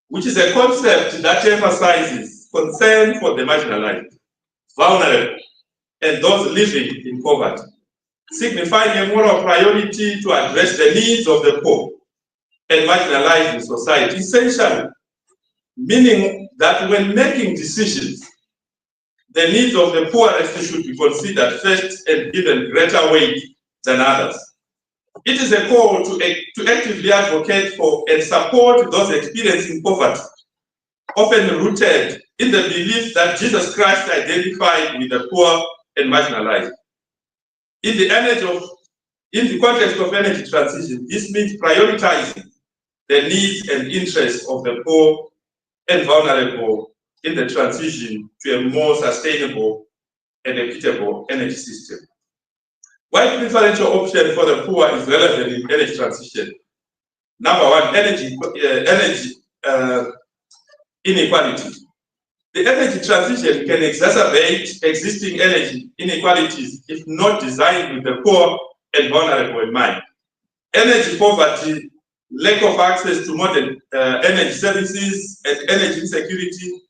which is a concept that emphasizes concern for the marginalized, vulnerable, and those living in poverty, signifying a moral priority to address the needs of the poor and marginalized in society, essentially meaning that when making decisions, the needs of the poorest should be considered first and given greater weight than others. It is a call to actively advocate for and support those experiencing poverty, often rooted in the belief that Jesus Christ identified with the poor and marginalized. In the context of energy transition, this means prioritizing the needs and interests of the poor and vulnerable in the transition to a more sustainable and equitable energy system. Why preferential option for the poor is relevant in energy transition? Number one, energy inequality. The energy transition can exacerbate existing energy inequalities if not designed with the poor and vulnerable in mind. Energy poverty, lack of access to modern energy services, and energy insecurity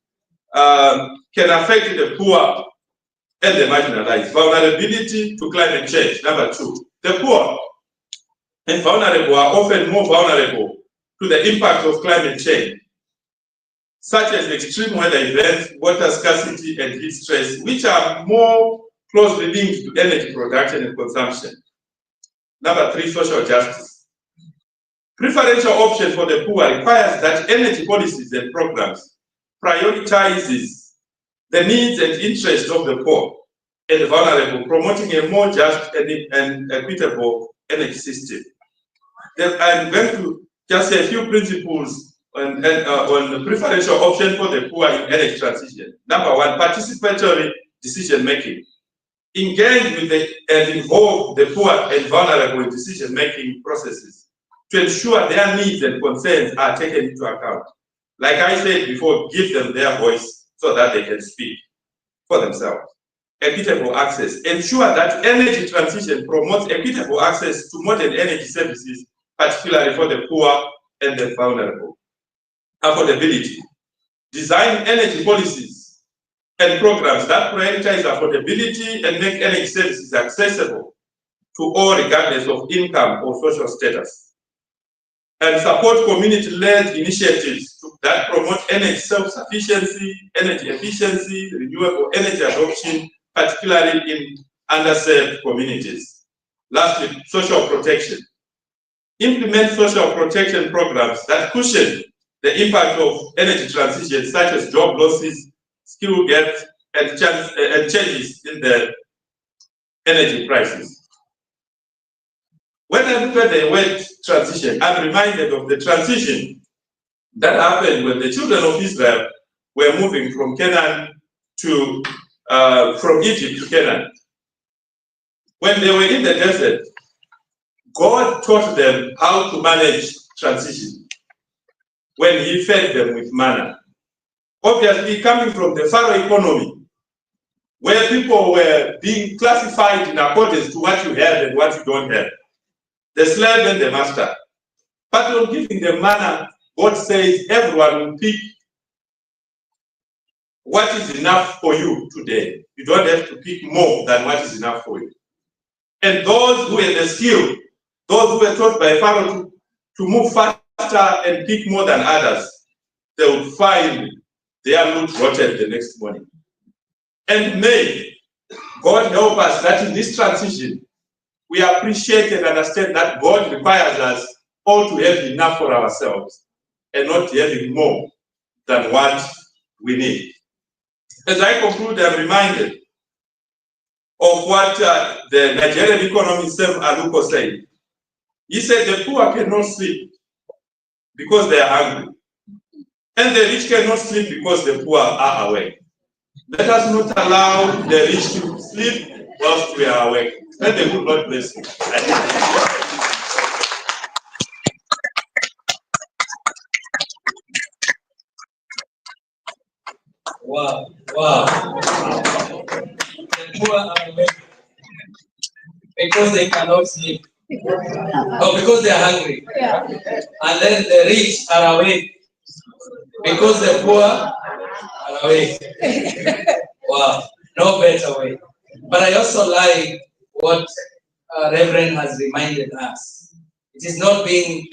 can affect the poor and the marginalized. Vulnerability to climate change. Number two, the poor and vulnerable are often more vulnerable to the impact of climate change, such as extreme weather events, water scarcity, and heat stress, which are more closely linked to energy production and consumption. Number three, social justice. Preferential option for the poor requires that energy policies and programs prioritizes the needs and interests of the poor and the vulnerable, promoting a more just and equitable energy system. I'm going to just say a few principles on the preferential option for the poor in energy transition. Number one, participatory decision making. Engage with and involve the poor and vulnerable in decision making processes to ensure their needs and concerns are taken into account. Like I said before, give them their voice so that they can speak for themselves. Equitable access. Ensure that energy transition promotes equitable access to modern energy services, particularly for the poor and the vulnerable. Affordability. Design energy policies and programs that prioritize affordability and make energy services accessible to all regardless of income or social status. And support community-led initiatives that promote energy self-sufficiency, energy efficiency, renewable energy adoption, particularly in underserved communities. Lastly, social protection. Implement social protection programs that cushion the impact of energy transition, such as job losses, skill gaps, and changes in the energy prices. When I look at the word transition, I'm reminded of the transition that happened when the children of Israel were moving from Canaan to from Egypt to Canaan. When they were in the desert, God taught them how to manage transition when He fed them with manna. Obviously, coming from the Pharaoh economy, where people were being classified in accordance to what you have and what you don't have, the slave and the master. But on giving them manna, God says everyone will pick what is enough for you today. You don't have to pick more than what is enough for you. And those who had the skill, those who were taught by Pharaoh to move faster and pick more than others, they would find their loot rotted the next morning. And may God help us that in this transition, we appreciate and understand that God requires us all to have enough for ourselves and not having more than what we need. As I conclude, I'm reminded of what the Nigerian economist Aluko said. He said the poor cannot sleep because they are hungry, and the rich cannot sleep because the poor are awake. Let us not allow the rich to sleep whilst we are awake. Let the good Lord bless you. Wow, wow. The poor are awake because they cannot sleep. Or because they are hungry. And then the rich are awake because the poor are awake. Wow, no better way. But I also like what Reverend has reminded us. It is not being,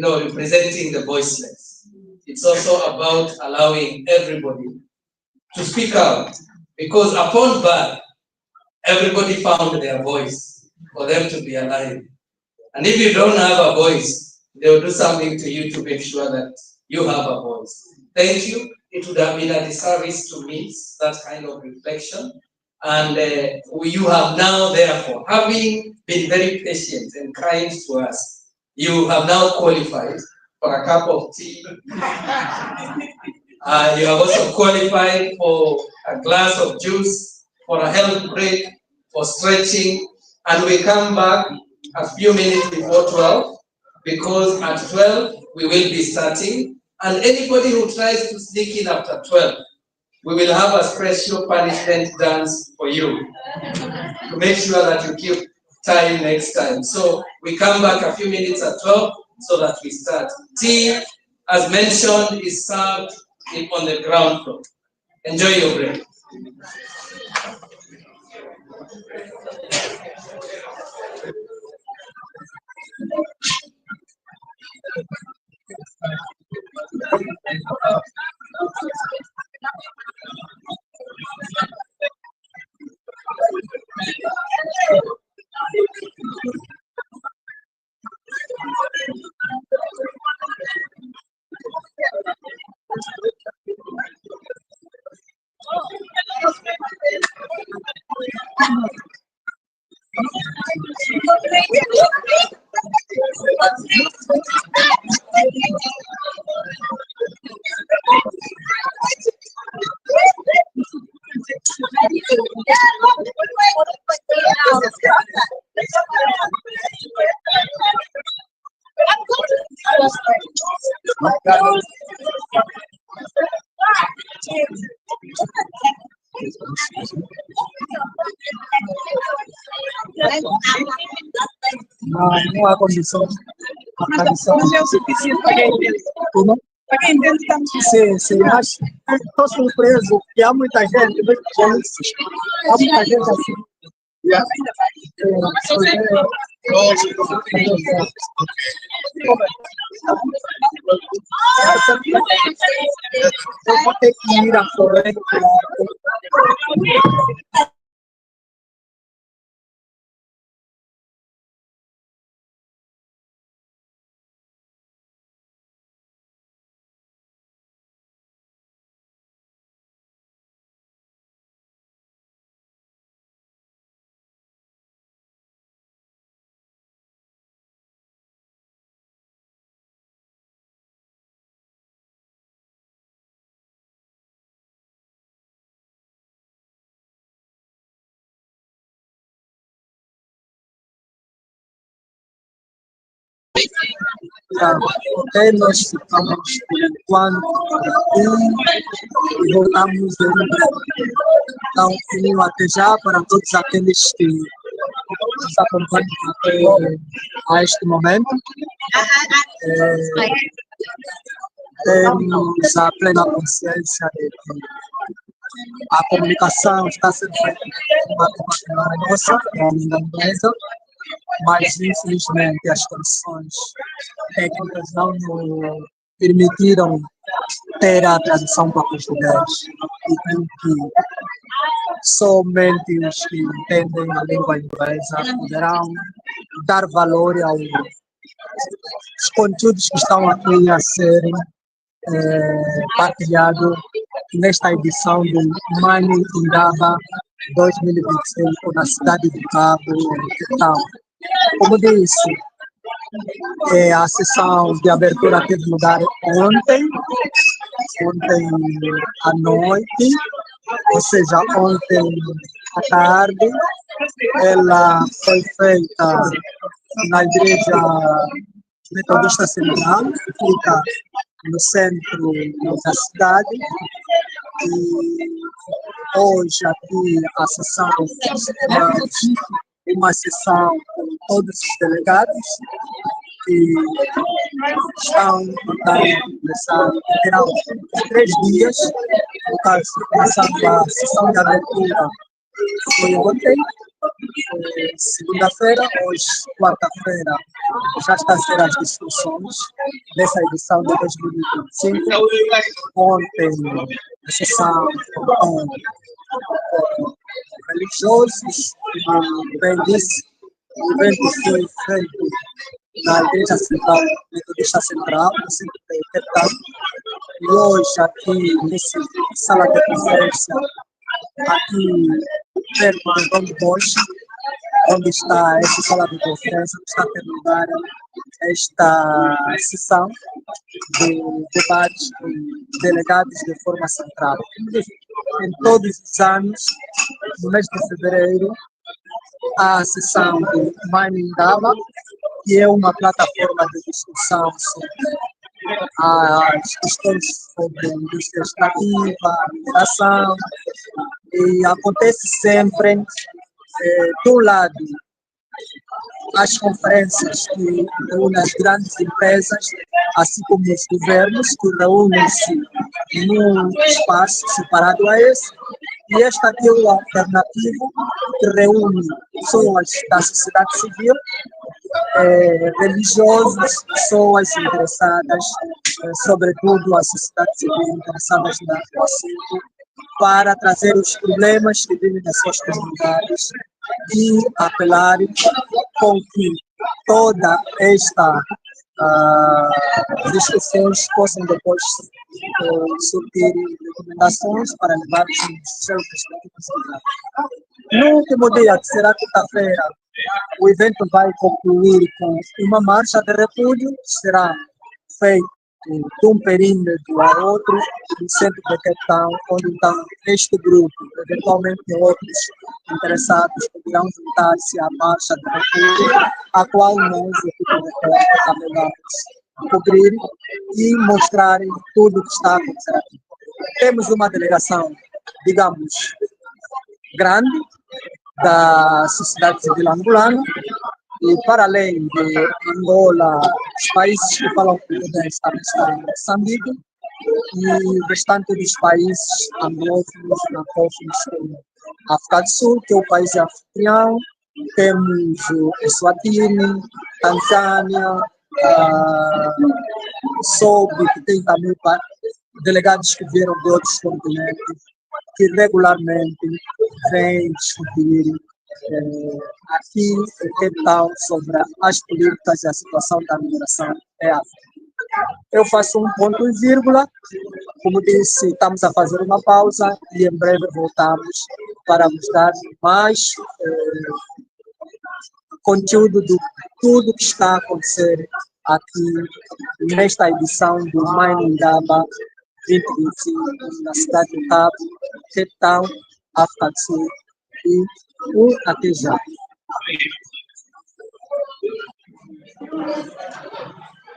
representing the voiceless. It's also about allowing everybody to speak out. Because upon birth, everybody found their voice for them to be alive. And if you don't have a voice, they will do something to you to make sure that you have a voice. Thank you. It would have been a disservice to miss that kind of reflection. And you have now, therefore, having been very patient and kind to us, you have now qualified for a cup of tea. You have also qualified for a glass of juice, for a health break, for stretching. And we come back a few minutes before 12, because at 12, we will be starting. And anybody who tries to sneak in after 12, we will have a special punishment dance for you to make sure that you keep time next time. So we come back a few minutes at 12 so that we start. Tea, as mentioned, is served on the ground floor. Enjoy your break. Não há condição. Não é o suficiente para quem entende. Como? Para quem entende, estamos. Sim, mas estou surpreso que há muita gente, há muita gente assim. Eu vou ter que ir a correr. Ok, nós ficamos por enquanto e voltamos em breve. Então, fico até já para todos aqueles que nos acompanham a este momento. Temos a plena consciência de que a comunicação está sendo feita de uma forma nossa, da empresa, mas infelizmente as condições técnicas não nos permitiram ter a tradução para português. E tenho que somente os que entendem a língua inglesa poderão dar valor aos conteúdos que estão aqui a serem partilhados nesta edição do Money Indaba 2025 na cidade de Cabo, Cape Town. Como disse, a sessão de abertura teve lugar ontem à noite, ou seja, ontem à tarde. Ela foi feita na Igreja Metodista Central, que fica no centro da cidade. E hoje aqui a sessão uma sessão com todos os delegados que estão tentando começar, terão 3 dias, no caso, começando a sessão de abertura foi ontem, segunda-feira, hoje, quarta-feira, já estão a ser as discussões dessa edição de 2025. Ontem, a sessão com religiosos, bem disse, o evento foi feito na Igreja Central, Metodista Central, no centro de Cape Town. E hoje, aqui, nessa sala de conferência, aqui perto do Dom Bosch, onde está essa sala de conferência, está a ter lugar esta sessão de debates com delegados de forma central. Em todos os anos, no mês de fevereiro, há a sessão de Indaba, que é uma plataforma de discussão sobre as questões sobre a indústria extrativa, a mineração, e acontece sempre, de um lado, as conferências que reúnem as grandes empresas, assim como os governos, que reúnem-se num espaço separado a esse, e este aqui é o alternativo, que reúne pessoas da sociedade civil, religiosos, pessoas interessadas, sobretudo a sociedade civil, interessadas no assunto, para trazer os problemas que vivem nas suas comunidades e apelar com que toda esta discussões possam depois surtir recomendações para levar os seus respectivos lugares. No último dia, que será quinta-feira, o evento vai concluir com uma marcha de repúdio, que será feita de um perímetro a outro, no centro de Cape Town, onde então este grupo, eventualmente outros interessados, poderão juntar-se à marcha de repúdio, a qual nós, equipe de repórter, também vamos cobrir e mostrar tudo o que está a acontecer aqui. Temos uma delegação, digamos, grande, da sociedade civil angolana, e para além de Angola, os países que falam português também estão em Moçambique, e o restante dos países anglófonos, francófonos, como a África do Sul, que é o país anfitrião, temos o Eswatini, Tanzânia, soube que tem também delegados que vieram de outros continentes, que regularmente vêm discutir aqui em Cape Town sobre as políticas e a situação da migração em África. Eu faço um ponto e vírgula, como disse, estamos a fazer uma pausa e em breve voltamos para vos dar mais conteúdo de tudo que está a acontecer aqui nesta edição do Indaba 2025 na cidade de Cabo, Cape Town, África do Sul, e até já.